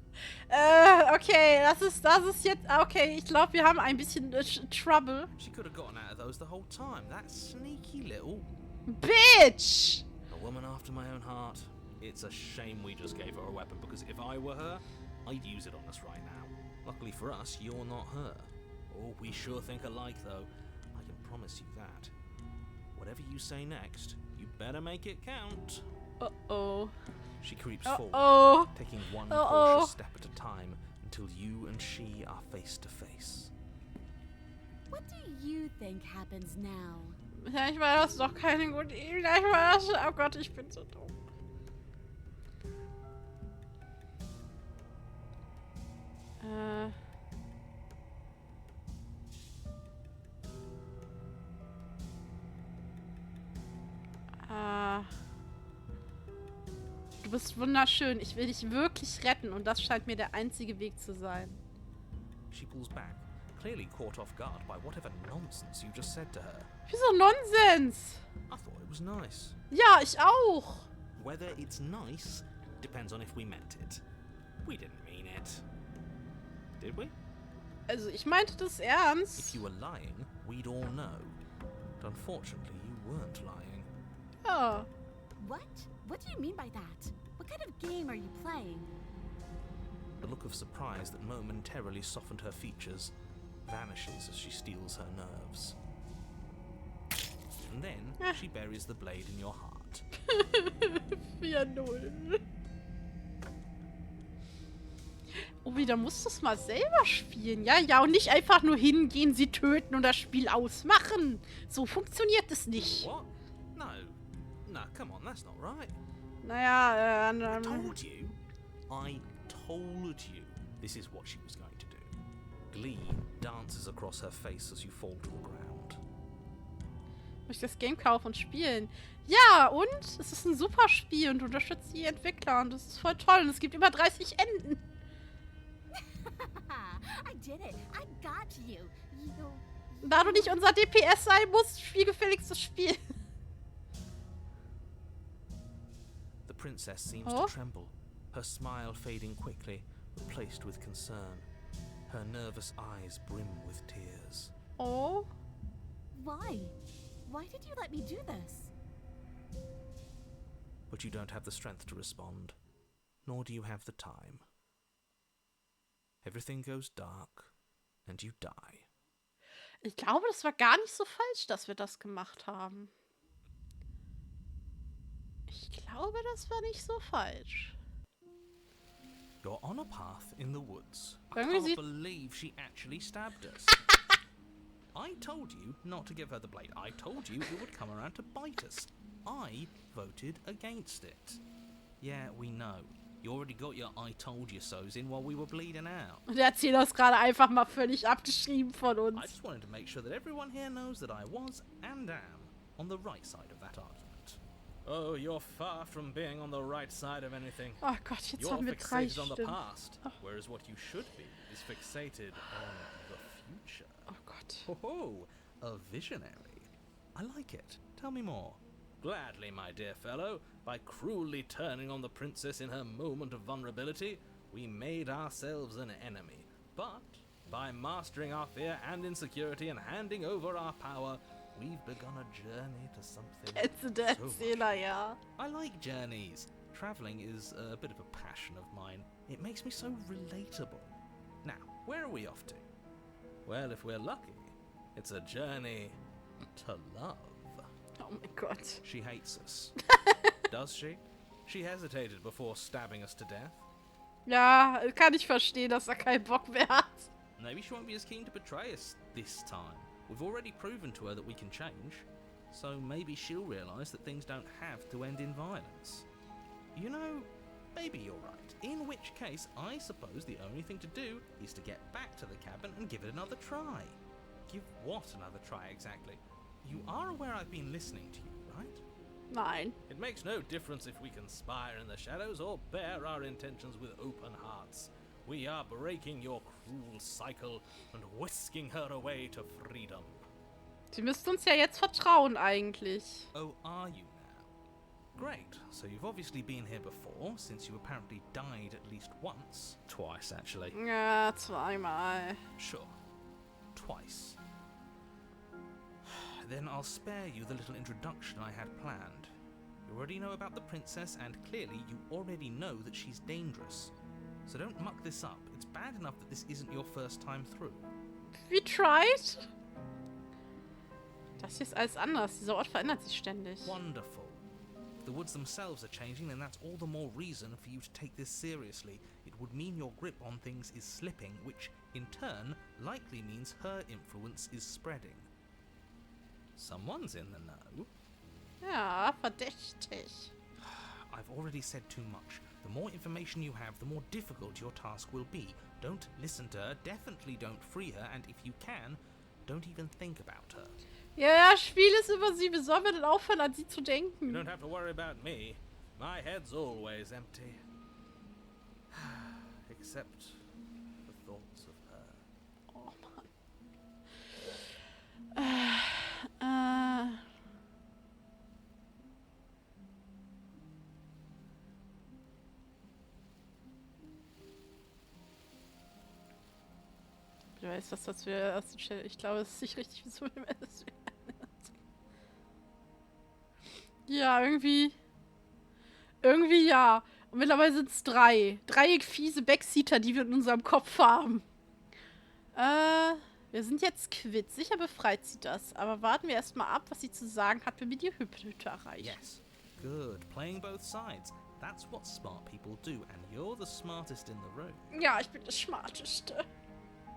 Okay, das ist jetzt... Okay, ich glaube, wir haben ein bisschen Trouble. She could have gotten out of those the whole time. That sneaky little... Bitch! A woman after my own heart. It's a shame we just gave her a weapon, because if I were her, I'd use it on us right now. Luckily for us, you're not her. Oh, we sure think alike, though. I can promise you that. Whatever you say next, you better make it count. Uh-oh. She creeps forward, Uh-oh. taking one Uh-oh. cautious step at a time until you and she are face to face. What do you think happens now? Vielleicht war das doch keine gute Idee. Vielleicht war das... Oh Gott, ich bin so dumm. Du bist wunderschön. Ich will dich wirklich retten und das scheint mir der einzige Weg zu sein. She pulls back, clearly caught off guard by whatever nonsense you just said to her. Wieso Nonsens? I thought it was nice. Ja, ich auch. Whether it's nice depends on if we meant it. We didn't mean it. Did we? Also, ich meinte das If ernst. you were lying, we'd all know. But unfortunately, you weren't lying. Ja. What? What do you mean by that? What kind of game are you playing? The look of surprise that momentarily softened her features vanishes as she steels her nerves. And then she buries the blade in your heart. 4-0. Obi, da musst du es mal selber spielen. Ja, ja, und nicht einfach nur hingehen, sie töten und das Spiel ausmachen. So funktioniert es nicht. What? No. No, come on, that's not right. Naja, I told you. I told you this is what she was going to do. Glee dances across her face as you fall to the ground. muss ich das Game kaufen und spielen. Ja, und? Es ist ein super Spiel und unterstützt die Entwickler und das ist voll toll und es gibt über 30 Enden. I did it. I got you. Da du nicht unser DPS sein musst, spiel gefälligst das Spiel. The princess seems to tremble, her smile fading quickly, replaced with concern. Her nervous eyes brim with tears. Oh. Why? Why did you let me do this? But you don't have the strength to respond, nor do you have the time. Everything goes dark, and you die. Ich glaube, das war gar nicht so falsch, dass wir das gemacht haben. Ich glaube, das war nicht so falsch. You're on a path in the woods. I Irgendwie can't believe she actually stabbed us. I told you not to give her the blade. I told you it would come around to bite us. I voted against it. Yeah, we know. You already got your I told you so's in while we were bleeding out. Und er erzählt das gerade einfach mal völlig abgeschrieben von I uns. just wanted to make sure that everyone here knows that I was and am on the right side of that argument. Oh, you're far from being on the right side of anything. Oh Gott, jetzt You're haben wir 3 fixated on the Stimmen. past, whereas what you should be is fixated on the future. Oh Gott. Oh, a visionary. I like it. Tell me more. Gladly, my dear fellow. By cruelly turning on the princess in her moment of vulnerability, we made ourselves an enemy. But by mastering our fear and insecurity and handing over our power, we've begun a journey to something Kennst du den so much Erzähler, ja? I like journeys. Traveling is a bit of a passion of mine. It makes me so relatable. Now, where are we off to? Well, if we're lucky, it's a journey to love. Oh mein Gott. She hates us. Does she? She hesitated before stabbing us to death. Ja, kann ich verstehen, dass er keinen Bock mehr hat. Maybe she won't be as keen to betray us this time. We've already proven to her that we can change. So maybe she'll realise that things don't have to end in violence. You know, maybe you're right. In which case, I suppose the only thing to do is to get back to the cabin and give it another try. Give what another try exactly? You are aware I've been listening to you, right? Nein. It makes no difference if we conspire in the shadows or bear our intentions with open hearts. We are breaking your cruel cycle and whisking her away to freedom. Sie müsste uns ja jetzt vertrauen eigentlich. Oh, are you now? Great. So you've obviously been here before, since you apparently died at least once. Twice, actually. Ja, zweimal. Sure. Twice. Then I'll spare you the little introduction I had planned. You already know about the princess, and clearly you already know that she's dangerous. So don't muck this up. It's bad enough that this isn't your first time through. We tried. Das hier ist alles anders. Dieser Ort verändert sich ständig. Wonderful. If the woods themselves are changing, then that's all the more reason for you to take this seriously. It would mean your grip on things is slipping, which, in turn, likely means her influence is spreading. Someone's in the know. Ja, verdächtig. I've already said too much. The more information you have, the more difficult your task will be. Don't listen to her, definitely don't free her, and if you can, don't even think about her. Ja, Spiel ist über sie. Wie sollen wir denn aufhören, an sie zu You denken? don't have to worry about me. My head's always empty. Except the thoughts of her. Oh Mann. Du weißt, was wir aus dem Chat. Ich glaube, es ist nicht richtig, wieso wir das werden. Ja, irgendwie. Irgendwie ja. Und mittlerweile sind es 3. 3 fiese Backseater, die wir in unserem Kopf haben. Wir sind jetzt quitt. Sicher befreit sie das. Aber warten wir erstmal ab, was sie zu sagen hat, wenn wir die Hütte erreichen. Yes. Good. Playing both sides. That's what smart people do, and you're the smartest in the room. Ja, ich bin das Schmarteste.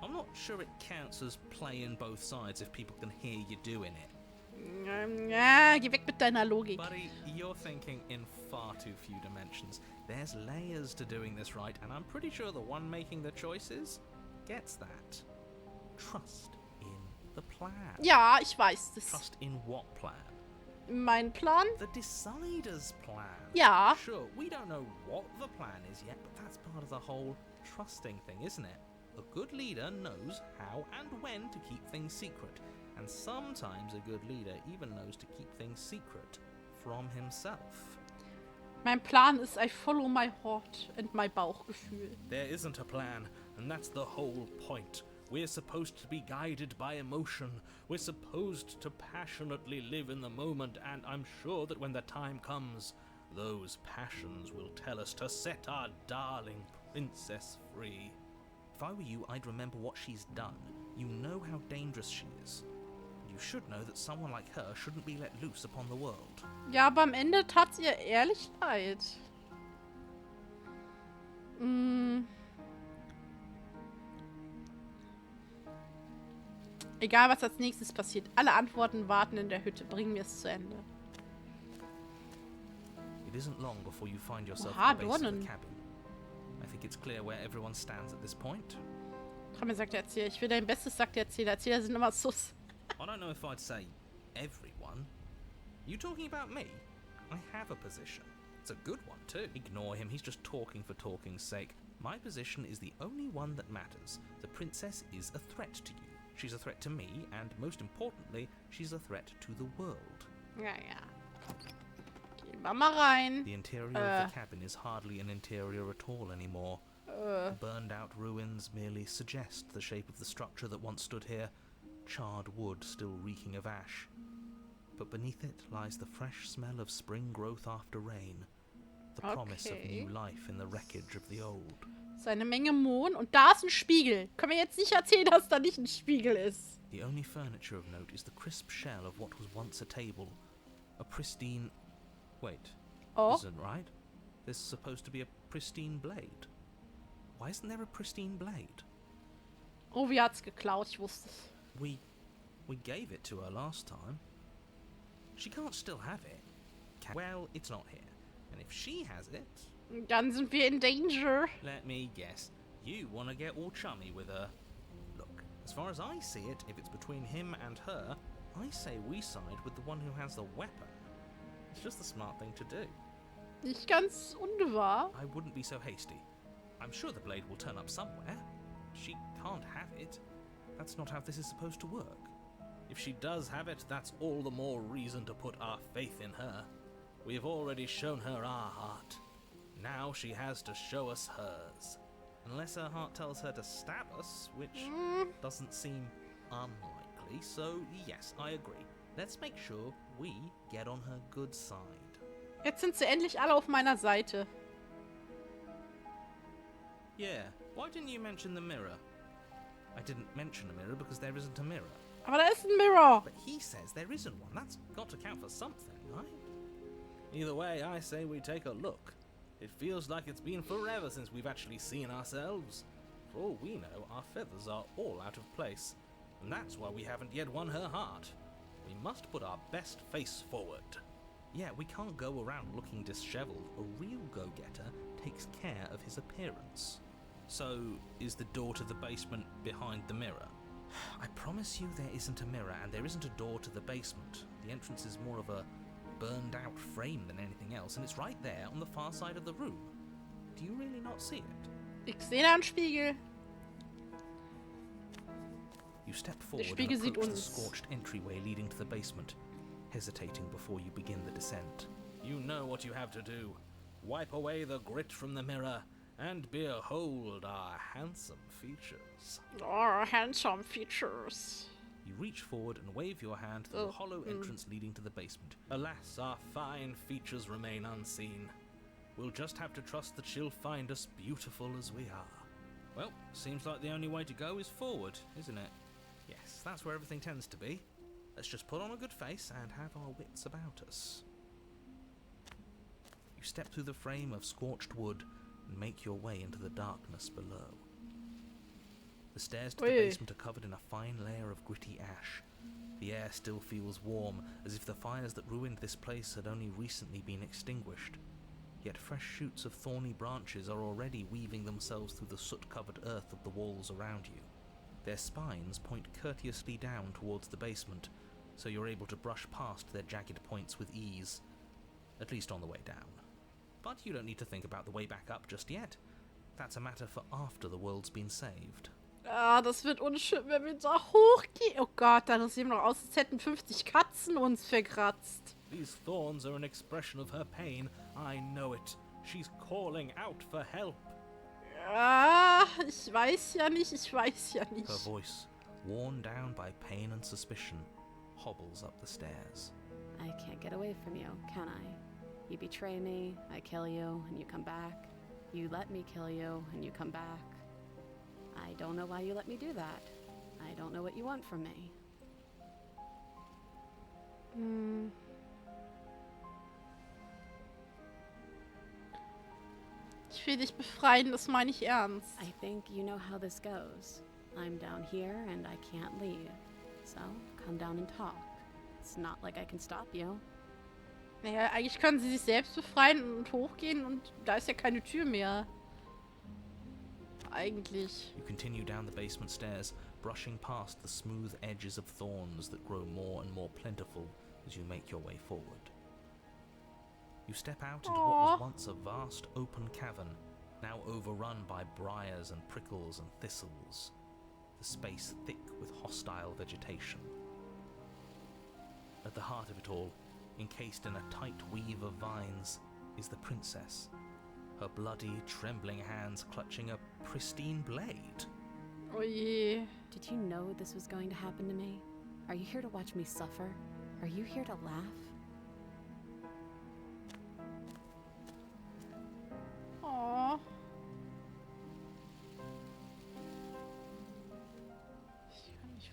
I'm not sure it counts as playing both sides if people can hear you doing it. Ja, geh weg mit deiner Logik. Buddy, you're thinking in far too few dimensions. There's layers to doing this right, and I'm pretty sure the one making the choices gets that. Trust in the plan. Ja, ich weiß das. Trust in what plan? Mein Plan? The Decider's plan. Ja. Sure, we don't know what the plan is yet, but that's part of the whole trusting thing, isn't it? A good leader knows how and when to keep things secret, and sometimes a good leader even knows to keep things secret from himself. Mein Plan ist, I follow my heart and my Bauchgefühl. There isn't a plan, and that's the whole point. We're supposed to be guided by emotion. We're supposed to passionately live in the moment, and I'm sure that when the time comes, those passions will tell us to set our darling princess free. If I were you, I'd remember what she's done. You know how dangerous she is. You should know that someone like her shouldn't be let loose upon the world. Ja, aber am Ende tat's ihr ehrlich leid. Egal, was als nächstes passiert. Alle Antworten warten in der Hütte. Bringen wir es zu Ende. It isn't long before you find yourself Oha, at the base of Dornen. the cabin. I think it's clear where everyone stands at this point. Komm, sagt der Erzähler. Ich will dein Bestes, sagt der Erzähler. Erzähler sind immer sus. I don't know if I'd say everyone. You talking about me? I have a position. It's a good one too. Ignore him, he's just talking for talking's sake. My position is the only one that matters. The princess is a threat to you. She's a threat to me, and most importantly, she's a threat to the world. Ja, ja. Gehen wir mal rein. The interior of the cabin is hardly an interior at all anymore. Burned out ruins merely suggest the shape of the structure that once stood here, charred wood still reeking of ash. But beneath it lies the fresh smell of spring growth after rain, the promise of new life in the wreckage of the old. So eine Menge Mohn und da ist ein Spiegel. Können wir jetzt nicht erzählen, dass da nicht ein Spiegel ist. The only furniture of note is the crisp shell of what was once a table. A pristine... Wait. Oh. This isn't right. There's supposed to be a pristine blade. Why isn't there a pristine blade? Oh, wie hat's geklaut? Ich wusste es. We gave it to her last time. She can't still have it. Well, it's not here. And if she has it... Dann sind wir in danger. Let me guess. You want to get all chummy with her. Look, as far as I see it, if it's between him and her, I say we side with the one who has the weapon. It's just the smart thing to do. Nicht ganz unwahr. I wouldn't be so hasty. I'm sure the blade will turn up somewhere. She can't have it. That's not how this is supposed to work. If she does have it, that's all the more reason to put our faith in her. We have already shown her our heart. Now she has to show us hers. Unless her heart tells her to stab us, which doesn't seem unlikely, so yes, I agree. Let's make sure we get on her good side. Jetzt sind sie endlich alle auf meiner Seite. Yeah, why didn't you mention the mirror? I didn't mention a mirror because there isn't a mirror. Aber da ist ein Mirror. But he says there isn't one. That's got to count for something, right? Either way, I say we take a look. It feels like it's been forever since we've actually seen ourselves. For all we know, our feathers are all out of place. And that's why we haven't yet won her heart. We must put our best face forward. Yeah, we can't go around looking disheveled. A real go-getter takes care of his appearance. So, is the door to the basement behind the mirror? I promise you there isn't a mirror, and there isn't a door to the basement. The entrance is more of a burned-out frame than anything else, and it's right there on the far side of the room. Do you really not see it? Ich sehe da einen Spiegel. You step forward and Spiegel sieht approach the uns. scorched entryway leading to the basement, hesitating before you begin the descent. You know what you have to do. Wipe away the grit from the mirror and behold our handsome features. Oh, handsome features. You reach forward and wave your hand through the hollow entrance leading to the basement. Alas, our fine features remain unseen. We'll just have to trust that she'll find us beautiful as we are. Well, seems like the only way to go is forward, isn't it? Yes, that's where everything tends to be. Let's just put on a good face and have our wits about us. You step through the frame of scorched wood and make your way into the darkness below. The stairs to the basement are covered in a fine layer of gritty ash. The air still feels warm, as if the fires that ruined this place had only recently been extinguished. Yet fresh shoots of thorny branches are already weaving themselves through the soot-covered earth of the walls around you. Their spines point courteously down towards the basement, so you're able to brush past their jagged points with ease, at least on the way down. But you don't need to think about the way back up just yet. That's a matter for after the world's been saved. Ah, das wird unschön, wenn wir da hochgehen. Oh Gott, das sieht noch aus, als hätten 50 Katzen uns verkratzt. These thorns are an expression of her pain. I know it. She's calling out for help. Ah, ich weiß ja nicht, ich weiß ja nicht. Her voice, worn down by pain and suspicion, hobbles up the stairs. I can't get away from you, can I? You betray me, I kill you, and you come back. You let me kill you, and you come back. I don't know why you let me do that. I don't know what you want from me. Ich will dich befreien, das meine ich ernst. I think you know how this goes. I'm down here, and I can't leave. So, come down and talk. It's not like I can stop you. Naja, eigentlich können sie sich selbst befreien und hochgehen und da ist ja keine Tür mehr. Eigentlich. You continue down the basement stairs, brushing past the smooth edges of thorns that grow more and more plentiful as you make your way forward. You step out into what was once a vast open cavern, now overrun by briars and prickles and thistles, the space thick with hostile vegetation. At the heart of it all, encased in a tight weave of vines, is the princess, her bloody, trembling hands clutching a pristine blade. Oh je. Did you know this was going to happen to me? Are you here to watch me suffer? Are you here to laugh? Oh. Ich kann nicht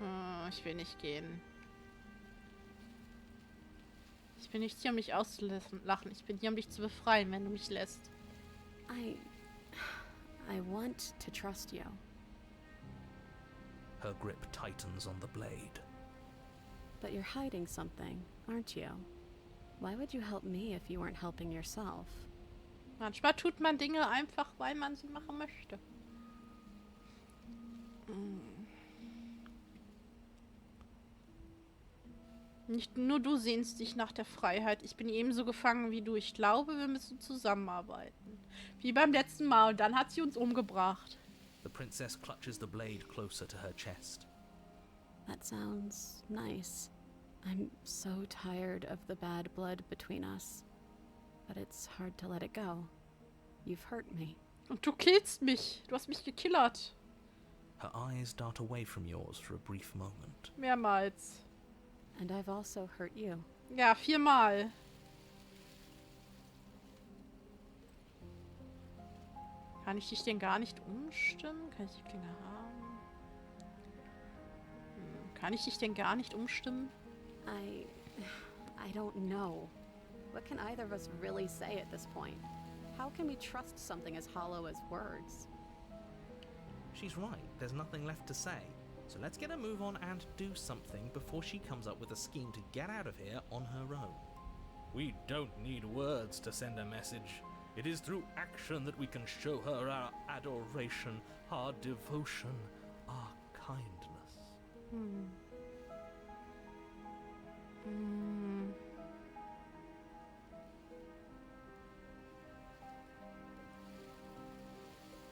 vorher. Ich will nicht gehen. Ich bin nicht hier, um mich auszulachen. Ich bin hier, um dich zu befreien, wenn du mich lässt. I want to trust you. Her grip tightens on the blade. But you're hiding something, aren't you? Why would you help me if you weren't helping yourself? Manchmal tut man Dinge einfach, weil man sie machen möchte. Nicht nur du sehnst dich nach der Freiheit. Ich bin ebenso gefangen wie du. Ich glaube, wir müssen zusammenarbeiten. Wie beim letzten Mal. Und dann hat sie uns umgebracht. The princess clutches the blade closer to her chest. That sounds nice. I'm so tired of the bad blood between us. But it's hard to let it go. You've hurt me. Und du killst mich. Du hast mich gekillert. Her eyes dart away from yours for a brief moment. Mehrmals. And I've also hurt you. Ja, 4-mal. Kann ich dich denn gar nicht umstimmen? Kann ich die Klinge haben? Kann ich dich denn gar nicht umstimmen? I don't know. What can either of us really say at this point? How can we trust something as hollow as words? She's right, there's nothing left to say. So let's get a move on and do something before she comes up with a scheme to get out of here on her own. We don't need words to send a message. It is through action that we can show her our adoration, our devotion, our kindness.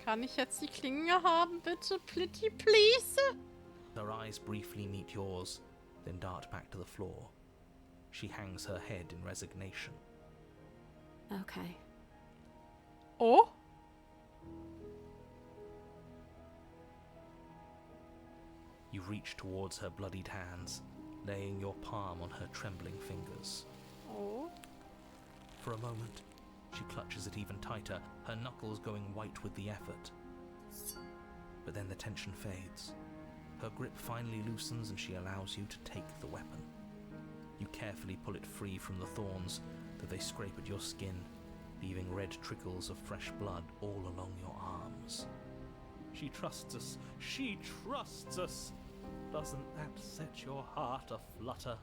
Kann ich jetzt die Klinge haben, bitte? Pretty please? Her eyes briefly meet yours, then dart back to the floor. She hangs her head in resignation. Okay. Oh? You reach towards her bloodied hands, laying your palm on her trembling fingers. Oh? For a moment, she clutches it even tighter, her knuckles going white with the effort. But then the tension fades. Her grip finally loosens and she allows you to take the weapon. You carefully pull it free from the thorns, though they scrape at your skin, leaving red trickles of fresh blood all along your arms. She trusts us. She trusts us. Doesn't that set your heart aflutter?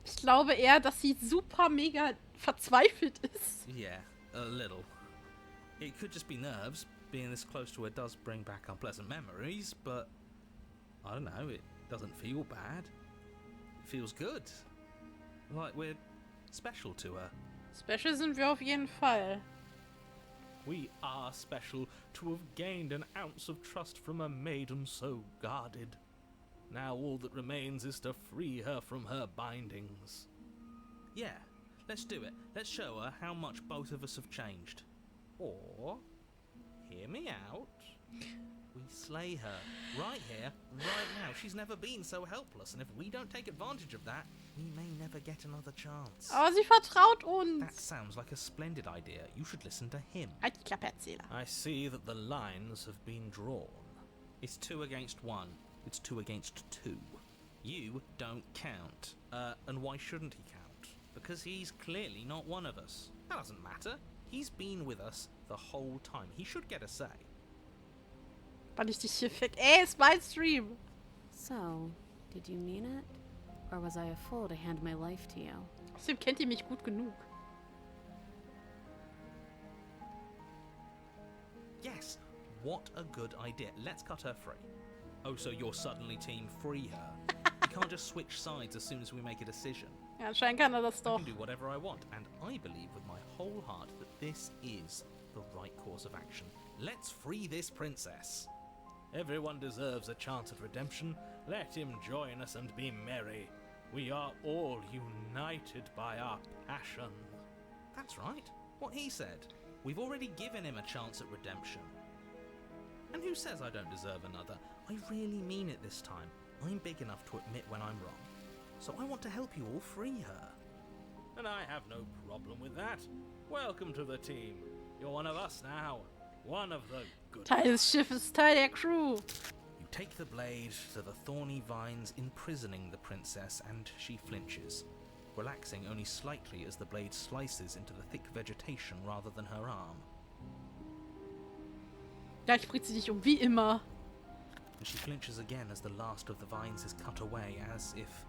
Ich glaube eher, dass sie super mega verzweifelt ist. Yeah, a little. It could just be nerves. Being this close to her does bring back unpleasant memories, but I don't know, it doesn't feel bad. It feels good. Like we're special to her. Special sind wir auf jeden Fall. We are special to have gained an ounce of trust from a maiden so guarded. Now all that remains is to free her from her bindings. Yeah, let's do it. Let's show her how much both of us have changed. Or, hear me out, we slay her. Right here, right now. She's never been so helpless, and if we don't take advantage of that, we may never get another chance. Aber sie vertraut That uns. sounds like a splendid idea. You should listen to him. Halt die Klappe, Erzähler. I see that the lines have been drawn. It's 2 against 1. It's 2 against 2. You don't count. And why shouldn't he count? Because he's clearly not one of us. That doesn't matter. He's been with us the whole time. He should get a say. Weil ich dich hier fick. Ist mein Stream. So, did you mean it? Or was I a fool to hand my life to you? Außerdem kennt ihr mich gut genug. Yes, what a good idea. Let's cut her free. Oh, so you're suddenly team free her. You can't just switch sides as soon as we make a decision. Ja, anscheinend kann er das I doch. can do whatever I want, and I believe with my whole heart that this is the right course of action. Let's free this princess. Everyone deserves a chance at redemption. Let him join us and be merry. We are all united by our passion. That's right. What he said. We've already given him a chance at redemption. And who says I don't deserve another? I really mean it this time. I'm big enough to admit when I'm wrong. So I want to help you all free her. And I have no problem with that. Welcome to the team. You're one of us now. One of the good. Teil des Schiffes, Teil der Crew. You take the blade to the thorny vines imprisoning the princess, and she flinches, relaxing only slightly as the blade slices into the thick vegetation rather than her arm. Gleich bringt sie dich wie immer. And she flinches again as the last of the vines is cut away, as if,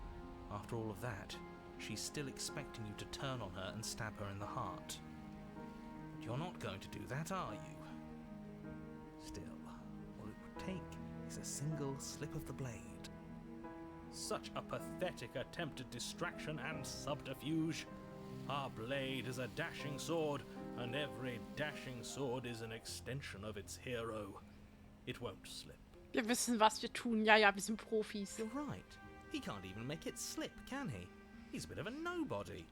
after all of that, she's still expecting you to turn on her and stab her in the heart. But you're not going to do that, are you? Still, all it would take is a single slip of the blade. Such a pathetic attempt at distraction and subterfuge. Our blade is a dashing sword, and every dashing sword is an extension of its hero. It won't slip. Wir wissen, was wir tun. Ja, ja, wir sind Profis. You're right. He can't even make it slip, can he? He's a bit of a nobody.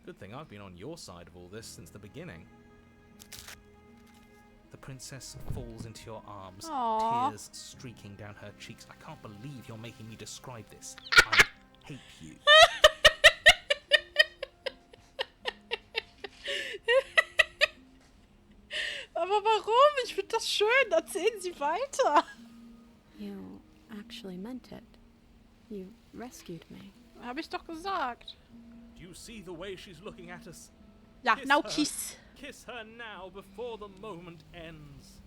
Good thing I've been on your side of all this since the beginning. The princess falls into your arms, Aww. tears streaking down her cheeks. I can't believe you're making me describe this. I hate you. Aber warum? Ich finde das schön. Erzählen Sie weiter. You actually meant it. You rescued me. Habe ich doch gesagt. Do you see the way she's looking at us? Ja, Kiss now her. kiss. Kiss her now before the moment ends.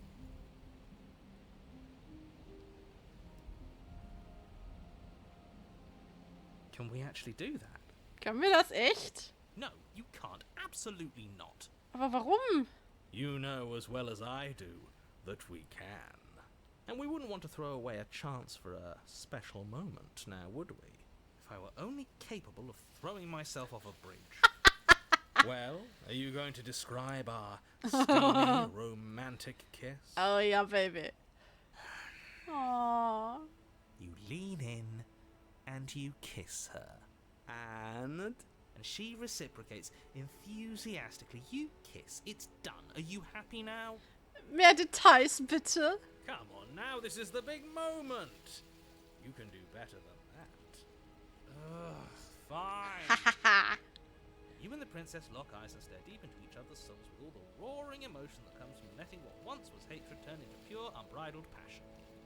Can we actually do that? Können wir das echt? No, you can't. Absolutely not. Aber warum? You know as well as I do that we can. And we wouldn't want to throw away a chance for a special moment, now would we? If I were only capable of throwing myself off a bridge. Well, are you going to describe our steamy, romantic kiss? Oh ja, Baby. Oh. You lean in and you kiss her. And she reciprocates enthusiastically. You kiss. It's done. Are you happy now? Mehr Details, bitte. Come on now, this is the big moment. You can do better than that. Ugh, fine. You and the princess lock eyes and stare deep into each other's souls with all the roaring emotion that comes from letting what once was hatred turn into pure, unbridled passion.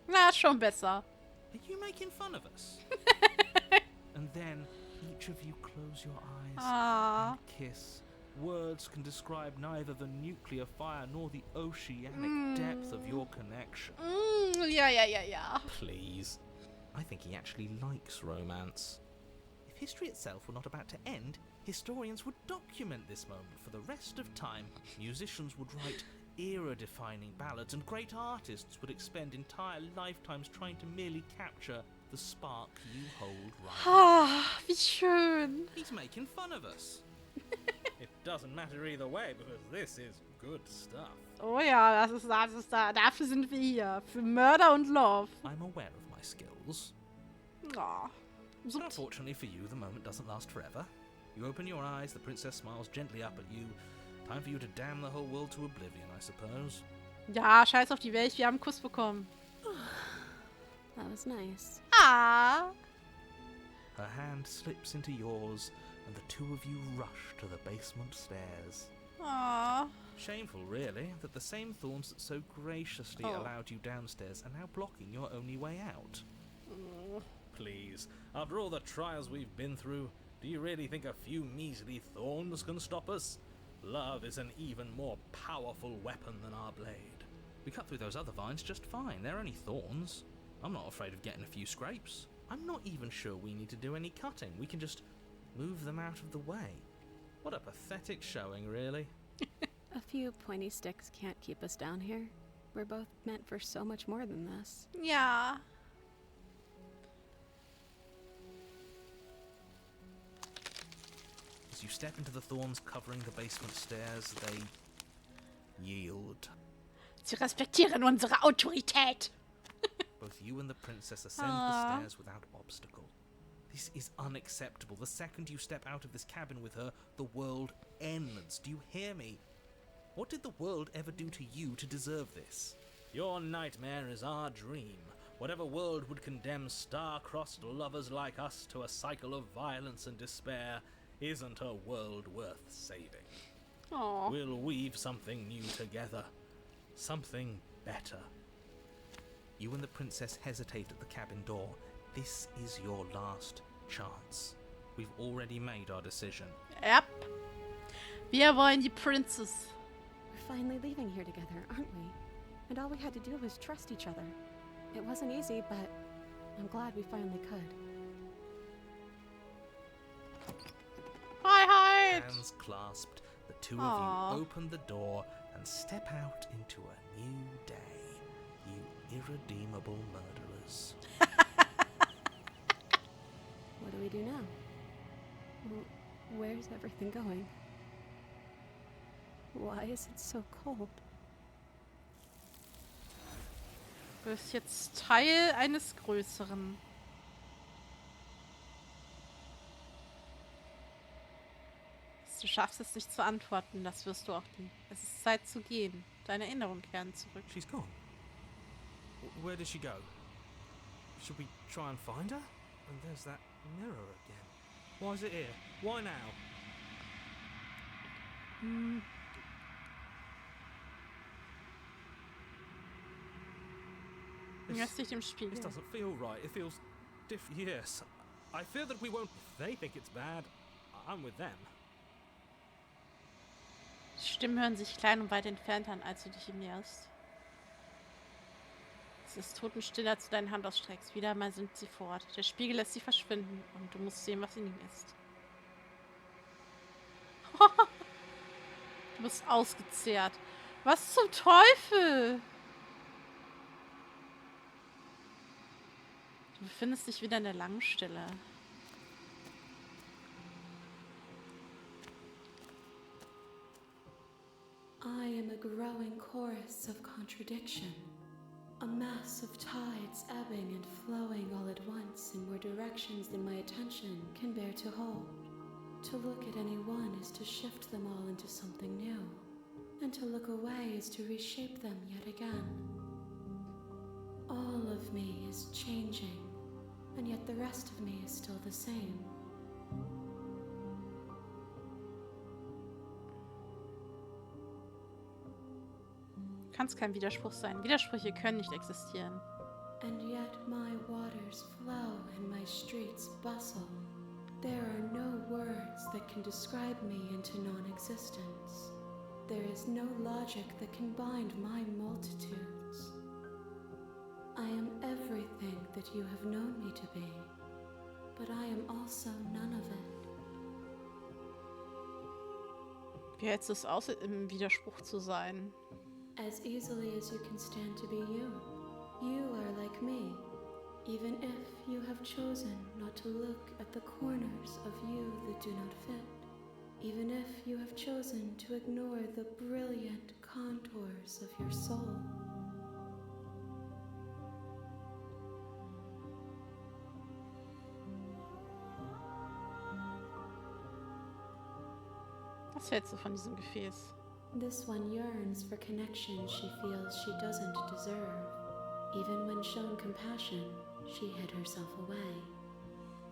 Na, schon besser. Are you making fun of us? And then each of you close your eyes Ah. and kiss. Words can describe neither the nuclear fire nor the oceanic depth of your connection. Ja, ja, ja, ja. Please. I think he actually likes romance. If history itself were not about to end, historians would document this moment for the rest of time. Musicians would write era-defining ballads, and great artists would expend entire lifetimes trying to merely capture the spark you hold right now. Ah, wie schön. He's making fun of us. It doesn't matter either way because this is good stuff. Oh ja, dafür sind wir hier. Für Murder und Love. I'm aware of my skills. Oh. But unfortunately for you, the moment doesn't last forever. You open your eyes, the princess smiles gently up at you. Time for you to damn the whole world to oblivion, I suppose. Ja, scheiß auf die Welt, wir haben einen Kuss bekommen. That was nice. Ah. Her hand slips into yours, and the two of you rush to the basement stairs. Aw. Shameful, really, that the same thorns that so graciously allowed you downstairs are now blocking your only way out. Please, after all the trials we've been through, do you really think a few measly thorns can stop us? Love is an even more powerful weapon than our blade. We cut through those other vines just fine. They're only thorns. I'm not afraid of getting a few scrapes. I'm not even sure we need to do any cutting. We can just move them out of the way. What a pathetic showing, really. A few pointy sticks can't keep us down here. We're both meant for so much more than this. Ja. As you step into the thorns covering the basement stairs, they yield. Sie respektieren unsere Autorität. Both you and the princess ascend the stairs without obstacle. This is unacceptable. The second you step out of this cabin with her, the world ends. Do you hear me? What did the world ever do to you to deserve this? Your nightmare is our dream. Whatever world would condemn star-crossed lovers like us to a cycle of violence and despair isn't a world worth saving. Oh. We'll weave something new together. Something better. You and the princess hesitate at the cabin door. This is your last chance. We've already made our decision. Yep. Wir wollen die Princess. We're finally leaving here together, aren't we? And all we had to do was trust each other. It wasn't easy, but I'm glad we finally could. Hi. Hands clasped, the two Aw. of you open the door and step out into a new day. You irredeemable murderers. What do we do now? Where's everything going? Why is it so cold? Du bist jetzt Teil eines Größeren. Du schaffst es nicht zu antworten, das wirst du auch nie. Es ist Zeit zu gehen. Deine Erinnerungen kehren zurück. She's gone. Where did she go? Should we try and find her? And there's that mirror again. Why is it here? Why now? Hörst dich im Spiegel. This doesn't feel right. It feels different. Yes. I fear that we won't. If they think it's bad, I'm with them. Die Stimmen hören sich klein und weit entfernt an, als du dich ihm näherst. Es ist totenstill, als du deine Hand ausstreckst. Wieder einmal sind sie fort. Der Spiegel lässt sie verschwinden und du musst sehen, was in ihm ist. Du bist ausgezehrt. Was zum Teufel? Du befindest dich wieder in der Langstelle. I am a growing chorus of contradiction, a mass of tides ebbing and flowing all at once in more directions than my attention can bear to hold. To look at any one is to shift them all into something new, and to look away is to reshape them yet again. All of me is changing, and yet the rest of me is still the same. Kann es kein Widerspruch sein. Widersprüche können nicht existieren. And yet my waters flow and my streets bustle. There are no words that can describe me into non-existence. There is no logic that can bind my multitudes. I am everything that you have known me to be, but I am also none of it. Wie hältst du es aus, im Widerspruch zu sein? As easily as you can stand to be you. You are like me, even if you have chosen not to look at the corners of you that do not fit. Even if you have chosen to ignore the brilliant contours of your soul. Was hältst du von diesem Gefäß? This one yearns for connection she feels she doesn't deserve. Even when shown compassion, she hid herself away.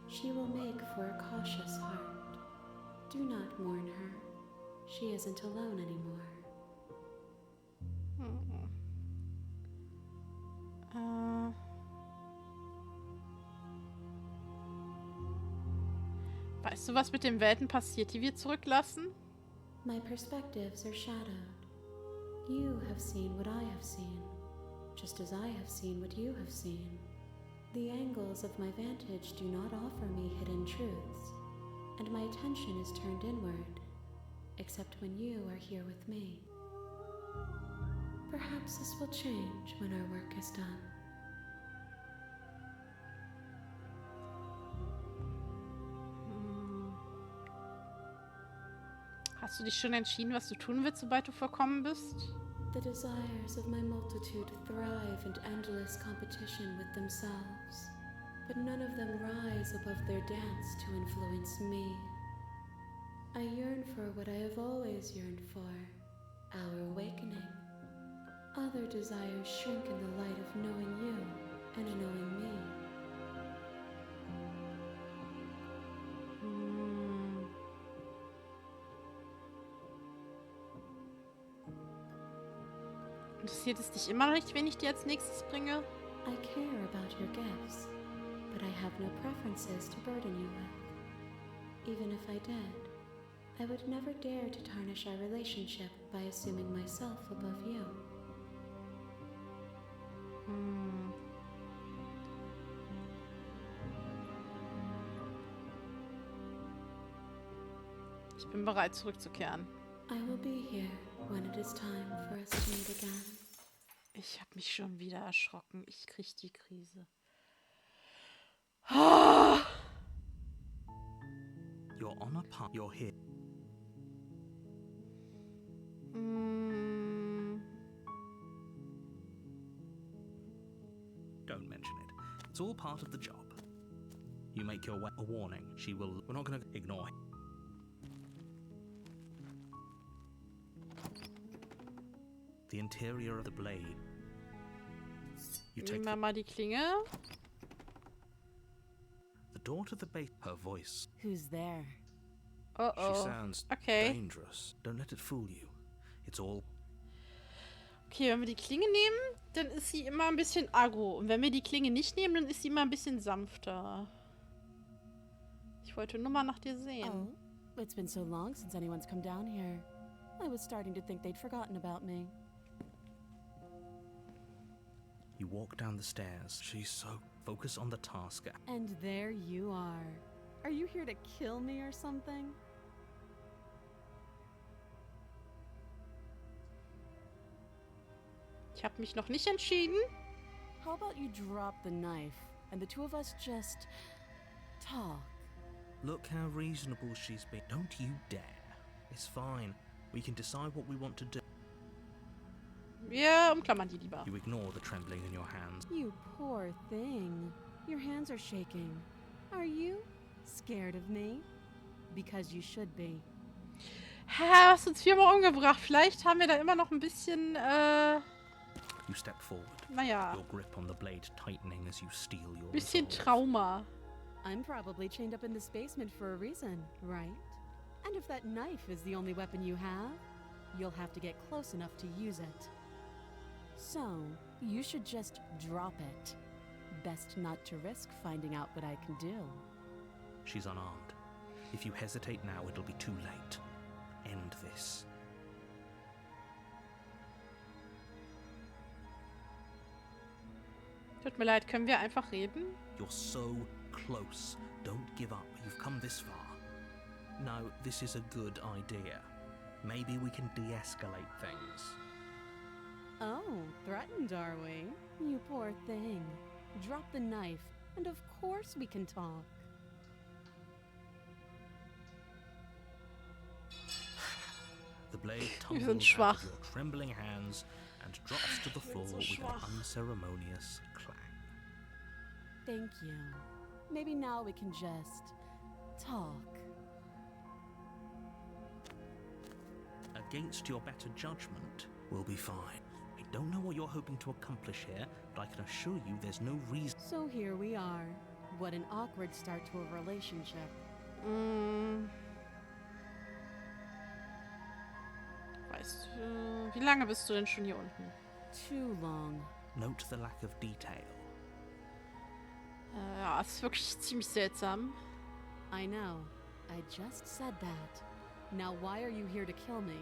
She will make for a cautious heart. Do not mourn her. She isn't alone anymore. Weißt du, was mit den Welten passiert, die wir zurücklassen? My perspectives are shadowed. You have seen what I have seen, just as I have seen what you have seen. The angles of my vantage do not offer me hidden truths, and my attention is turned inward, except when you are here with me. Perhaps this will change when our work is done. Hast du dich schon entschieden, was du tun willst, sobald du vollkommen bist? The desires of my multitude thrive in endless competition with themselves, but none of them rise above their dance to influence me. I yearn for what I have always yearned for, our awakening. Other desires shrink in the light of knowing you and knowing me. Interessiert es dich immer noch nicht, wen ich dir als nächstes bringe? I care about your gifts, but I have no preferences to burden you with. Even if I did, I would never dare to tarnish our relationship by assuming myself above you. Ich bin bereit, zurückzukehren. I will be here when it is time for us to meet again. Ich habe mich schon wieder erschrocken. Ich krieg die Krise. You're on a path. You're here. Don't mention it. It's all part of the job. You make your way a warning. She will... We're not going to ignore him. The interior of the blade. You take Nehmen wir mal die Klinge. the door to the base. Her voice. Who's there? She Oh. sounds Okay. dangerous. Don't let it fool you. It's all... Okay, wenn wir die Klinge nehmen, dann ist sie immer ein bisschen aggro. Und wenn wir die Klinge nicht nehmen, dann ist sie immer ein bisschen sanfter. Ich wollte nur mal nach dir sehen. Oh, it's been so long since anyone's come down here. I was starting to think they'd forgotten about me. You walk down the stairs. She's so... Focus on the task. And there you are. Are you here to kill me or something? Ich habe mich noch nicht entschieden. How about you drop the knife and the two of us just talk? Look how reasonable she's been. Don't you dare. It's fine. We can decide what we want to do. Wir umklammern die lieber. You ignore the trembling in your hands. You poor thing. Your hands are shaking. Are you scared of me? Because you should be. Ha, hast uns 4-mal umgebracht. Vielleicht haben wir da immer noch ein bisschen, You step forward. naja, Your grip on the blade tightening as you steal your bisschen resolve. Trauma. I'm probably chained up in this basement for a reason, right? And if that knife is the only weapon you have, you'll have to get close enough to use it. So, you should just drop it. Best not to risk finding out what I can do. She's unarmed. If you hesitate now, it'll be too late. End this. Tut mir leid, können wir einfach reden? You're so close. Don't give up. You've come this far. No, this is a good idea. Maybe we can de-escalate things. Oh, threatened are we? You poor thing. Drop the knife, and of course we can talk. The blade sind tumbles out of schwach. your trembling hands and drops to the floor so with schwach. an unceremonious clang. Thank you. Maybe now we can just talk. Against your better judgment, we'll be fine. I don't know what you're hoping to accomplish here, but I can assure you there's no reason. So here we are. What an awkward start to a relationship. Weißt du, wie lange bist du denn schon hier unten? Too long. Note the lack of detail. Ja, es ist wirklich ziemlich seltsam. I know. I just said that. Now why are you here to kill me?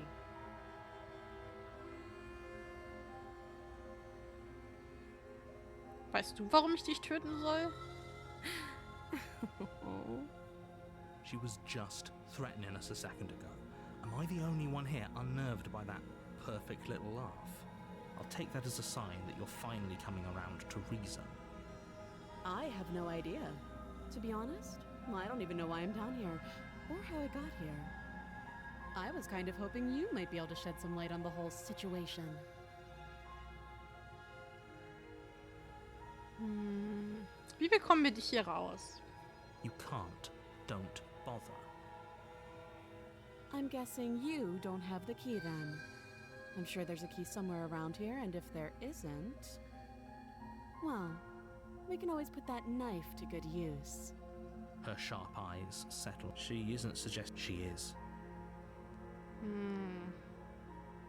Weißt du, warum ich dich töten soll? She was just threatening us a second ago. Am I the only one here unnerved by that perfect little laugh? I'll take that as a sign that you're finally coming around to reason. I have no idea. To be honest, I don't even know why I'm down here, or how I got here. I was kind of hoping you might be able to shed some light on the whole situation. Wie bekommen wir dich hier raus? You can't. Don't bother. I'm guessing you don't have the key then. I'm sure there's a key somewhere around here, and if there isn't, well, we can always put that knife to good use. Her sharp eyes settle. She isn't suggesting she is.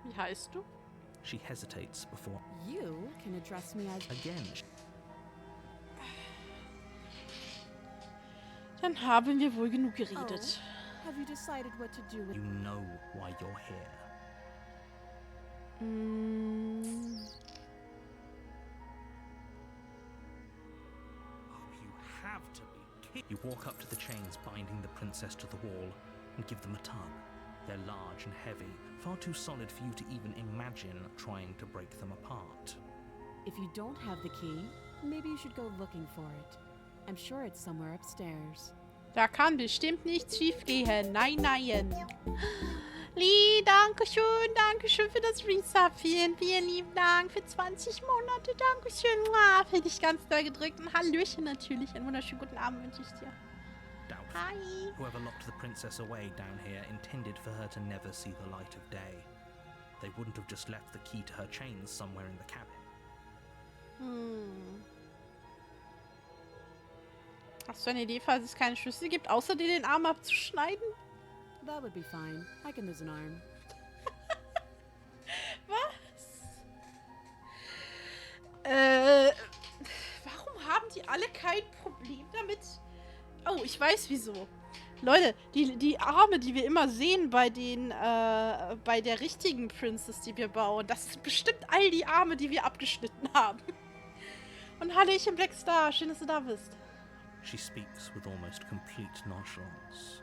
Wie heißt du? She hesitates before. You can address me as... Again, Dann haben wir wohl genug geredet. Have you decided what to do with... you know why you're here. Oh, you have to be kidding. You walk up to the chains binding the princess to the wall and give them a tug. They're large and heavy, far too solid for you to even imagine trying to break them apart. If you don't have the key, maybe you should go looking for it. I'm sure it's somewhere upstairs. Da kann bestimmt nichts schief gehen. Nein, nein. Lee, danke schön für das Resub. Vielen, vielen lieben Dank für 20 Monate. Dankeschön. Finde ich ganz doll gedrückt. Ein Hallöchen natürlich. Einen wunderschönen guten Abend wünsche ich dir. Doubtful. Hi. Whoever locked the princess away down here intended for her to never see the light of day. They wouldn't have just left the key to her chains somewhere in the cabin. Hast du eine Idee, falls es keine Schlüssel gibt, außer dir den Arm abzuschneiden? That would be fine. I can lose an arm. Was? Warum haben die alle kein Problem damit? Oh, ich weiß wieso. Leute, die Arme, die wir immer sehen bei bei der richtigen Princess, die wir bauen, das sind bestimmt all die Arme, die wir abgeschnitten haben. Und Hallöchen Blackstar, schön, dass du da bist. She speaks with almost complete nonchalance.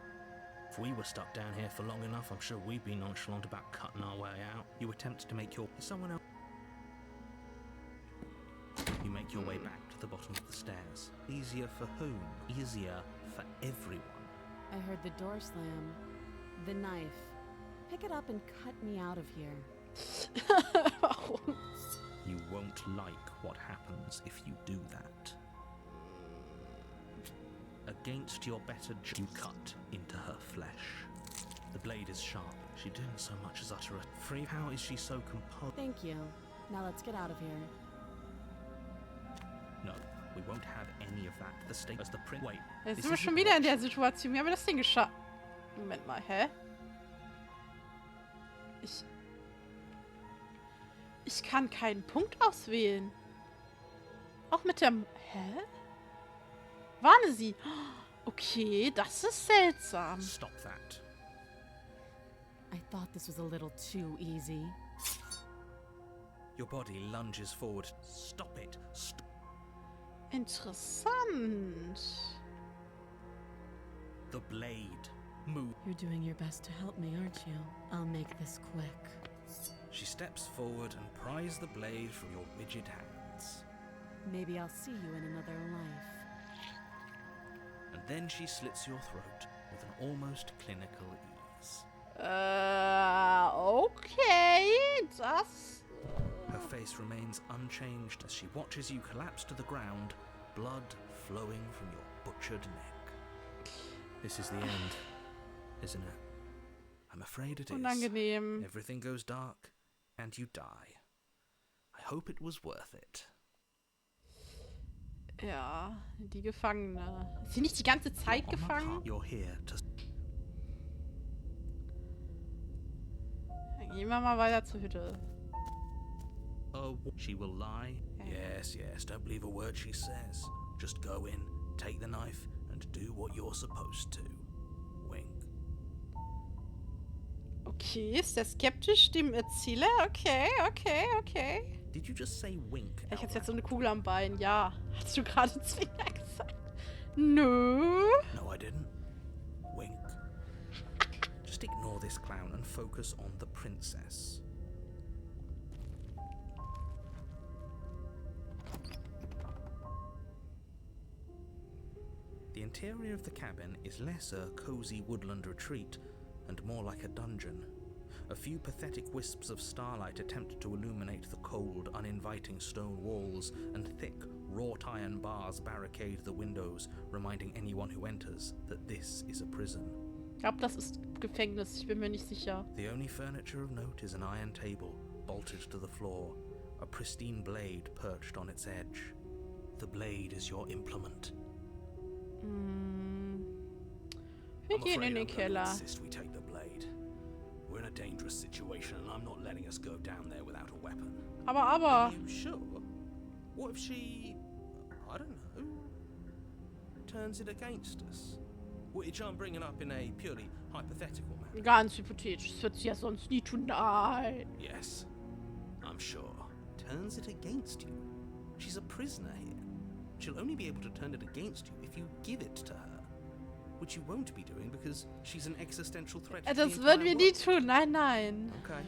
If we were stuck down here for long enough, I'm sure we'd be nonchalant about cutting our way out. You attempt to make your... Someone else... You make your way back to the bottom of the stairs. Easier for whom? Easier for everyone. I heard the door slam. The knife. Pick it up and cut me out of here. Warum? You won't like what happens if you do that. Against your better you cut into her flesh. The blade is sharp. She didn't so much as utter a free. How is she so composed? Thank you. Now let's get out of here. No, we won't have any of that. The state as the print. Wait. Jetzt this sind wir isn't schon wieder in what der Situation. Wie haben wir das Ding geschafft? Moment mal, hä? Ich kann keinen Punkt auswählen. Auch mit der... Hä? Warne sie. Okay, das ist seltsam. Stop that. I thought this was a little too easy. Your body lunges forward. Stop it. Interessant. The blade. Move. You're doing your best to help me, aren't you? I'll make this quick. She steps forward and pries the blade from your rigid hands. Maybe I'll see you in another life. And then she slits your throat with an almost clinical ease. Okay, das... Her face remains unchanged as she watches you collapse to the ground, blood flowing from your butchered neck. This is the end, isn't it? I'm afraid it is. Unangenehm. Everything goes dark, and you die. I hope it was worth it. Ja, die Gefangene. Ist sie nicht die ganze Zeit On my gefangen? part, you're here to... Dann gehen wir mal weiter zur Hütte. She will lie. Yes, don't believe a word she says. Just go in, take the knife, and do what you're supposed to. Wink. Okay, ist der skeptisch dem Erzähler? Okay. Did you just say wink? Ich hatte Elra? jetzt so eine Kugel am Bein. Ja. Hast du gerade Zwinger gesagt? Nö. No, I didn't. Wink. Just ignore this clown and focus on the princess. The interior of the cabin is less a cozy woodland retreat and more like a dungeon. A few pathetic wisps of starlight attempt to illuminate the cold, uninviting stone walls, and thick, wrought iron bars barricade the windows, reminding anyone who enters that this is a prison. Ich glaube, das ist Gefängnis. Ich bin mir nicht sicher. The only furniture of note is an iron table, bolted to the floor, a pristine blade perched on its edge. The blade is your implement. Wir gehen in den Keller. Insist we take the blade. We're in a dangerous situation and I'm not letting us go down there without a weapon. Aber. Are you sure? What if she, I don't know, turns it against us? Which I'm bringing up in a purely hypothetical manner. Ganz hypothetisch. Das wird sie ja sonst nie tun. Nein. Yes, I'm sure. Turns it against you. She's a prisoner here. She'll only be able to turn it against you if you give it to her. Which you won't be doing because she's an existential threat to the Das würden entire wir nie world. tun. Nein. Okay.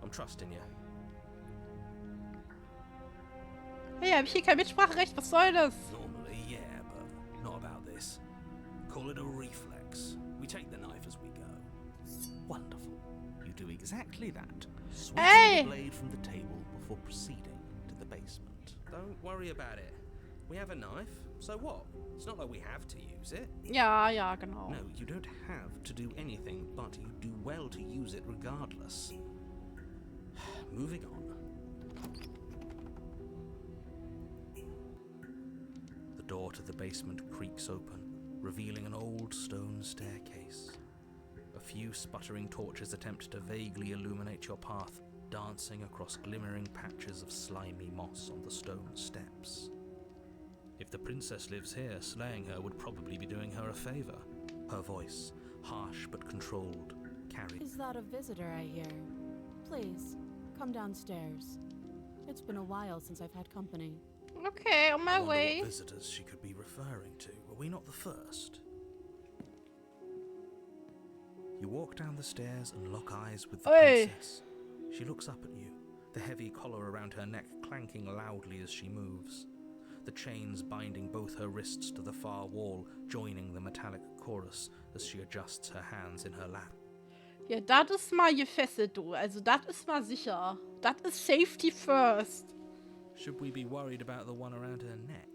I'm trusting you. Hey, hab ich hier kein Mitspracherecht? Was soll das? Normally, yeah, but not about this. Call it a reflex. We take the knife as we go. Wonderful. do exactly that, Hey! sweeping the blade from the table before proceeding to the basement. Don't worry about it. We have a knife, so what? It's not like we have to use it. Ja, ja, genau. No, you don't have to do anything, but you do well to use it regardless. Moving on. The door to the basement creaks open, revealing an old stone staircase. A few sputtering torches attempt to vaguely illuminate your path, dancing across glimmering patches of slimy moss on the stone steps. If the princess lives here, slaying her would probably be doing her a favor. Her voice, harsh but controlled, carried. Is that a visitor I hear? Please, come downstairs. It's been a while since I've had company. Okay, on my I wonder way. what visitors she could be referring to. Were we not the first? You walk down the stairs and lock eyes with the Oi. princess. She looks up at you, the heavy collar around her neck clanking loudly as she moves. The chains binding both her wrists to the far wall, joining the metallic chorus as she adjusts her hands in her lap. Ja, das ist mal gefesselt, du. Also, das ist mal sicher. Das ist Safety first. Should we be worried about the one around her neck?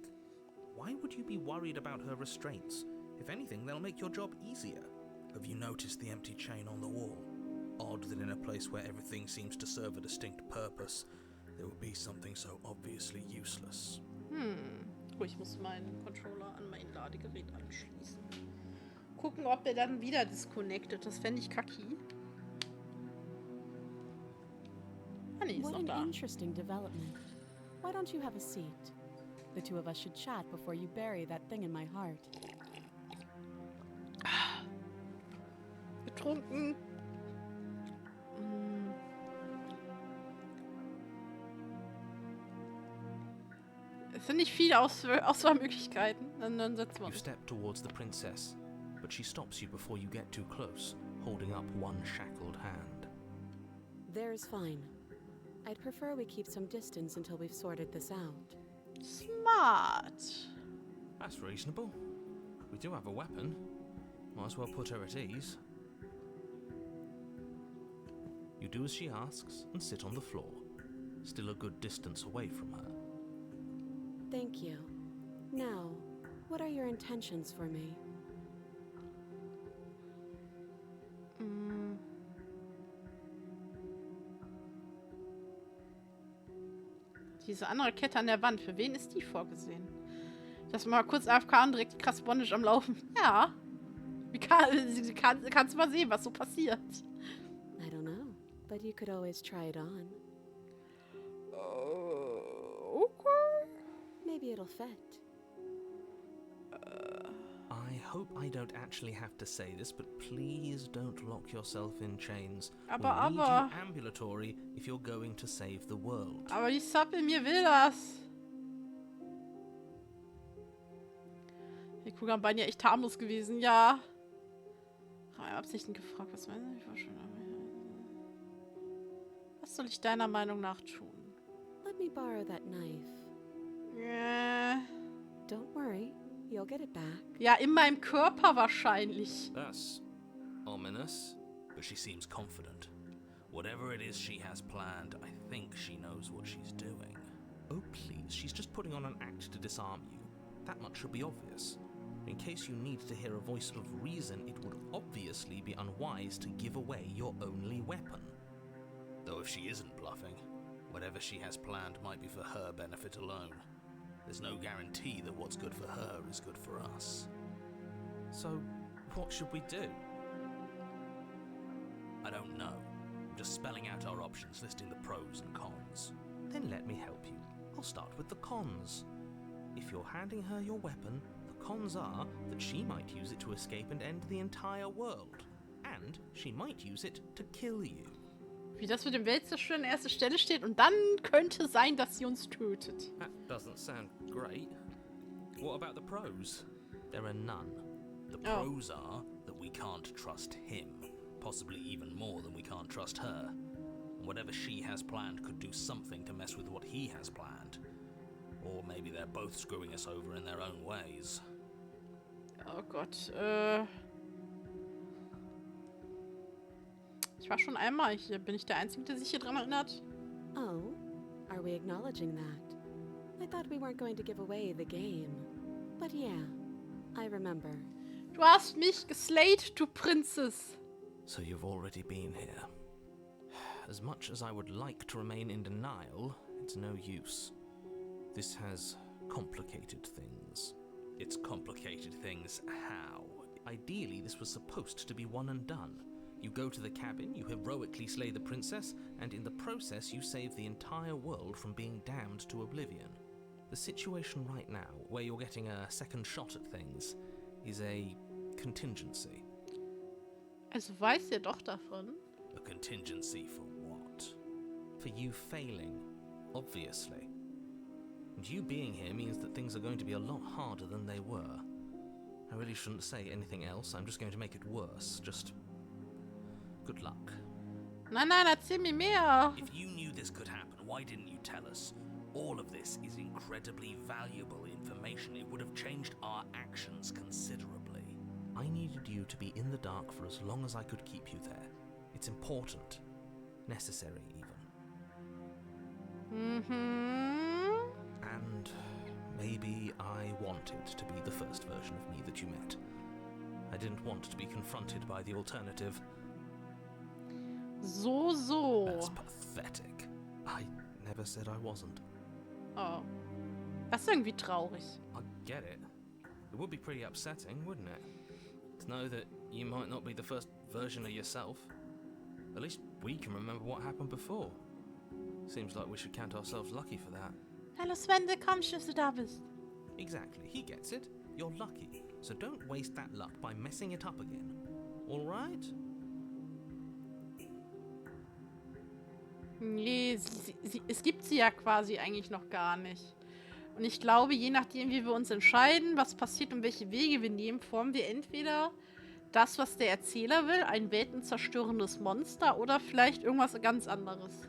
Why would you be worried about her restraints? If anything, they'll make your job easier. Have you noticed the empty chain on the wall? Odd that in a place where everything seems to serve a distinct purpose, there would be something so obviously useless. Oh, ich muss meinen Controller an mein Ladegerät anschließen. Gucken, ob der dann wieder disconnected. Das fände ich kacki. Ah, nee, ist What noch an da. interesting development. Why don't you have a seat? The two of us should chat before you bury that thing in my heart. Betrunken. Es sind nicht viele Auswahlmöglichkeiten. Dann setzen wir You uns. step towards the princess, but she stops you before you get too close, holding up one shackled hand. There's fine. I'd prefer we keep some distance until we've sorted this out. Smart. That's reasonable. We do have a weapon. Might as well put her at ease. You do as she asks and sit on the floor, still a good distance away from her. Thank you. Now, what are your intentions for me? Diese andere Kette an der Wand, für wen ist die vorgesehen? Lass mal kurz AFK an, direkt krass Bondage am Laufen. Ja. Kannst du mal sehen, was so passiert. I don't know, but you could always try it on. Okay. Maybe it'll fit. I hope I don't actually have to say this, but please don't lock yourself in chains. Aber- We'll need you ambulatory if you're going to save the world. Aber die Sub in mir will das. Die Kugel am Bein ja echt harmlos gewesen, ja. Habe Absichten gefragt, was meinst du? Ich war schon. Was soll ich deiner Meinung nach tun? Let me borrow that knife. Don't worry, you'll get it back. Ja, in meinem Körper wahrscheinlich. That's ominous, but she seems confident. Whatever it is she has planned, I think she knows what she's doing. Oh please, she's just putting on an act to disarm you. That much should be obvious. In case you need to hear a voice of reason, it would obviously be unwise to give away your only weapon. Though if she isn't bluffing, whatever she has planned might be for her benefit alone. There's no guarantee that what's good for her is good for us. So, what should we do? I don't know. I'm just spelling out our options, listing the pros and cons. Then let me help you. I'll start with the cons. If you're handing her your weapon, the cons are that she might use it to escape and end the entire world. And she might use it to kill you. Wie das mit dem Weltzerstören an erster Stelle steht und dann könnte sein, dass sie uns tötet. That doesn't sound great. What about the pros? There are none. The pros are that we can't trust him, possibly even more than we can't trust her. And whatever she has planned could do something to mess with what he has planned. Or maybe they're both screwing us over in their own ways. Oh Gott, Ich war schon einmal hier. Bin ich der Einzige, der sich hier dran erinnert? Oh, are we acknowledging that? I thought we weren't going to give away the game. But yeah, I remember. Du hast mich geslayed, du Princess. So you've already been here. As much as I would like to remain in denial, it's no use. This has complicated things. It's complicated things how? Ideally, this was supposed to be one and done. You go to the cabin, you heroically slay the princess, and in the process you save the entire world from being damned to oblivion. The situation right now, where you're getting a second shot at things, is a contingency. Also weiß ihr doch davon. A contingency for what? For you failing, obviously. And you being here means that things are going to be a lot harder than they were. I really shouldn't say anything else, I'm just going to make it worse. Just good luck. Nein, erzähl mir mehr. If you knew this could happen, why didn't you tell us? All of this is incredibly valuable information. It would have changed our actions considerably. I needed you to be in the dark for as long as I could keep you there. It's important. Necessary, even. And maybe I wanted to be the first version of me that you met. I didn't want to be confronted by the alternative. So. That's pathetic. I never said I wasn't. Oh. Das ist irgendwie traurig. I get it. It would be pretty upsetting, wouldn't it? To know that you might not be the first version of yourself. At least we can remember what happened before. Seems like we should count ourselves lucky for that. Hallo Sven, willkommen, schön, dass du da bist. Exactly, he gets it. You're lucky. So don't waste that luck by messing it up again. Alright? Nee, es gibt sie ja quasi eigentlich noch gar nicht. Und ich glaube, je nachdem, wie wir uns entscheiden, was passiert und welche Wege wir nehmen, formen wir entweder das, was der Erzähler will, ein weltenzerstörendes Monster, oder vielleicht irgendwas ganz anderes.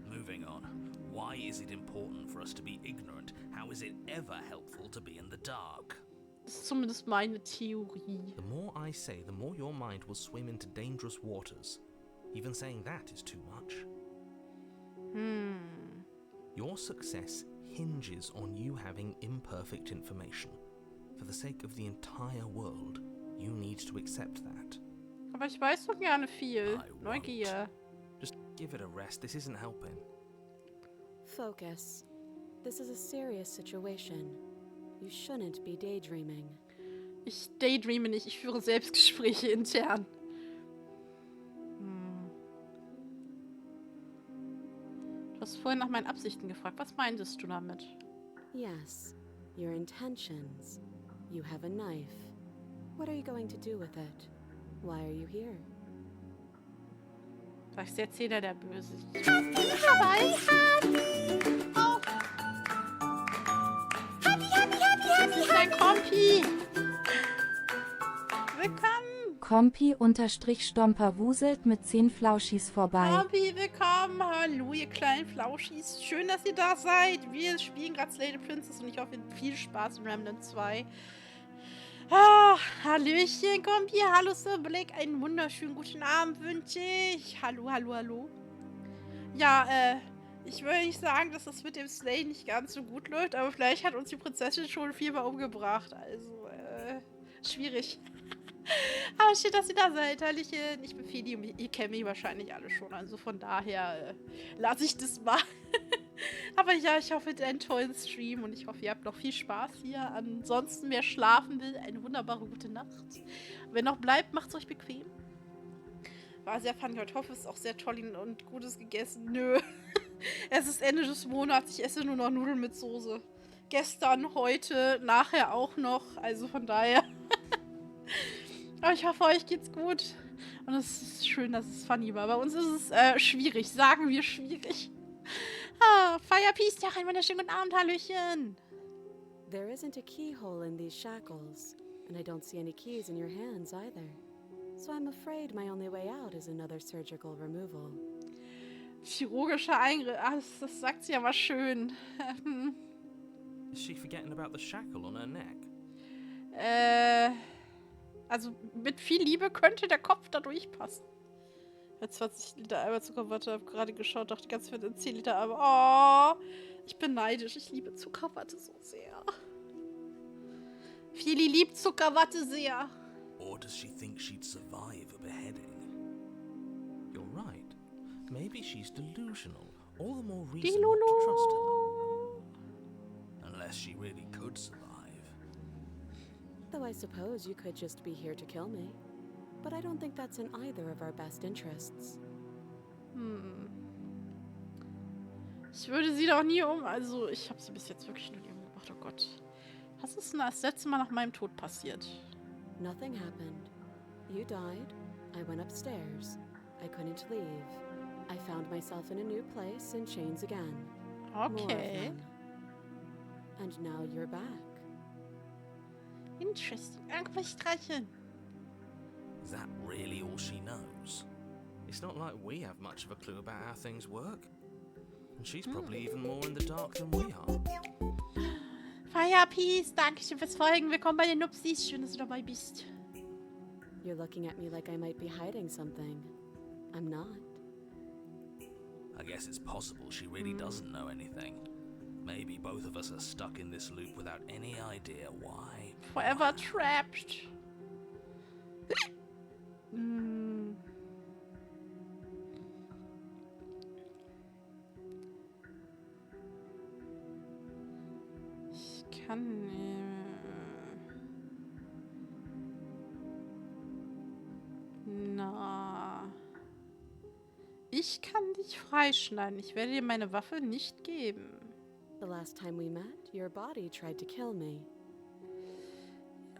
Moving on. Why is it important for us to be ignorant? How is it ever helpful to be in the dark? Das ist zumindest meine Theorie. The more I say, the more your mind will swim into dangerous waters. Even saying that is too much. Your success hinges on you having imperfect information. For the sake of the entire world, you need to accept that. Aber ich weiß doch gerne viel. I won't. Neugier. Just give it a rest. This isn't helping. Focus. This is a serious situation. You shouldn't be daydreaming. Ich daydreame nicht, ich führe Selbstgespräche intern. Du hast vorhin nach meinen Absichten gefragt. Was meintest du damit? Yes, your intentions. You have a knife. What are you going to do with it? Why are you here? Da ist der Erzähler der Böse. Happy. Oh. Happy. Dein Kompi. Willkommen. Kompi-Stomper wuselt mit 10 Flauschis vorbei. Kompi, willkommen. Hallo, ihr kleinen Flauschis. Schön, dass ihr da seid. Wir spielen gerade Slay the Princess und ich hoffe, ihr habt viel Spaß in Remnant 2. Ah, Hallöchen, Kompi. Hallo, Sir Black. Einen wunderschönen guten Abend wünsche ich. Hallo. Ja, ich will nicht sagen, dass das mit dem Slay nicht ganz so gut läuft, aber vielleicht hat uns die Prinzessin schon 4-mal umgebracht. Also, schwierig. Aber schön, dass ihr da seid. Hallöchen. Ich bin Fedi und ihr kennt mich wahrscheinlich alle schon. Also von daher lasse ich das mal. Aber ja, ich hoffe, ihr habt einen tollen Stream und ich hoffe, ihr habt noch viel Spaß hier. Ansonsten, wer schlafen will, eine wunderbare gute Nacht. Wer noch bleibt, macht's euch bequem. War sehr fun. Ich hoffe, es ist auch sehr toll und Gutes gegessen. Nö. Es ist Ende des Monats. Ich esse nur noch Nudeln mit Soße. Gestern, heute, nachher auch noch. Also von daher. Aber ich hoffe, euch geht's gut. Und es ist schön, dass es funny war. Bei uns ist es schwierig. Sagen wir schwierig. Firepiece, ja, einen wunderschönen guten Abend, Hallöchen. There isn't a keyhole in these shackles, and I don't see any keys in your hands either. So I'm afraid my only way out is another surgical removal. Chirurgischer Eingriff. Das sagt sie aber schön. Is she forgetting about the shackle on her neck? Also mit viel Liebe könnte der Kopf da durchpassen. Jetzt 20 Liter Eimer-Zuckerwatte. Hab gerade geschaut, dachte die ganze Zeit in 10 Liter Eimer. Oh, ich bin neidisch. Ich liebe Zuckerwatte so sehr. Fili liebt Zuckerwatte sehr. Or does she think she'd survive a beheading? You're right. Maybe she's delusional. All the more reason not to trust her. Unless she really could survive. Though I suppose you could just be here to kill me. But I don't think that's in either of our best interests. Ich würde sie doch nie Also, ich habe sie bis jetzt wirklich noch nie umgebracht. Oh Gott. Was ist denn das letzte Mal nach meinem Tod passiert? Nothing happened. You died. I went upstairs. I couldn't leave. I found myself in a new place in chains again. Okay. More of them. And now you're back. Interesting. Irgendwelche streicheln. Is that really all she knows? It's not like we have much of a clue about how things work. And she's probably even more in the dark than we are. Fire Peace, Dankeschön fürs Folgen. Willkommen bei den Nupsis. Schön, dass du dabei bist. You're looking at me like I might be hiding something. I'm not. I guess it's possible she really doesn't know anything. Maybe both of us are stuck in this loop without any idea why. Forever trapped. Ich kann Na. Ich kann dich freischneiden. Ich werde dir meine Waffe nicht geben. The last time we met, your body tried to kill me.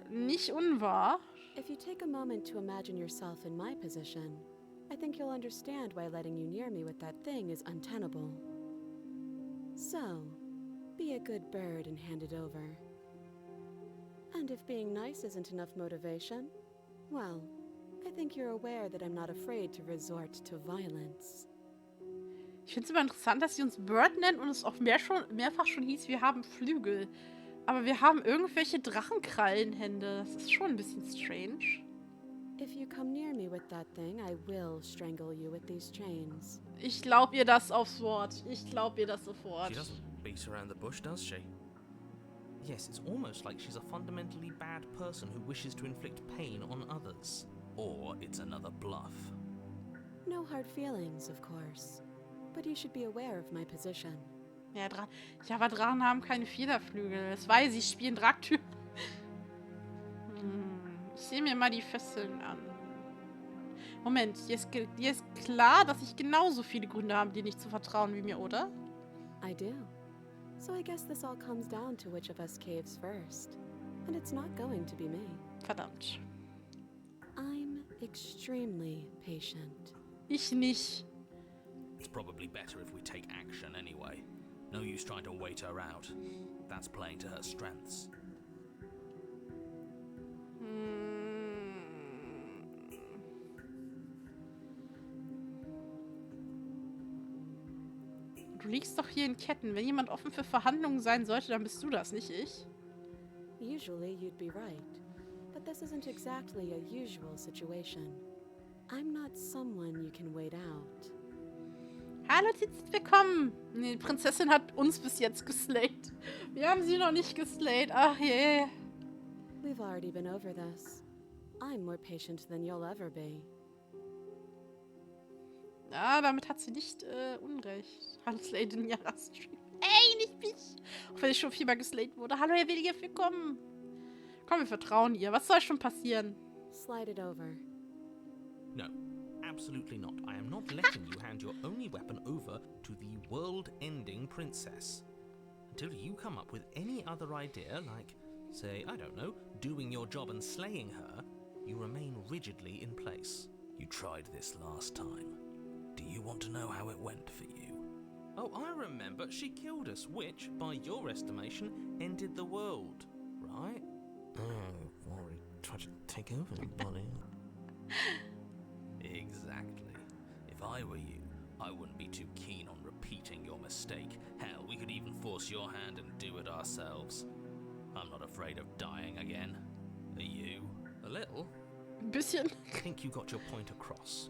Nicht unwahr. If you take a moment to imagine yourself in my position, I think you'll understand why letting you near me with that thing is untenable. So, be a good bird and hand it over. And if being nice isn't enough motivation, well, I think you're aware that I'm not afraid to resort to violence. Ich finde es immer interessant, dass sie uns Bird nennt und es auch mehrfach schon hieß, wir haben Flügel. Aber wir haben irgendwelche Drachenkrallenhände. Das ist schon ein bisschen strange. If you come near me with that thing, I will strangle you with these chains. Ich glaub ihr das aufs Wort. Ich glaub ihr das sofort. She doesn't beat around the bush, does she? Yes, it's almost like she's a fundamentally bad person who wishes to inflict pain on others. Or it's another bluff. No hard feelings, of course. But you should be aware of my position. Ja, aber Drachen haben keine Federflügel. Das weiß ich, spielen Draktyp. Ich sehe mir mal die Fesseln an. Moment, dir ist klar, dass ich genauso viele Gründe habe, dir nicht zu vertrauen wie mir, oder? I do. So I guess this all comes down to which of us caves first. And it's not going to be me. Verdammt. I'm extremely patient. Ich nicht. It's probably better if we take action anyway. No use trying to wait her out. That's playing to her strengths. Du liegst doch hier in Ketten. Wenn jemand offen für Verhandlungen sein sollte, dann bist du das, nicht ich. Usually you'd be right. But this isn't exactly a usual situation. I'm not someone you can wait out. Hallo, willkommen. Nee, die Prinzessin hat uns bis jetzt geslayt. Wir haben sie noch nicht geslayt. Ach je. We've already been over this. I'm more patient than you'll ever be. Ja, damit hat sie nicht Unrecht. Hallo, Slade in Stream. Ey, nicht mich. Auch wenn ich schon viermal geslayt wurde. Hallo, Herr Willige, willkommen. Komm, wir vertrauen ihr. Was soll schon passieren? Slide it over. No, absolutely not. I am not letting you hand your only weapon over to the world-ending princess. Until you come up with any other idea, like, say, I don't know, doing your job and slaying her, you remain rigidly in place. You tried this last time. Do you want to know how it went for you? Oh, I remember. She killed us, which, by your estimation, ended the world, right? Oh, Rory tried to take over your body. Exactly. If I were you, I wouldn't be too keen on repeating your mistake. Hell, we could even force your hand and do it ourselves. I'm not afraid of dying again. Are you? A little. Ein bisschen. I think you got your point across.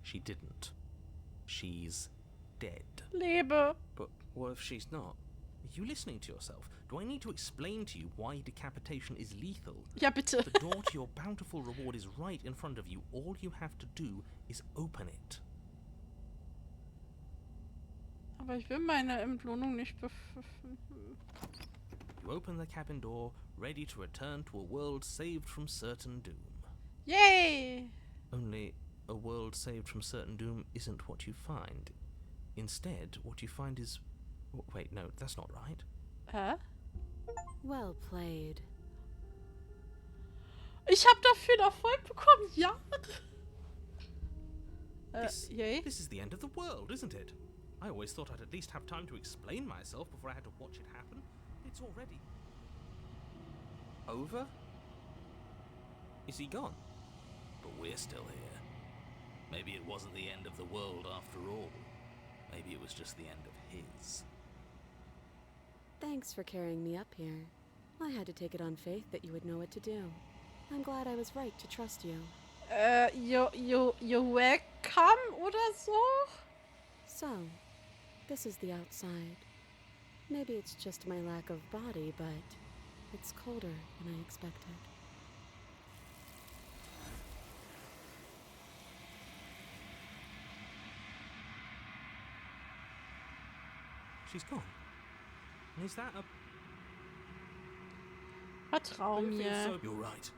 She didn't. She's dead. Lebe. But what if she's not? Are you listening to yourself? Do I need to explain to you why decapitation is lethal? Ja, bitte. The door to your bountiful reward is right in front of you. All you have to do is open it. Aber ich will meine Entlohnung nicht You open the cabin door, ready to return to a world saved from certain doom. Yay! Only, a world saved from certain doom isn't what you find. Instead, what you find is... Wait, no, that's not right. Hä? Well played. Ich habe dafür einen Erfolg bekommen, ja? Yay? This is the end of the world, isn't it? I always thought I'd at least have time to explain myself before I had to watch it happen. It's already... over? Is he gone? But we're still here. Maybe it wasn't the end of the world after all. Maybe it was just the end of his. Thanks for carrying me up here. I had to take it on faith that you would know what to do. I'm glad I was right to trust you. You're welcome oder so? So, this is the outside. Maybe it's just my lack of body, but it's colder than I expected. She's gone. And is that a... Vertrau mir. You're right.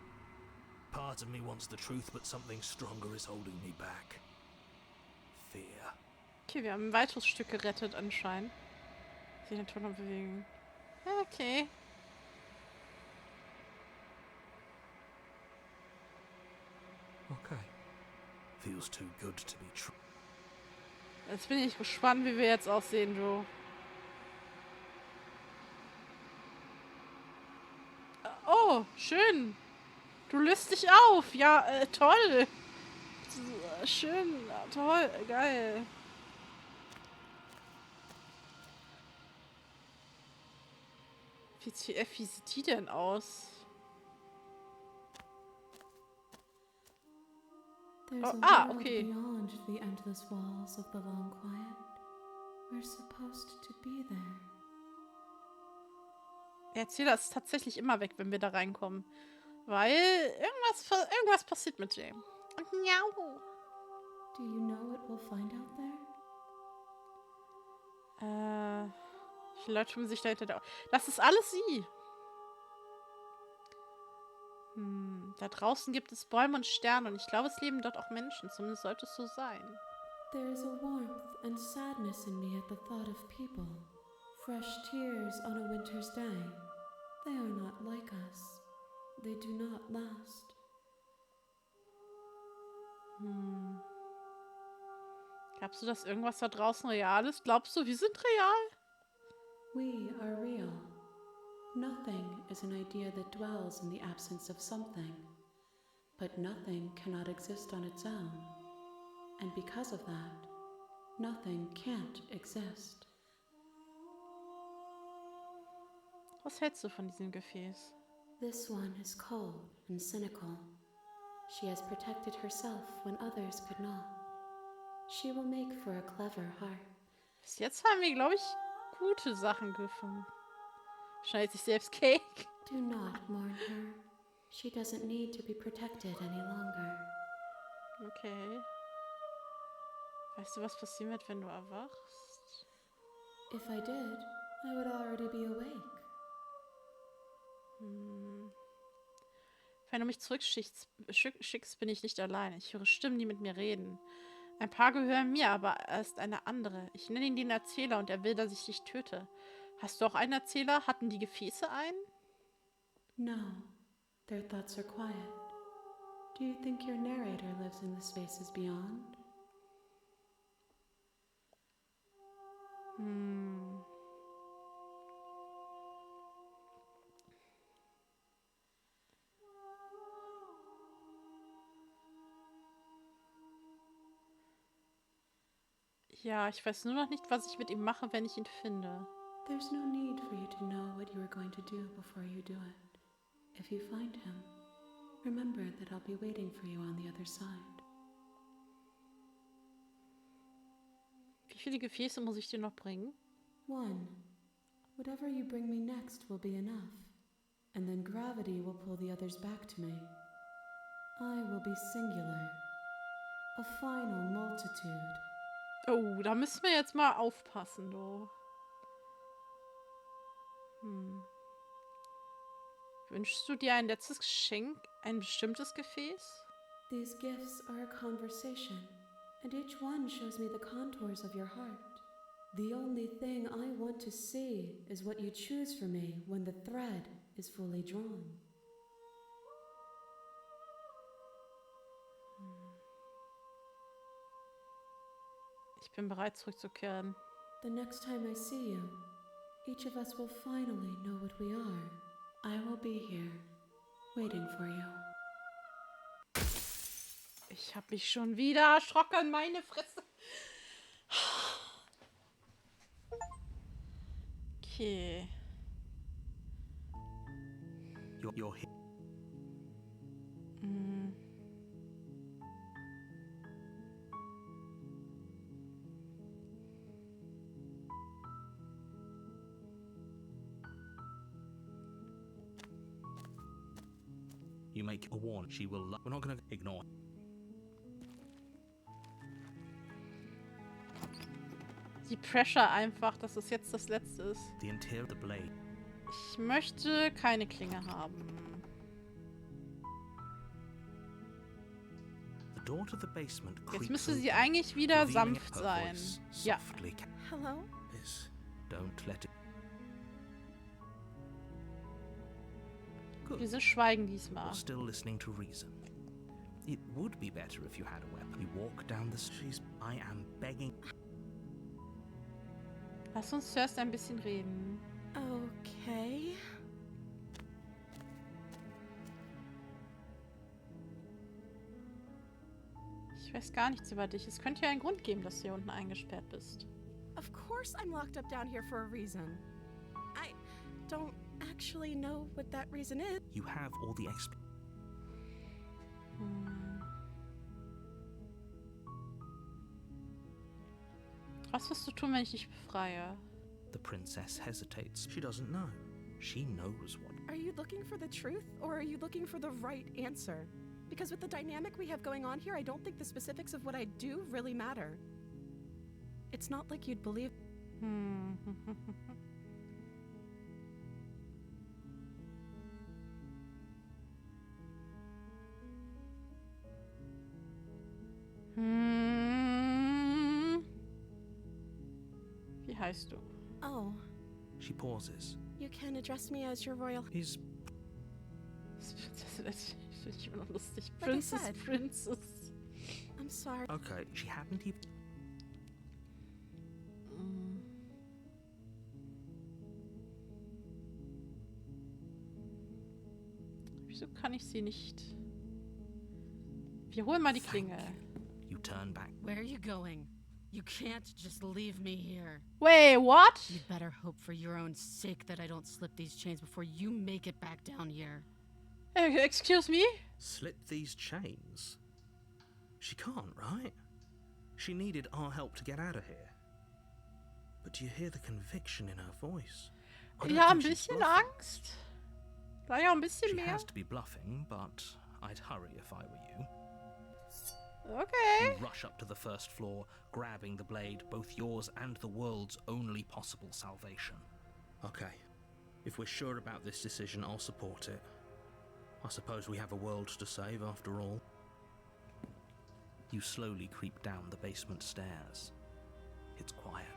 Part of me wants the truth, but something stronger is holding me back. Fear. Okay, wir haben ein weiteres Stück gerettet anscheinend. Sich eine Tonne bewegen. Okay. Okay. Feels too good to be true. Jetzt bin ich gespannt, wie wir jetzt aussehen, Joe. Oh, schön. Du löst dich auf. Ja, toll. Schön, toll, geil. Wie sieht die denn aus? There's Oh, a world okay. beyond the endless walls of the long quiet. We're supposed to be there. Der Erzähler ist tatsächlich immer weg, wenn wir da reinkommen. Weil irgendwas passiert mit dem. Und miau. Do you know what we'll find out there? Viele Leute tun sich da hinter der... Das ist alles sie. Da draußen gibt es Bäume und Sterne und ich glaube, es leben dort auch Menschen. Zumindest sollte es so sein. There is a warmth and sadness in me at the thought of people. Fresh tears on a winter's day. They are not like us. They do not last. Glaubst du, dass irgendwas da draußen real ist? Glaubst du, wir sind real? We are real. Nothing is an idea that dwells in the absence of something. But nothing cannot exist on its own. And because of that, nothing can't exist. Was hältst du von diesem Gefäß? This one is cold and cynical. She has protected herself when others could not. She will make for a clever heart. Bis jetzt haben wir, glaube ich, gute Sachen gefunden. Schneidet sich selbst Cake. Do not mourn her. She doesn't need to be protected any longer. Okay. Weißt du, was passieren wird, wenn du erwachst? If I did, I would already be awake. Wenn du mich zurückschickst, bin ich nicht allein. Ich höre Stimmen, die mit mir reden. Ein paar gehören mir, aber er ist eine andere. Ich nenne ihn den Erzähler und er will, dass ich dich töte. Hast du auch einen Erzähler? Hatten die Gefäße einen? No, their thoughts are quiet. Do you think your narrator lives in the spaces beyond? Ja, ich weiß nur noch nicht, was ich mit ihm mache, wenn ich ihn finde. There's no need for you to know what you are going to do before you do it. If you find him, remember that I'll be waiting for you on the other side. viele Gefäße muss ich dir noch bringen? 1. Whatever you bring me next will be enough. And then gravity will pull the others back to me. I will be singular. A final multitude. Oh, da müssen wir jetzt mal aufpassen, du. Wünschst du dir ein letztes Geschenk, ein bestimmtes Gefäß? These gifts are a conversation, and each one shows me the contours of your heart. The only thing I want to see is what you choose for me when the thread is fully drawn. Ich bin bereit, zurückzukehren. The next time I see you, each of us will finally know what we are. I will be here, waiting for you. Ich hab mich schon wieder erschrocken, meine Fresse. Okay. You're here. You make a warn. She will. We're not going to ignore. Die Pressure einfach, dass es jetzt das letzte ist. The interior of the blade. Ich möchte keine Klinge haben. The door to the basement Jetzt creaks müsste sie open, eigentlich wieder revealing sanft her sein. voice Ja. softly. Hello? Don't let it. Good. Wir sind schweigen diesmal. You're still listening to reason. It would be better if you had a weapon. You walk down the street. I am begging. Lass uns zuerst ein bisschen reden. Okay. Ich weiß gar nichts über dich. Es könnte ja einen Grund geben, dass du hier unten eingesperrt bist. Of course I'm locked up down here for a reason. I don't actually know what that reason is. You have all the exp. Was wirst du tun, wenn ich dich befreie? The princess hesitates. She doesn't know. She knows what. Are you looking for the truth, or are you looking for the right answer? Because with the dynamic we have going on here, I don't think the specifics of what I do really matter. It's not like you'd believe... Wie heißt du? Oh, She pauses. you can address me as your royal... He's Das finde ich immer noch lustig. Like I Princess, said. Princess. I'm sorry. okay. She hadn't even. Wieso kann ich sie nicht? Wir holen mal die Klinge. You turn back. Where are you going? You can't just leave me here. Wait, what? You'd better hope for your own sake that I don't slip these chains before you make it back down here. Excuse me? Slip these chains? She can't, right? She needed our help to get out of here. But do you hear the conviction in her voice? I don't Ja, ein think she's bisschen bluffing. Angst. War ja ein bisschen She mehr. has to be bluffing, but I'd hurry if I were you. Okay. You rush up to the first floor, grabbing the blade, both yours and the world's only possible salvation. Okay. If we're sure about this decision, I'll support it. I suppose we have a world to save after all. You slowly creep down the basement stairs. It's quiet.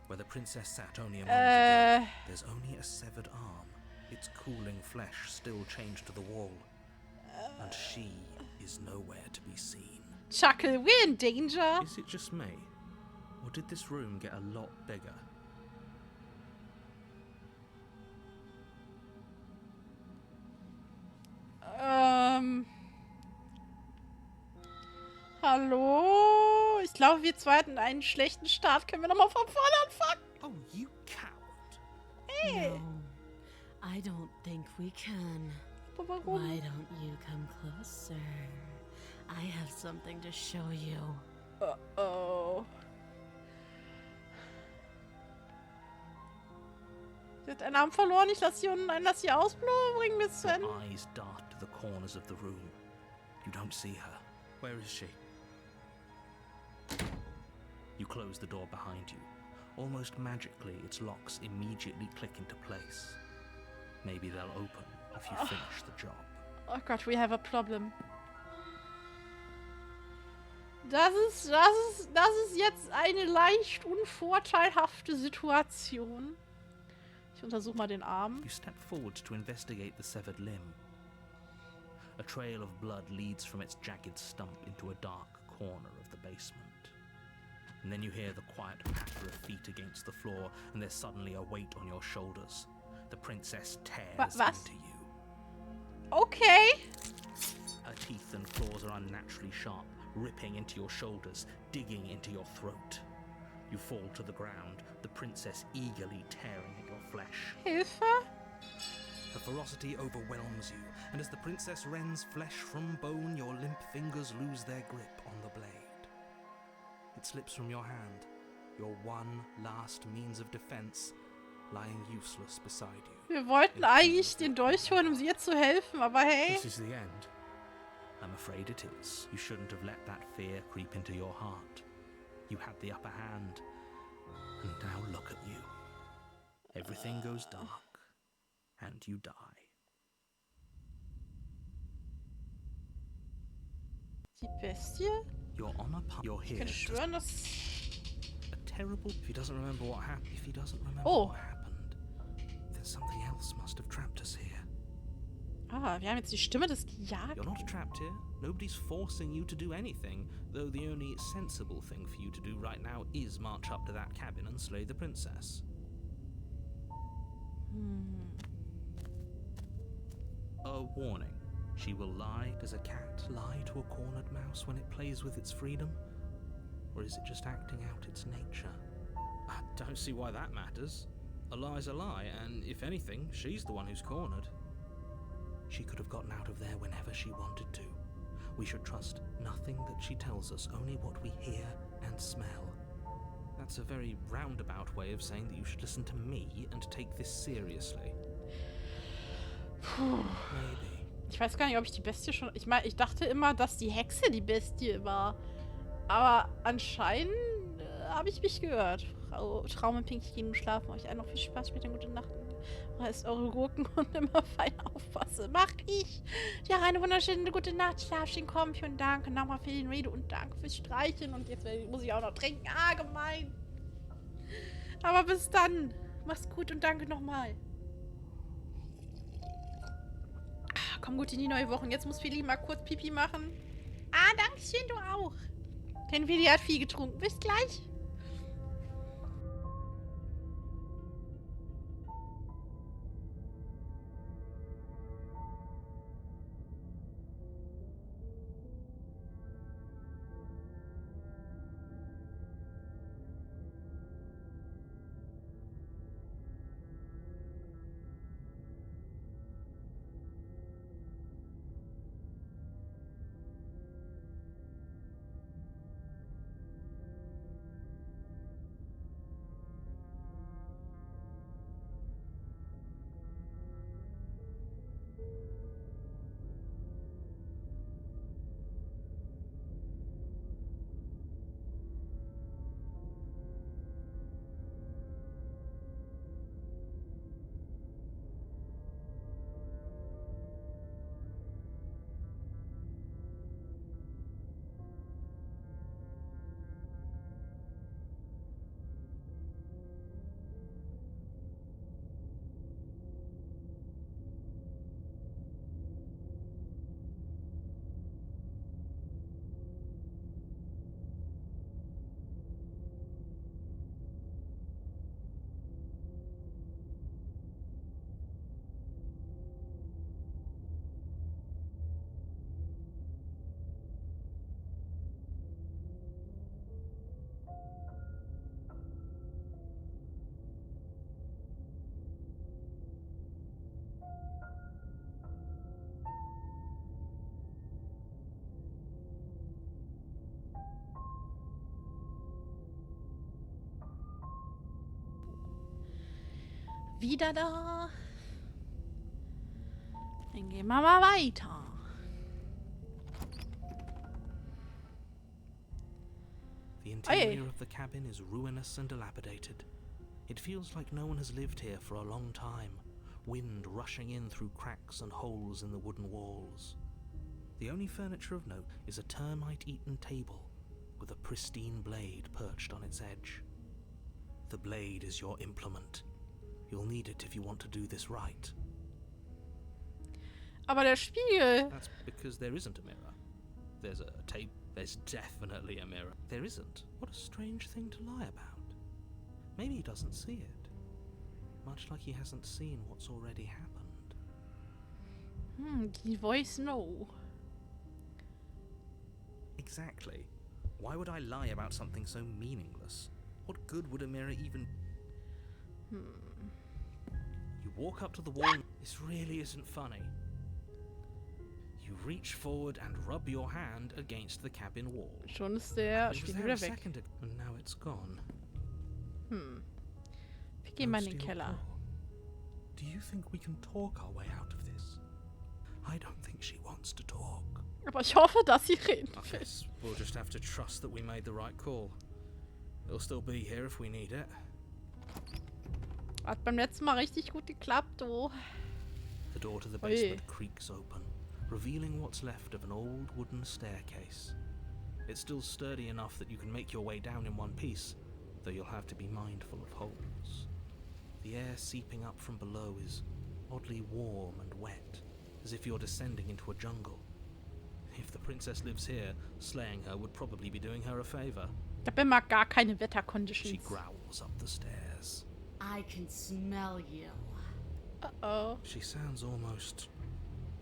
Where the princess sat only a moment ago, there's only a severed arm. Its cooling flesh still chained to the wall. And she is nowhere to be seen. Chuckle, we're in danger. Is it just me? Or did this room get a lot bigger? Hallo? Ich glaube, wir zwei hatten einen schlechten Start. Können wir nochmal von vorne anfangen? Oh, you coward! Hey. No, I don't think we can. Aber warum? Why don't you come closer? I have something to show you. Oh. Sie hat einen Arm verloren. Ich lasse sie unten ein, lass sie ausbringen. Bringen wir es zu Ende. Your eyes dart to the corners of the room. You don't see her. Where is she? You close the door behind you. Almost magically, its locks immediately click into place. Maybe they'll open if you finish the job. Oh Gott, we have a problem. Das ist jetzt eine leicht unvorteilhafte Situation. Ich untersuche mal den Arm. You step forward to investigate the severed limb. A trail of blood leads from its jagged stump into a dark corner of the basement. And then you hear the quiet patter of feet against the floor, and there's suddenly a weight on your shoulders. The princess tears Was? into you. Okay. Her teeth and claws are unnaturally sharp, ripping into your shoulders, digging into your throat. You fall to the ground, the princess eagerly tearing at your flesh. Hilfe. Her ferocity overwhelms you, and as the princess rends flesh from bone, your limp fingers lose their grip on the blade. It slips from your hand, your one last means of defense, lying useless beside you. Wir wollten eigentlich den Dolch holen, um ihr zu helfen, aber hey. This is the end. I'm afraid it is. You shouldn't have let that fear creep into your heart. You had the upper hand, and now look at you. Everything goes dark, and you die. Die Bestie? You're on a path. You're Ich here. kann to schwören, dass... a terrible. If he doesn't remember what happened, Oh. what happened, then something else must have trapped us here. Ah, wir haben jetzt die Stimme des Jagd. You're not trapped here. Nobody's forcing you to do anything, though the only sensible thing for you to do right now is march up to that cabin and slay the princess. A warning. She will lie. Does a cat lie to a cornered mouse when it plays with its freedom? Or is it just acting out its nature? I don't see why that matters. A lie's a lie, and if anything, she's the one who's cornered. She could have gotten out of there whenever she wanted to. We should trust nothing that she tells us, only what we hear and smell. That's a very roundabout way of saying that you should listen to me and take this seriously. Maybe. Ich weiß gar nicht, ob ich die Bestie schon... Ich meine, ich dachte immer, dass die Hexe die Bestie war. Aber anscheinend habe ich mich gehört. Frau Traum und Pinky gehen schlafen. Euch allen noch viel Spaß, später gute Nacht. Reißt eure Gurken und immer fein aufpasse. Mach ich! Ja, eine wunderschöne gute Nacht. Schlaf schön, komm. Und danke nochmal für den Rede und danke fürs Streicheln. Und jetzt muss ich auch noch trinken. Ah, gemein. Aber bis dann. Mach's gut und danke nochmal. Komm gut in die neue Woche. Und jetzt muss Feli mal kurz Pipi machen. Ah, danke schön, du auch. Denn Feli hat viel getrunken. Bis gleich. Wieder da. Dann gehen wir mal weiter. The interior of the cabin is ruinous and dilapidated. It feels like no one has lived here for a long time, wind rushing in through cracks and holes in the wooden walls. The only furniture of note is a termite-eaten table with a pristine blade perched on its edge. The blade is your implement. You'll need it if you want to do this right. Aber der Spiegel. That's because there isn't a mirror. There's a tape. There's definitely a mirror. There isn't. What a strange thing to lie about. Maybe he doesn't see it. Much like he hasn't seen what's already happened. Die voice no. Exactly. Why would I lie about something so meaningless? What good would a mirror even... You walk up to the wall. This really isn't funny. You reach forward and rub your hand against the cabin wall. Schon ist der It was Spiegel there a wieder weg. second ago, and now it's gone. Wir gehen mal in den Steel Keller. claw. Do you think we can talk our way out of this? I don't think she wants to talk. Aber ich hoffe, dass sie reden I will. guess we'll just have to trust that we made the right call. It'll still be here if we need it. Hat beim letzten Mal richtig gut geklappt, oh. The door to the Oje. basement creaks open, revealing what's left of an old wooden staircase. It's still sturdy enough that you can make your way down in one piece, though you'll have to be mindful of holes. The air seeping up from below is oddly warm and wet, as if you're descending into a jungle. If the princess lives here, slaying her would probably be doing her a favor. Ich habe immer gar keine She Wetterconditions. growls up the stairs. I can smell you. Oh. She sounds almost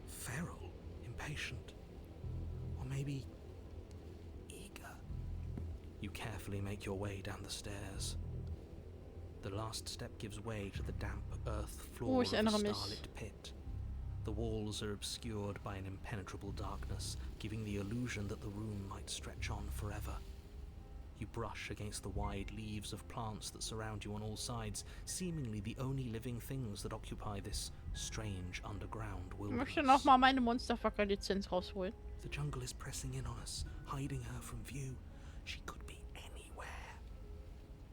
feral, impatient, or maybe eager. You carefully make your way down the stairs. The last step gives way to the damp earth floor ich of a erinnere mich. starlit pit. The walls are obscured by an impenetrable darkness, giving the illusion that the room might stretch on forever. You brush against the wide leaves of plants that surround you on all sides, seemingly the only living things that occupy this strange underground Ich wilderness. möchte nochmal meine Monsterfucker-Lizenz rausholen. The jungle is pressing in on us, hiding her from view. She could be anywhere.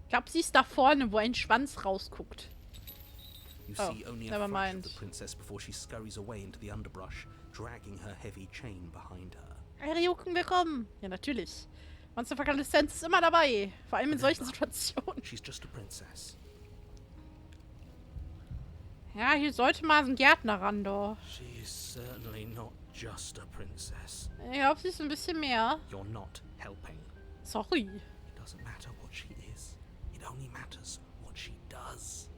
Ich glaube, sie ist da vorne, wo ein Schwanz rausguckt. You Oh, see only a never flash mind. of the princess before she scurries away into the underbrush, dragging her heavy chain behind her. Ryuken, willkommen. Ja, natürlich. Monsterfucker-Lizenz ist immer dabei. Vor allem in solchen Situationen. She's just a princess. Ja, hier sollte mal so ein Gärtner ran, doch. She is certainly not just a princess. Ich glaube, sie ist ein bisschen mehr. You're not helping. Sorry. It doesn't matter what she is. It only matters what she does.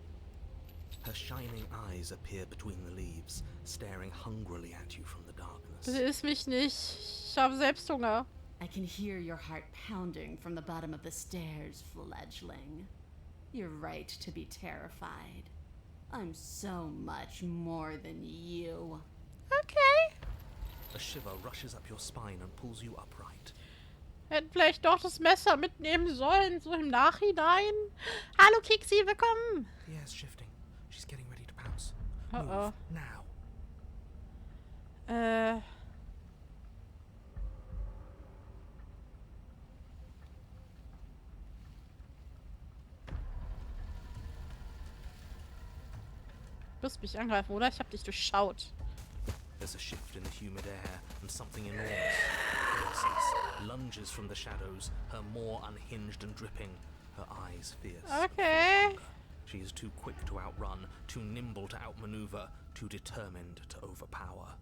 Her shining eyes appear between the leaves, staring hungrily at you from the darkness. Bitte iss mich nicht. Ich habe selbst Hunger. I can hear your heart pounding from the bottom of the stairs, fledgling. You're right to be terrified. I'm so much more than you. Okay. A shiver rushes up your spine and pulls you upright. Hätten vielleicht doch das Messer mitnehmen sollen, so im Nachhinein. Hallo Kiksi, willkommen. The air's shifting. She's getting ready to pounce. Uh-oh. Move now. Du wirst mich angreifen, oder? Ich hab dich durchschaut. There's a shift in the humid air, and something enormous, faces, lunges from the shadows, her maw unhinged and dripping, her eyes fierce. Okay. She is too quick to outrun, too nimble to outmaneuver, too determined to overpower.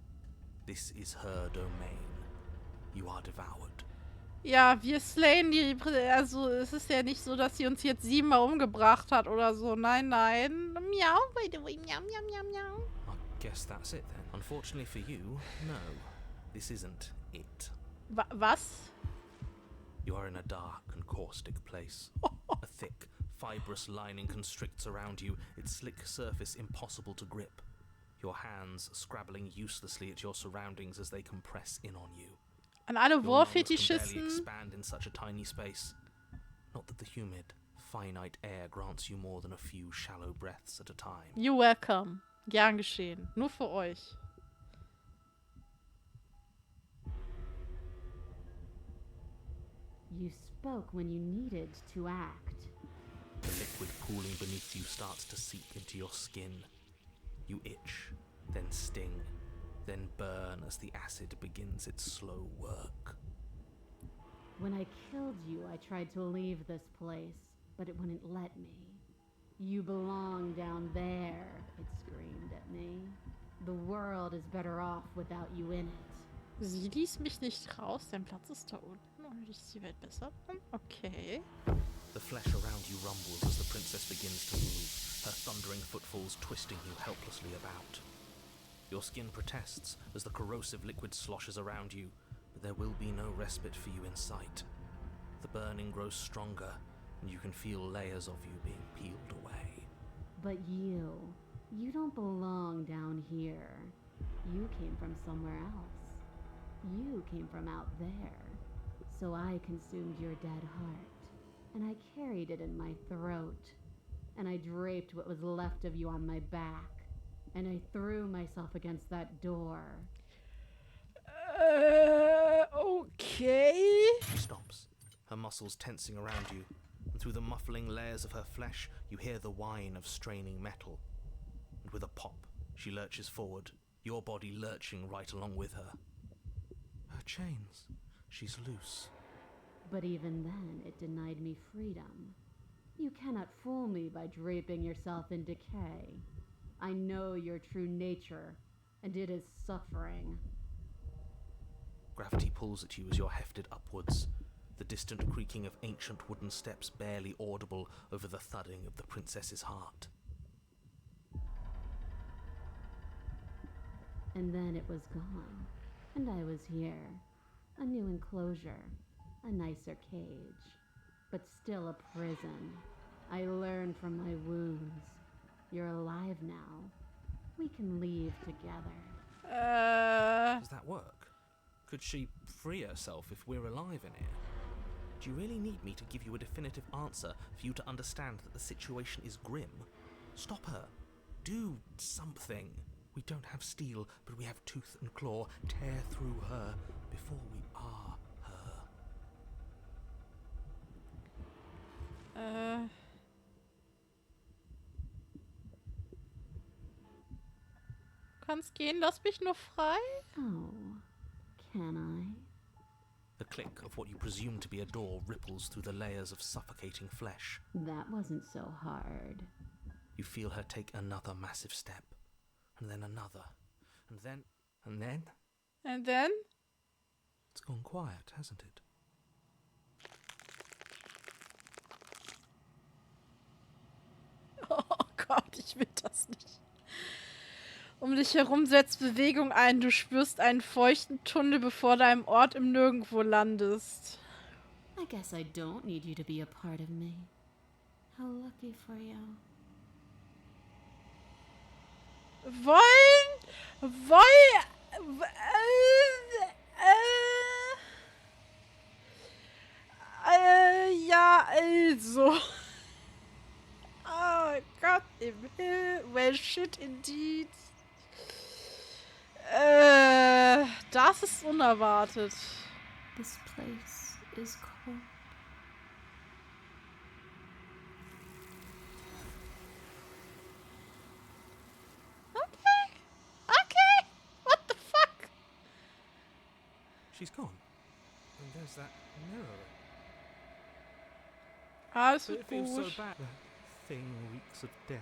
This is her domain. You are devoured. Ja, wir slayen die... Also, es ist ja nicht so, dass sie uns jetzt 7-mal umgebracht hat oder so. Nein, nein. Miau, by the way. Miau, miau, miau, miau. I guess that's it then. Unfortunately for you, no. This isn't it. Was? You are in a dark and caustic place. A thick, fibrous lining constricts around you, its slick surface impossible to grip. Your hands scrabbling uselessly at your surroundings as they compress in on you. An alle Your lungs can barely Wurfetischisten. expand in such a tiny space. Not that the humid, finite air grants you more than a few shallow breaths at a time. You're welcome. Gern geschehen. Nur für euch. You spoke when you needed to act. The liquid pooling beneath you starts to seep into your skin. You itch, then sting, then burn as the acid begins its slow work. When I killed you, I tried to leave this place, but it wouldn't let me. You belong down there, it screamed at me. The world is better off without you in it. Sie ließ mich nicht raus, dein Platz ist da unten und ist die Welt besser. Okay. The flesh around you rumbles as the princess begins to move, her thundering footfalls twisting you helplessly about. Your skin protests as the corrosive liquid sloshes around you, but there will be no respite for you in sight. The burning grows stronger, and you can feel layers of you being peeled away. But you don't belong down here. You came from somewhere else. You came from out there. So I consumed your dead heart, and I carried it in my throat, and I draped what was left of you on my back, and I threw myself against that door. Okay. She stops, her muscles tensing around you, and through the muffling layers of her flesh, you hear the whine of straining metal. And with a pop, she lurches forward, your body lurching right along with her. Her chains. She's loose. But even then, it denied me freedom. You cannot fool me by draping yourself in decay. I know your true nature, and it is suffering. Gravity pulls at you as you're hefted upwards, the distant creaking of ancient wooden steps barely audible over the thudding of the princess's heart. And then it was gone, and I was here. A new enclosure, a nicer cage, but still a prison. I learned from my wounds. You're alive now. We can leave together. Does that work? Could she free herself if we're alive in here? Do you really need me to give you a definitive answer for you to understand that the situation is grim? Stop her. Do something. We don't have steel, but we have tooth and claw. Tear through her before we are her. Kannst gehen, lass mich nur frei. Oh, can I? The click of what you presume to be a door ripples through the layers of suffocating flesh. That wasn't so hard. You feel her take another massive step, and then another, and then, and then... And then? It's gone quiet, hasn't it? Oh Gott, ich will das nicht. Um dich herum setzt Bewegung ein. Du spürst einen feuchten Tunnel, bevor du einem Ort im Nirgendwo landest. I guess I don't need you to be a part of me. How lucky for you. Ja, also. Oh Gott im Himmel. Well, shit indeed. Das ist unerwartet. This place is cold. Okay. What the fuck? She's gone. And there's that mirror. Alles It wird feels so gut. bad. That thing reeks of death.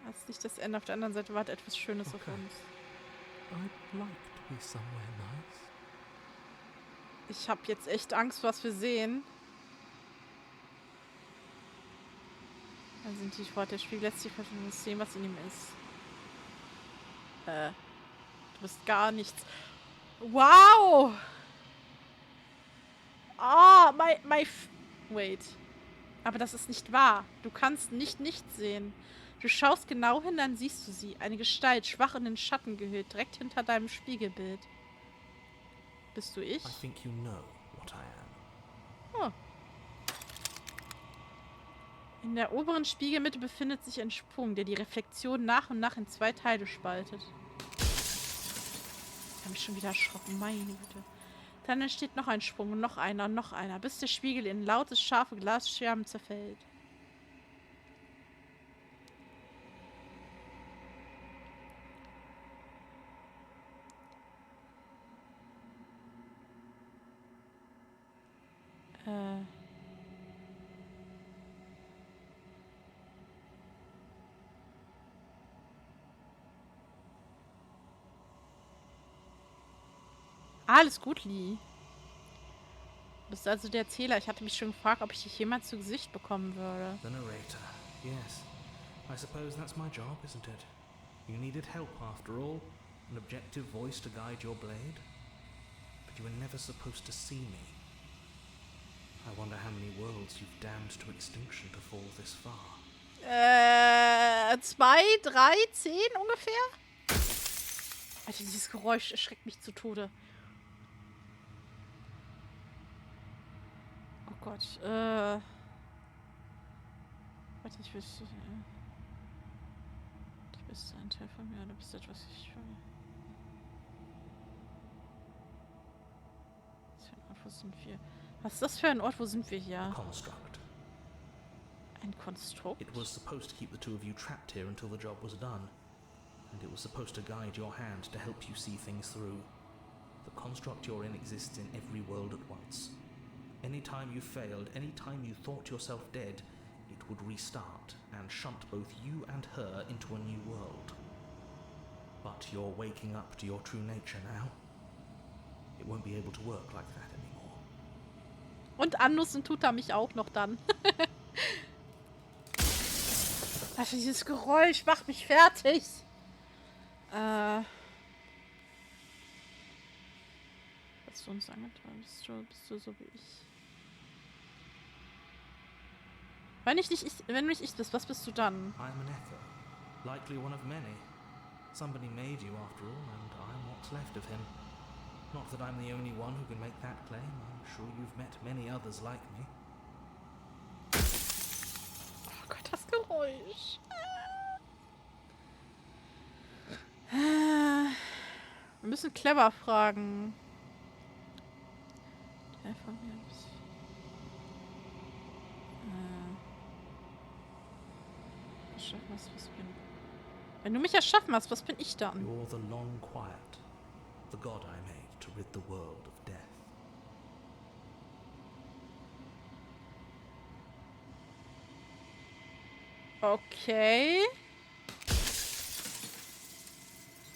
Das ist nicht das Ende. Auf der anderen Seite wartet etwas Schönes auf Okay. uns. I'd like to be somewhere nice. Ich habe jetzt echt Angst, was wir sehen. Da sind die Worte, der Spiegel lässt sich verschieden sehen, was in ihm ist. Du bist gar nichts. Wow! Ah, wait. Aber das ist nicht wahr. Du kannst nicht nichts sehen. Du schaust genau hin, dann siehst du sie. Eine Gestalt, schwach in den Schatten gehüllt, direkt hinter deinem Spiegelbild. Bist du ich? I think you know what I am. Oh. In der oberen Spiegelmitte befindet sich ein Sprung, der die Reflexion nach und nach in 2 Teile spaltet. Ich habe mich schon wieder erschrocken, meine Güte. Dann entsteht noch ein Sprung und noch einer, bis der Spiegel in lautes, scharfe Glasscherben zerfällt. Alles gut, Lee. Du bist also der Erzähler. Ich hatte mich schon gefragt, ob ich dich jemals zu Gesicht bekommen würde. The narrator. Yes. I suppose that's my job, isn't it? You needed help after all. An objective voice to guide your blade. But you were never supposed to see me. I wonder how many worlds you've damned to extinction to fall this far. 2, 3, 10 ungefähr? Alter, dieses Geräusch erschreckt mich zu Tode. Oh Gott, warte, ich will... Du bist ein Teil von mir, oder bist du etwas, ich von mir... Wo sind wir? Was ist das für ein Ort? Wo sind wir hier? Construct. Ein Konstrukt? It was supposed to keep the two of you trapped here until the job was done. And it was supposed to guide your hand to help you see things through. The construct you're in exists in every world at once. Any time you failed, any time you thought yourself dead, it would restart and shunt both you and her into a new world. But you're waking up to your true nature now. It won't be able to work like that anymore. Und annussen tut er mich auch noch dann. Also dieses Geräusch macht mich fertig. Was du uns angetan bist du so wie ich. Wenn du nicht ich bist, was bist du dann? I'm an echo, likely one of many. Somebody made you after all, and I'm what's left of him. Not that I'm the only one who can make that claim. I'm sure you've met many others like me. Oh Gott, das Geräusch. Wir müssen clever fragen. Der von mir ist... Erschaffen hast, was bin ich? Wenn du mich erschaffen hast, was bin ich dann? You're the long quiet, the god I made to rid the world of death. Okay.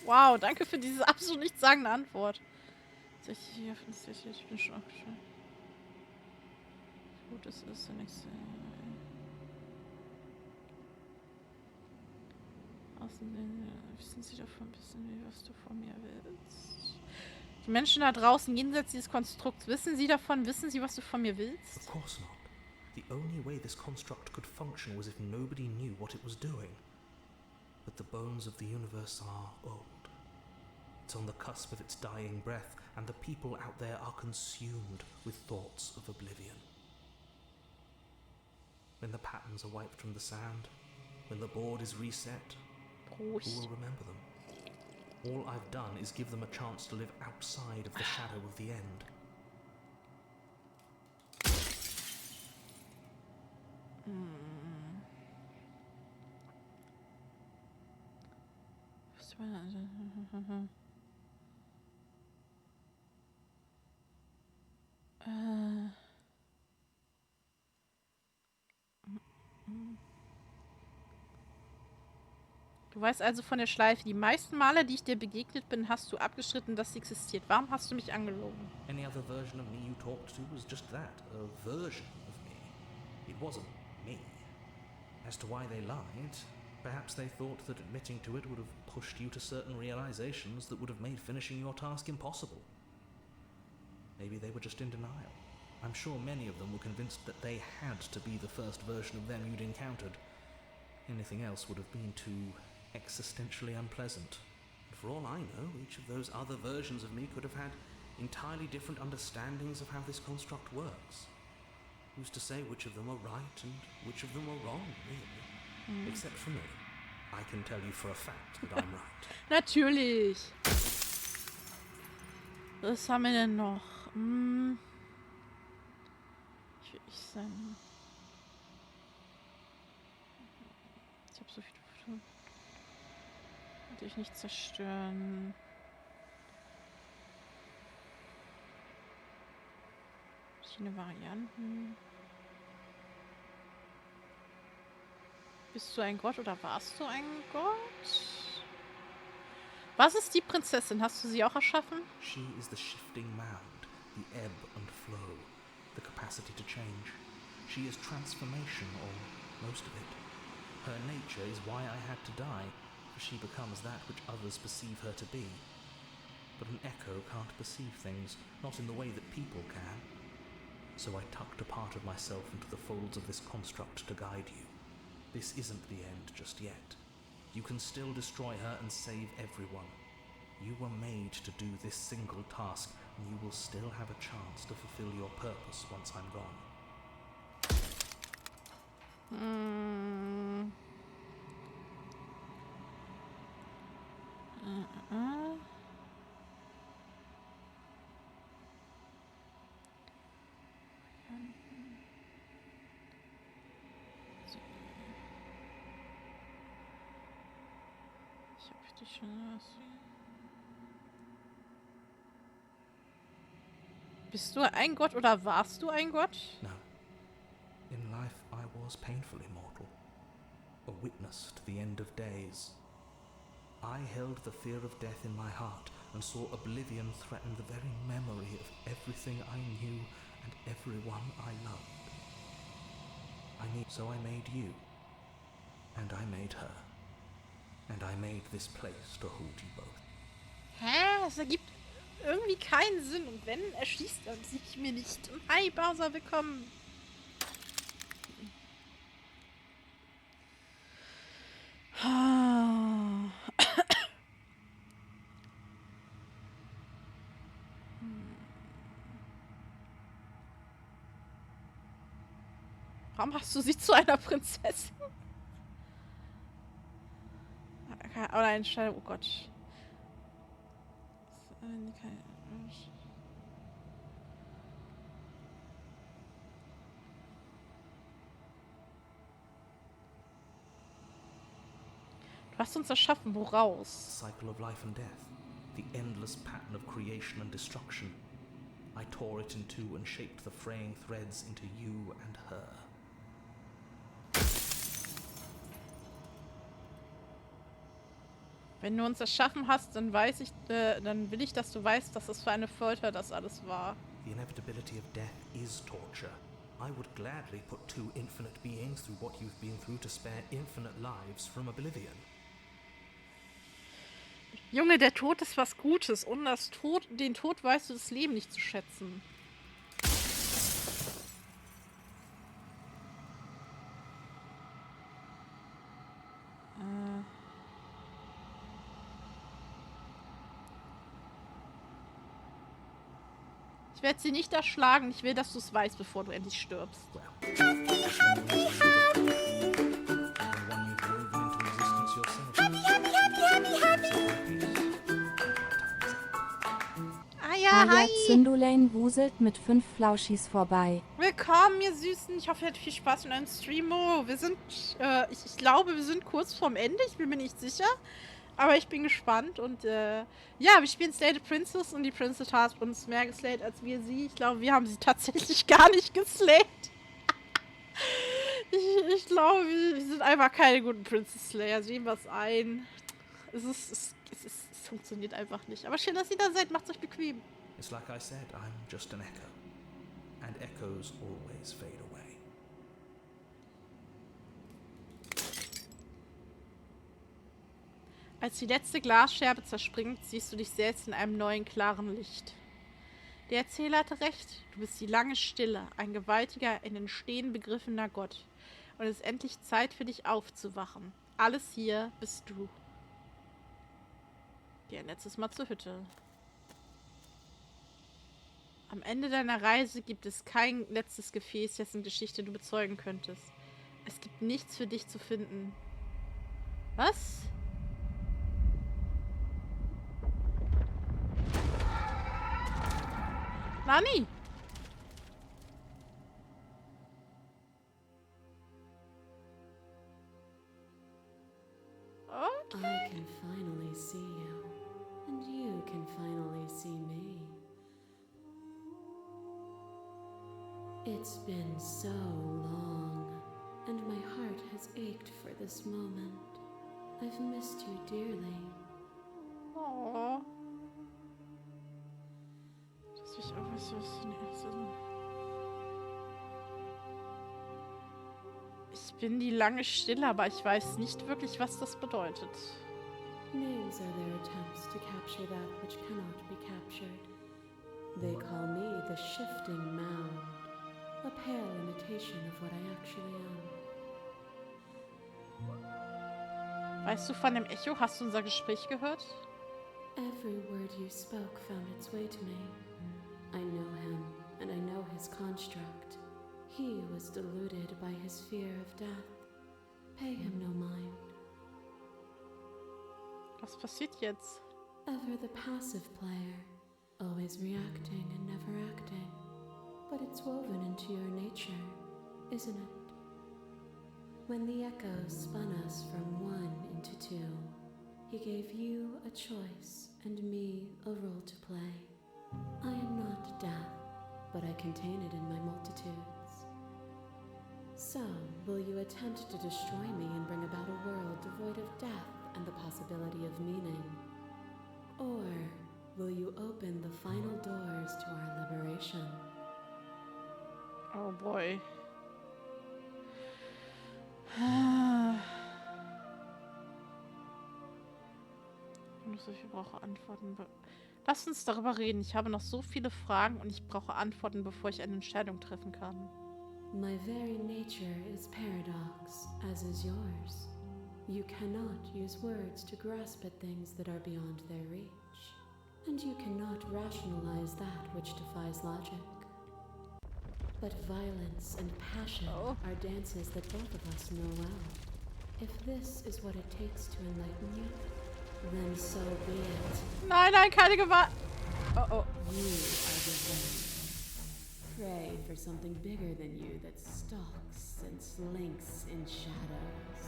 Wow, danke für diese absolut nichtssagende Antwort. Ich bin schon aufgeschrieben. Gut, das ist der nächste. Wissen Sie davon ein bisschen, was du von mir willst? Die Menschen da draußen jenseits dieses Konstrukts, wissen Sie, was du von mir willst? Of course not. The only way this construct could function was if nobody knew what it was doing. But the bones of the universe are old. It's on the cusp of its dying breath, and the people out there are consumed with thoughts of oblivion. When the patterns are wiped from the sand, when the board is reset, who will remember them? All I've done is give them a chance to live outside of the shadow of the end. Du weißt also von der Schleife. Die meisten Male, die ich dir begegnet bin, hast du abgestritten, dass sie existiert. Warum hast du mich angelogen? Any other version of me you talked to was just that, a version of me. It wasn't me. As to why they lied, perhaps they thought that admitting to it would have pushed you to certain realizations that would have made finishing your task impossible. Maybe they were just in denial. I'm sure many of them were convinced that they had to be the first version of them you'd encountered. Anything else would have been too existentially unpleasant. For all I know, each of those other versions of me could have had entirely different understandings of how this construct works. Who's to say which of them are right and which of them are wrong, really? Except for me. I can tell you for a fact that I'm right. Natürlich. Was haben wir denn noch? Ich sagen. Ich habe so viel zu tun. Natürlich nicht zerstören. Verschiedene Varianten. Bist du ein Gott oder warst du ein Gott? Was ist die Prinzessin? Hast du sie auch erschaffen? She is the shifting mound, the ebb and flow, the capacity to change. She is transformation, or most of it. Her nature is why I had to die, for she becomes that which others perceive her to be. But an echo can't perceive things, not in the way that people can. So I tucked a part of myself into the folds of this construct to guide you. This isn't the end just yet. You can still destroy her and save everyone. You were made to do this single task, and you will still have a chance to fulfill your purpose once I'm gone. Ich hab dich schon was. Bist du ein Gott oder warst du ein Gott? No. In life I was painfully mortal, a witness to the end of days. I held the fear of death in my heart and saw oblivion threaten the very memory of everything I knew and everyone I loved. So I made you, and I made her, and I made this place to hold you both. Hä? Das ergibt irgendwie keinen Sinn. Und wenn, erschießt er sich mir nicht. Hi, Bowser, willkommen. Warum hast du sie zu einer Prinzessin? Oder ein Schall, oh Gott. Du hast uns erschaffen, woraus? Cycle of life and death, the endless pattern of creation and destruction. I tore it in two and shaped the fraying threads into you and her. Wenn du uns erschaffen hast, dann dann will ich, dass du weißt, dass es für eine Folter das alles war. The inevitability of death is torture. I would gladly put two infinite beings through what you've been through to spare infinite lives from oblivion. Junge, der Tod ist was Gutes. Und den Tod weißt du das Leben nicht zu schätzen. Ich werde sie nicht erschlagen. Ich will, dass du es weißt, bevor du endlich stirbst. Aya Zündulane wuselt mit 5 Flauschis vorbei. Willkommen, ihr Süßen. Ich hoffe, ihr hattet viel Spaß mit einem Streamo. Wir sind, ich glaube, wir sind kurz vorm Ende. Ich bin mir nicht sicher. Aber ich bin gespannt. Und, ja, wir spielen Slated Princess und die Princess hat uns mehr geslayt als wir sie. Ich glaube, wir haben sie tatsächlich gar nicht geslayt. Ich glaube, wir sind einfach keine guten Princess Slayer. Sehen wir es ein. Es funktioniert einfach nicht. Aber schön, dass ihr da seid. Macht's euch bequem. It's like I said, I'm just an echo. And echoes always fade away. Als die letzte Glasscherbe zerspringt, siehst du dich selbst in einem neuen, klaren Licht. Der Erzähler hatte recht. Du bist die lange Stille, ein gewaltiger, in den Stehen begriffener Gott. Und es ist endlich Zeit für dich aufzuwachen. Alles hier bist du. Geh ein letztes Mal zur Hütte. Am Ende deiner Reise gibt es kein letztes Gefäß, dessen Geschichte du bezeugen könntest. Es gibt nichts für dich zu finden. Was? Nani? Okay. I can finally see you, and you can finally see me. It's been so long, and my heart has ached for this moment. I've missed you dearly. Oh. Dass ich irgendwas Ich bin die lange Stille, aber ich weiß nicht wirklich, was das bedeutet. Names are their attempts to capture that which cannot be captured. They call me the shifting mound, a pale imitation of what I actually am. Weißt du von dem Echo? Hast du unser Gespräch gehört? Every word you spoke found its way to me. I know him, and I know his construct. He was deluded by his fear of death. Pay him no mind. Was passiert jetzt? Ever the passive player, always reacting and never acting. But it's woven into your nature, isn't it? When the echoes spun us from one into two, he gave you a choice and me a role to play. I am not death, but I contain it in my multitudes. So, will you attempt to destroy me and bring about a world devoid of death and the possibility of meaning? Or will you open the final doors to our liberation? Oh boy. Ich brauche Antworten. Lass uns darüber reden. Ich habe noch so viele Fragen und ich brauche Antworten, bevor ich eine Entscheidung treffen kann. My very nature is paradox, as is yours. You cannot use words to grasp at things that are beyond their reach. And you cannot rationalize that which defies logic. But violence and passion are dances that both of us know well. If this is what it takes to enlighten you, then so be it. Nein, nein, keine Gewalt. Oh, oh. You are the one. Pray for something bigger than you that stalks and slinks in shadows.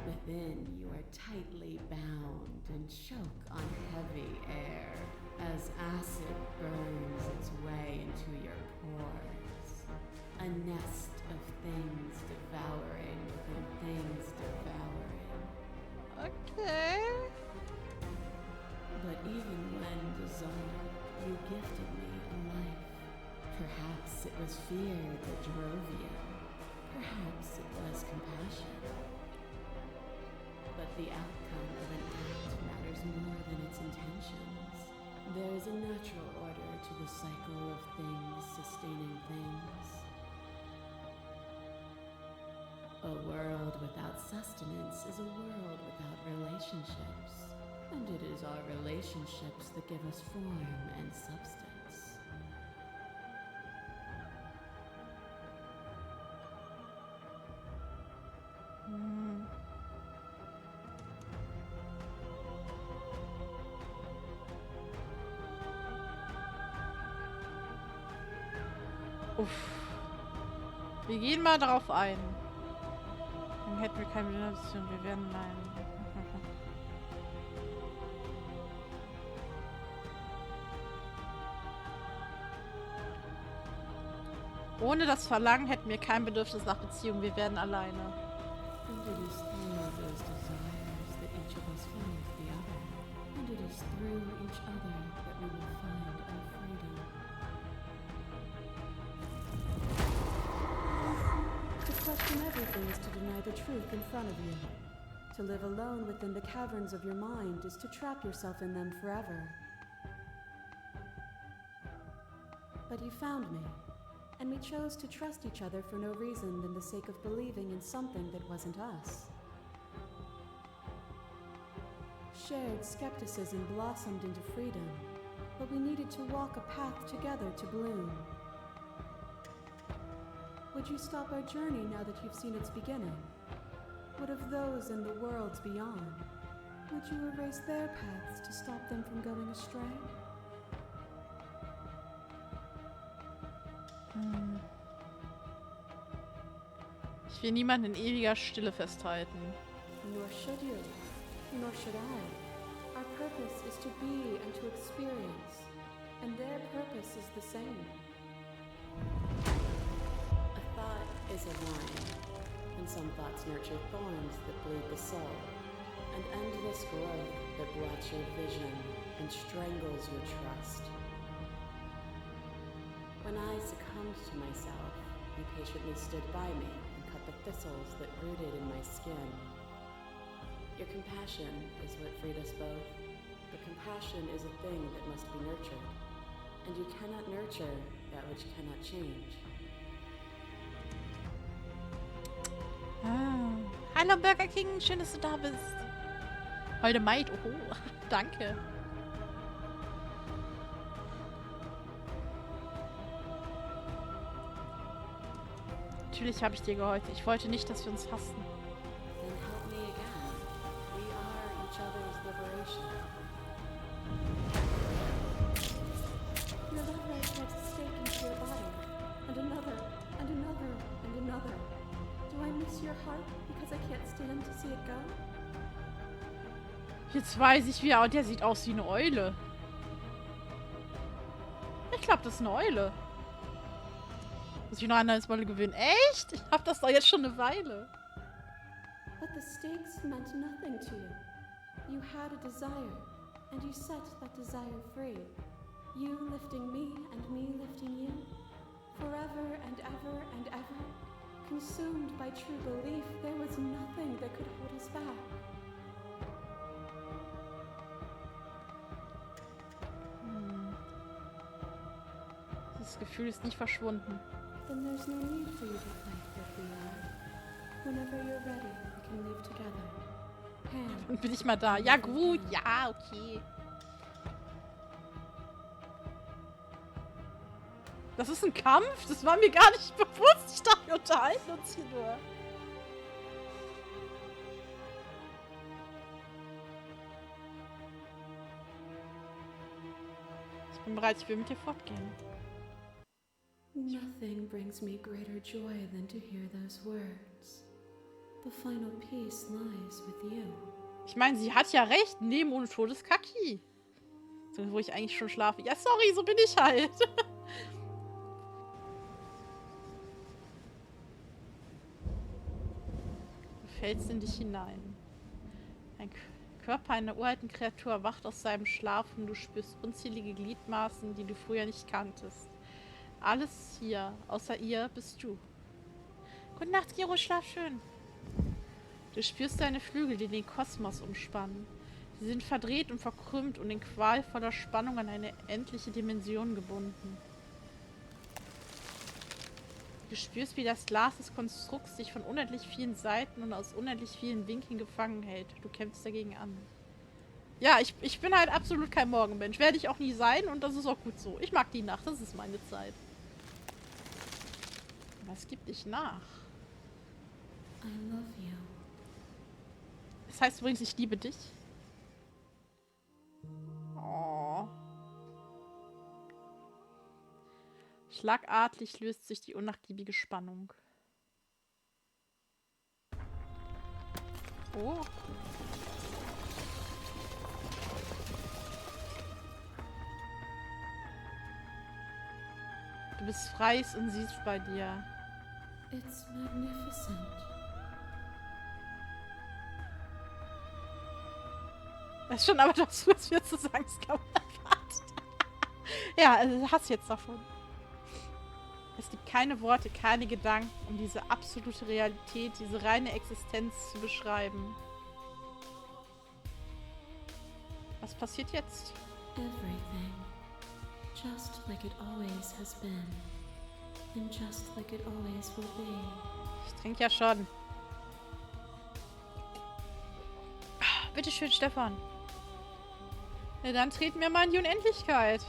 Within, you are tightly bound and choke on heavy air as acid burns its way into your pores. A nest of things devouring within things devouring. Okay. But even when dissolved, you gifted me a life. Perhaps it was fear that drove you. Perhaps it was compassion. But the outcome of an act matters more than its intentions. There is a natural order to the cycle of things sustaining things. A world without sustenance is a world without relationships. And it is our relationships that give us form and substance. Uff. Wir gehen mal drauf ein. Dann hätten wir keine Benutzung. Wir werden nein. Ohne das Verlangen hätten wir kein Bedürfnis nach Beziehung. Wir werden alleine. And it is through those desires that each of us finds the other. And it is through each other that we will find our freedom. To question everything is to deny the truth in front of you. To live alone within the caverns of your mind is to trap yourself in them forever. But you found me. And we chose to trust each other for no reason than the sake of believing in something that wasn't us. Shared skepticism blossomed into freedom, but We needed to walk a path together to bloom. Would you stop our journey now that you've seen its beginning? What of those in the worlds beyond? Would you erase their paths to stop them from going astray? Ich will niemanden in ewiger Stille festhalten. Nor should you, nor should I. Our purpose is to be and to experience, and their purpose is the same. A thought is a vine, and some thoughts nurture thorns that bleed the soul, and endless growth that blots your vision and strangles your trust. When I succumbed to myself, you patiently stood by me and cut the thistles that rooted in my skin. Your compassion is what freed us both, but compassion is a thing that must be nurtured, and you cannot nurture that which cannot change. Hallo Burger King, schön, dass du da bist. Heute Maid, oho, danke. Natürlich habe ich dir geholfen. Ich wollte nicht, dass wir uns hassen. Then help me again. We are each other's liberation. Your love ray drives a stake into your body, and another, and another, and another. Do I miss your heart because I can't stand to see it go? Jetzt weiß ich, wie er... Der sieht aus wie eine Eule. Ich glaube, das ist eine Eule. Muss ich noch einmal Mal gewöhnen. Echt? Ich hab das doch jetzt schon eine Weile. But the stakes meant nothing to you. You had a desire, and you set that desire free. You lifting me and me lifting you. Forever and ever and ever. Consumed by true belief, there was nothing that could hold us back. Das Gefühl ist nicht verschwunden. Then there's no need for you to fight what we are. Whenever you're ready, we can leave together. Hand. Dann bin ich mal da. Ja gut, ja, okay. Das ist ein Kampf? Das war mir gar nicht bewusst. Ich dachte, wir unterhalten uns hier nur. Ich bin bereit, ich will mit dir fortgehen. Nothing brings me greater joy than to hear those words. The final peace lies with you. Ich meine, sie hat ja recht. Leben ohne Tod ist Kaki. So, wo ich eigentlich schon schlafe. Ja, sorry, so bin ich halt. Du fällst in dich hinein. Ein Körper einer uralten Kreatur erwacht aus seinem Schlaf und du spürst unzählige Gliedmaßen, die du früher nicht kanntest. Alles hier, außer ihr, bist du. Gute Nacht, Giro, schlaf schön. Du spürst deine Flügel, die den Kosmos umspannen. Sie sind verdreht und verkrümmt und in qualvoller Spannung an eine endliche Dimension gebunden. Du spürst, wie das Glas des Konstrukts sich von unendlich vielen Seiten und aus unendlich vielen Winkeln gefangen hält. Du kämpfst dagegen an. Ja, ich bin halt absolut kein Morgenmensch. Werde ich auch nie sein und das ist auch gut so. Ich mag die Nacht, das ist meine Zeit. Was gibt dich nach? I love you. Das heißt übrigens, ich liebe dich. Oh. Schlagartig löst sich die unnachgiebige Spannung. Oh. Du bist frei und siehst bei dir. It's magnificent. Das ist schon aber das, was wir zu sagen, ist glaube ich erwartet. Ja, also hast jetzt davon. Es gibt keine Worte, keine Gedanken, um diese absolute Realität, diese reine Existenz zu beschreiben. Was passiert jetzt? Everything. Just like it always has been. And just like it always will be. Ich trinke ja schon. Bitte schön, Stefan. Ja, dann treten wir mal in die Unendlichkeit.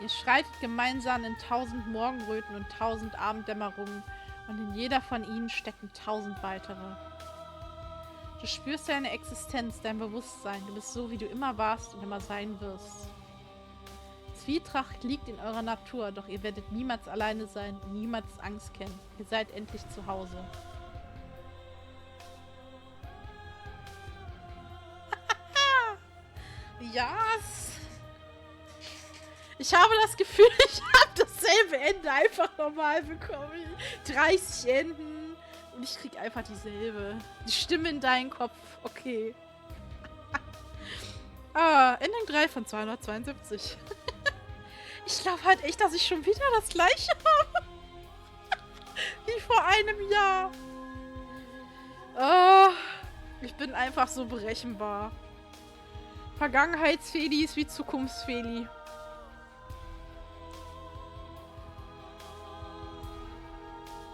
Ihr schreitet gemeinsam in 1000 Morgenröten und 1000 Abenddämmerungen und in jeder von ihnen stecken 1000 weitere. Du spürst deine Existenz, dein Bewusstsein. Du bist so, wie du immer warst und immer sein wirst. Zwietracht liegt in eurer Natur, doch ihr werdet niemals alleine sein und niemals Angst kennen. Ihr seid endlich zu Hause. Yes! Ich habe das Gefühl, ich habe dasselbe Ende einfach nochmal bekommen. 30 Enden und ich krieg einfach dieselbe. Die Stimme in deinem Kopf. Okay. Ending 3 von 272. Ich glaube halt echt, dass ich schon wieder das gleiche habe. Wie vor einem Jahr. Ich bin einfach so berechenbar. Vergangenheitsfeli ist wie Zukunftsfeli.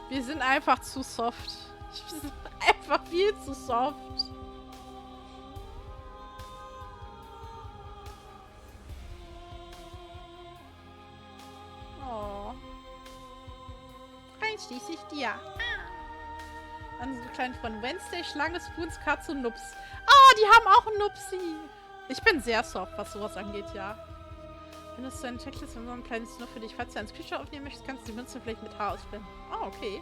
Wir sind einfach zu soft. Wir sind einfach viel zu soft. Oh. Einschließlich dir. Unsere kleinen Freunde Wednesday, Schlange, Spoons, Katze und Nups. Oh, die haben auch einen Nupsi. Ich bin sehr soft, was sowas angeht, ja. Wenn du deine Checkliste mit so einem kleinen Snuff für dich, falls du ins Küche aufnehmen möchtest, kannst du die Münze vielleicht mit Haar ausblenden. Oh, okay.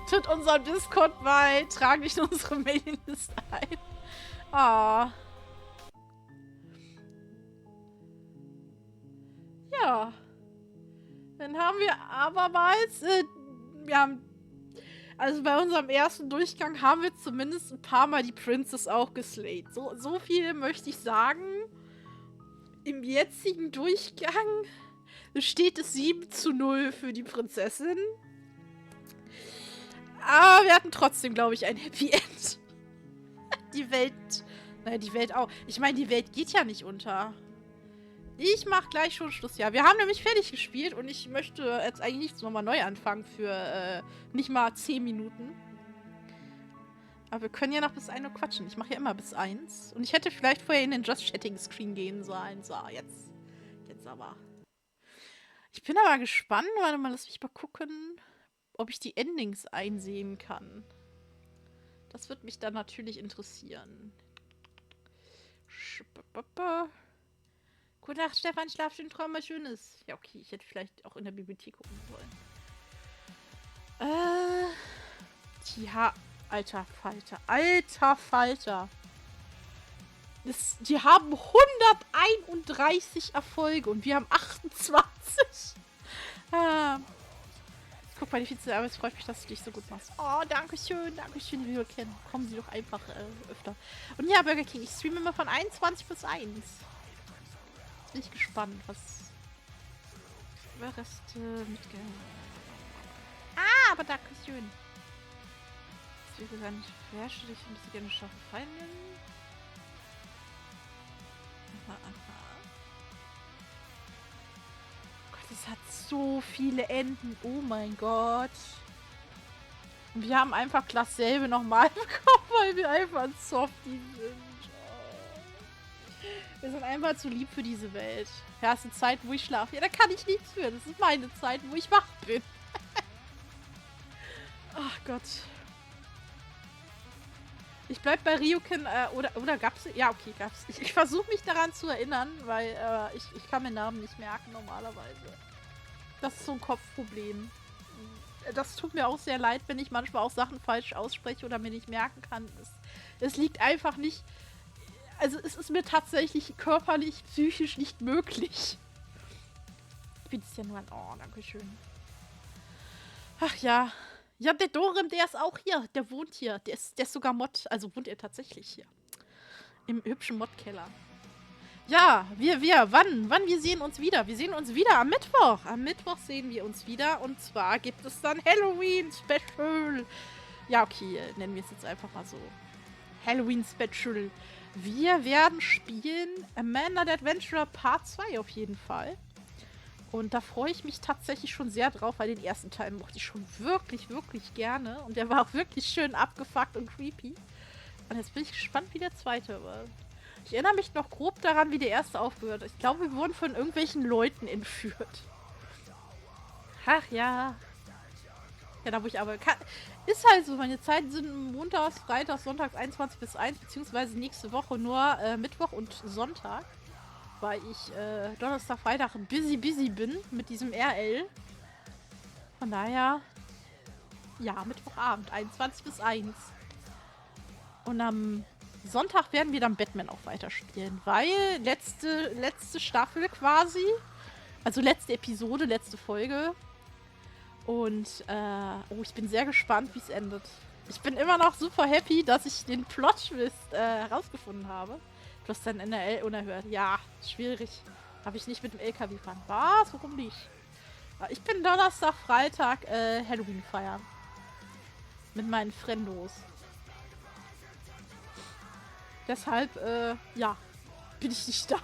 Tritt unserem Discord bei, trage dich in unsere Mailingliste ein. Ah. Ja. Dann haben wir abermals, also bei unserem ersten Durchgang haben wir zumindest ein paar Mal die Princess auch geslayt. So viel möchte ich sagen. Im jetzigen Durchgang steht es 7:0 für die Prinzessin. Aber wir hatten trotzdem, glaube ich, ein Happy End. Die Welt... Naja, die Welt auch. Ich meine, die Welt geht ja nicht unter. Ich mache gleich schon Schluss. Ja, wir haben nämlich fertig gespielt und ich möchte jetzt eigentlich nichts nochmal neu anfangen für nicht mal 10 Minuten. Aber wir können ja noch bis 1 Uhr quatschen. Ich mache ja immer bis 1. Und ich hätte vielleicht vorher in den Just-Chatting-Screen gehen sollen. So, jetzt aber. Ich bin aber gespannt. Warte mal, lass mich mal gucken, ob ich die Endings einsehen kann. Das wird mich dann natürlich interessieren. Gute Nacht, Stefan. Schlaf schön, Traum, mal Schönes. Ja, okay. Ich hätte vielleicht auch in der Bibliothek gucken sollen. Ja, alter Falter. Alter Falter. Die haben 131 Erfolge und wir haben 28. Guck mal, die Vize-Arbeit, es freut mich, dass du dich so gut machst. Oh, danke schön, liebe Ken. Kommen Sie doch einfach öfter. Und ja, Burger King, ich streame immer von 21 bis 1. Jetzt bin ich gespannt, was Reste mitgehen. Aber danke schön. Wie gesagt, ich flashe dich ein bisschen gerne scharfe Feindin. Gott, es hat so viele Enden. Oh mein Gott. Und wir haben einfach dasselbe nochmal bekommen, weil wir einfach ein Softie sind. Oh. Wir sind einfach zu lieb für diese Welt. Ja, es ist eine Zeit, wo ich schlafe. Ja, da kann ich nichts für. Das ist meine Zeit, wo ich wach bin. Ach Gott. Ich bleib bei Ryuken, oder gab's... Ja, okay, gab's. Ich versuche mich daran zu erinnern, weil ich kann mir Namen nicht merken normalerweise. Das ist so ein Kopfproblem. Das tut mir auch sehr leid, wenn ich manchmal auch Sachen falsch ausspreche oder mir nicht merken kann. Es liegt einfach nicht... Also es ist mir tatsächlich körperlich, psychisch nicht möglich. Ich bin es ja nur ein... Oh, danke schön. Ach ja... Ja, der Dorem, der ist auch hier. Der wohnt hier. Der ist sogar Mod. Also wohnt er tatsächlich hier. Im hübschen Mod-Keller. Ja, wann wir sehen uns wieder? Wir sehen uns wieder am Mittwoch. Am Mittwoch sehen wir uns wieder. Und zwar gibt es dann Halloween-Special. Ja, okay, nennen wir es jetzt einfach mal so. Halloween-Special. Wir werden spielen A Man Not Adventurer Part 2 auf jeden Fall. Und da freue ich mich tatsächlich schon sehr drauf, weil den ersten Teil mochte ich schon wirklich, wirklich gerne. Und der war auch wirklich schön abgefuckt und creepy. Und jetzt bin ich gespannt, wie der zweite war. Ich erinnere mich noch grob daran, wie der erste aufgehört hat. Ich glaube, wir wurden von irgendwelchen Leuten entführt. Ach ja. Ja, da wo ich arbeite. Ist halt so, meine Zeiten sind montags, freitags, sonntags 21 bis 1, beziehungsweise nächste Woche nur Mittwoch und Sonntag. Weil ich Donnerstag, Freitag busy bin mit diesem RL. Von daher, ja, Mittwochabend, 21 bis 1. Und am Sonntag werden wir dann Batman auch weiterspielen, weil letzte Staffel quasi, also letzte Episode, letzte Folge. Und, ich bin sehr gespannt, wie es endet. Ich bin immer noch super happy, dass ich den Plot-Twist herausgefunden habe. Du hast dann NRL unerhört. Ja, schwierig. Habe ich nicht mit dem LKW fahren. Was? Warum nicht? Ich bin Donnerstag, Freitag Halloween feiern. Mit meinen Friendos. Deshalb, ja, bin ich nicht da.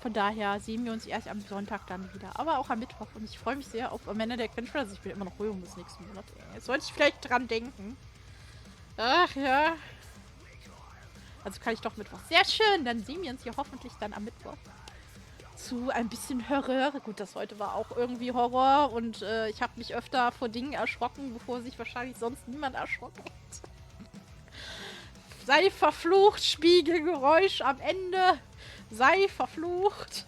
Von daher sehen wir uns erst am Sonntag dann wieder. Aber auch am Mittwoch. Und ich freue mich sehr auf am Ende der Quenchler. Also ich bin immer noch ruhig bis nächsten Monat. Jetzt sollte ich vielleicht dran denken. Ach ja. Also kann ich doch Mittwoch. Sehr schön. Dann sehen wir uns hier hoffentlich dann am Mittwoch. Zu ein bisschen Horror. Gut, das heute war auch irgendwie Horror. Und ich habe mich öfter vor Dingen erschrocken, bevor sich wahrscheinlich sonst niemand erschrocken hätte. Sei verflucht, Spiegelgeräusch am Ende. Sei verflucht.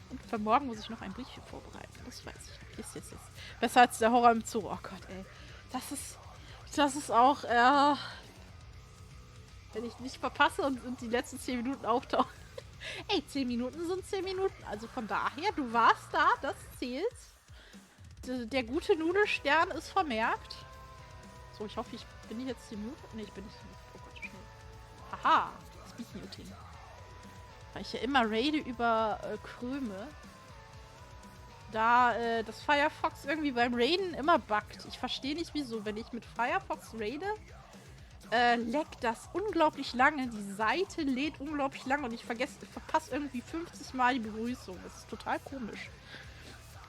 Und für morgen muss ich noch ein Briefchen vorbereiten. Das weiß ich noch. Ist. Besser als der Horror im Zoo. Oh Gott, ey. Das ist auch, wenn ich nicht verpasse und die letzten 10 Minuten auftauchen. Ey, 10 Minuten sind 10 Minuten. Also von daher, du warst da, das zählt. Der gute Nudelstern ist vermerkt. So, ich hoffe, bin ich jetzt 10 Minuten? Ne, ich bin nicht 10 Minuten. Oh Gott, schnell. Haha, Speed-Muting. Weil ich ja immer raide über Kröme. Da das Firefox irgendwie beim Raiden immer buggt. Ich verstehe nicht wieso. Wenn ich mit Firefox raide, leckt das unglaublich lange. Die Seite lädt unglaublich lange und ich verpasse irgendwie 50 Mal die Begrüßung. Das ist total komisch.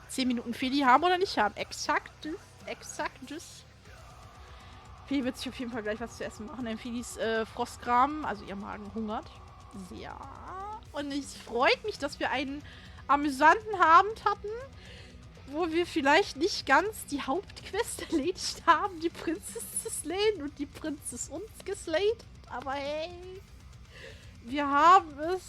10 Minuten Feli haben oder nicht haben. Exakt das. Feli wird sich auf jeden Fall gleich was zu essen machen. Denn Felis Frostgraben, also ihr Magen hungert. Sehr. Und es freut mich, dass wir einen amüsanten Abend hatten, wo wir vielleicht nicht ganz die Hauptquest erledigt haben, die Prinzessin zu slayen und die Prinzessin uns geslayt. Aber hey, wir haben es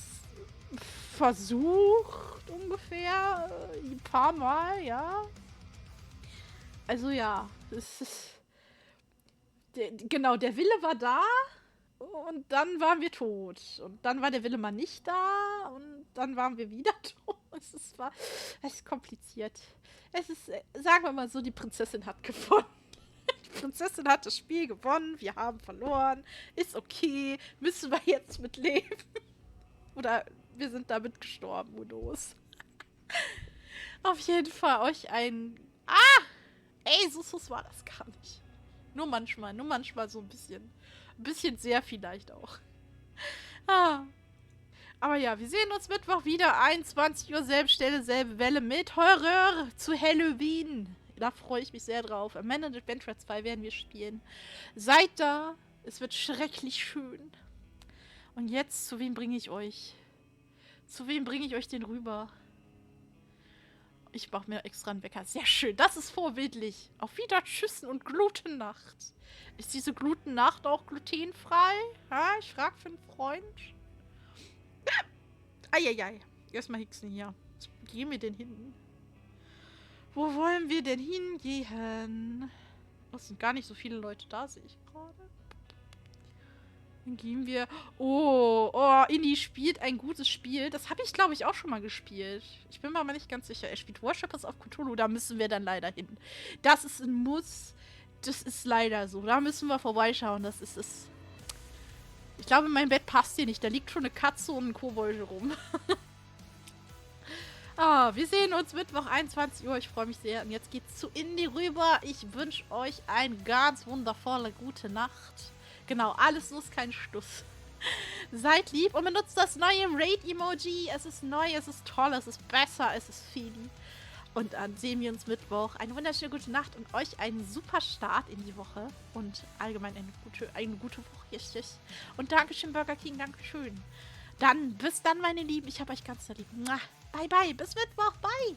versucht ungefähr ein paar Mal, ja. Also ja, es ist genau, der Wille war da und dann waren wir tot. Und dann war der Wille mal nicht da und dann waren wir wieder tot. Es ist kompliziert. Es ist, sagen wir mal so, die Prinzessin hat gewonnen. Die Prinzessin hat das Spiel gewonnen, wir haben verloren. Ist okay, müssen wir jetzt mit leben. Oder wir sind damit gestorben, who knows. Auf jeden Fall euch ein... Ey, so war das gar nicht. Nur manchmal so ein bisschen sehr vielleicht auch. Aber ja, wir sehen uns Mittwoch wieder, 21 Uhr, selbe Stelle, selbe Welle mit Horror zu Halloween. Da freue ich mich sehr drauf. Am Ende Adventure 2 werden wir spielen. Seid da, es wird schrecklich schön. Und jetzt, zu wem bringe ich euch? Zu wem bringe ich euch den rüber? Ich mache mir extra einen Wecker. Sehr schön, das ist vorbildlich. Auf wieder Tschüssen und Glutennacht. Ist diese Glutennacht auch glutenfrei? Ha? Ich frage für einen Freund. Eieiei. Erstmal hicksen hier. Wo gehen wir denn hin? Wo wollen wir denn hingehen? Es sind gar nicht so viele Leute da, sehe ich gerade. Dann gehen wir... Oh, Indy spielt ein gutes Spiel. Das habe ich, glaube ich, auch schon mal gespielt. Ich bin mir aber nicht ganz sicher. Er spielt Worshippers of Cthulhu. Da müssen wir dann leider hin. Das ist ein Muss. Das ist leider so. Da müssen wir vorbeischauen. Das ist es. Ich glaube, mein Bett passt hier nicht. Da liegt schon eine Katze und ein Kobold rum. Wir sehen uns Mittwoch 21 Uhr. Ich freue mich sehr. Und jetzt geht's zu Indy rüber. Ich wünsche euch eine ganz wundervolle gute Nacht. Genau, alles Nuss, kein Stuss. Seid lieb und benutzt das neue Raid-Emoji. Es ist neu, es ist toll, es ist besser, es ist Feli. Und dann sehen wir uns Mittwoch. Eine wunderschöne gute Nacht und euch einen super Start in die Woche. Und allgemein eine gute Woche, richtig. Und Dankeschön, Burger King, Dankeschön. Dann, bis dann, meine Lieben. Ich habe euch ganz lieb. Bye, bye. Bis Mittwoch. Bye.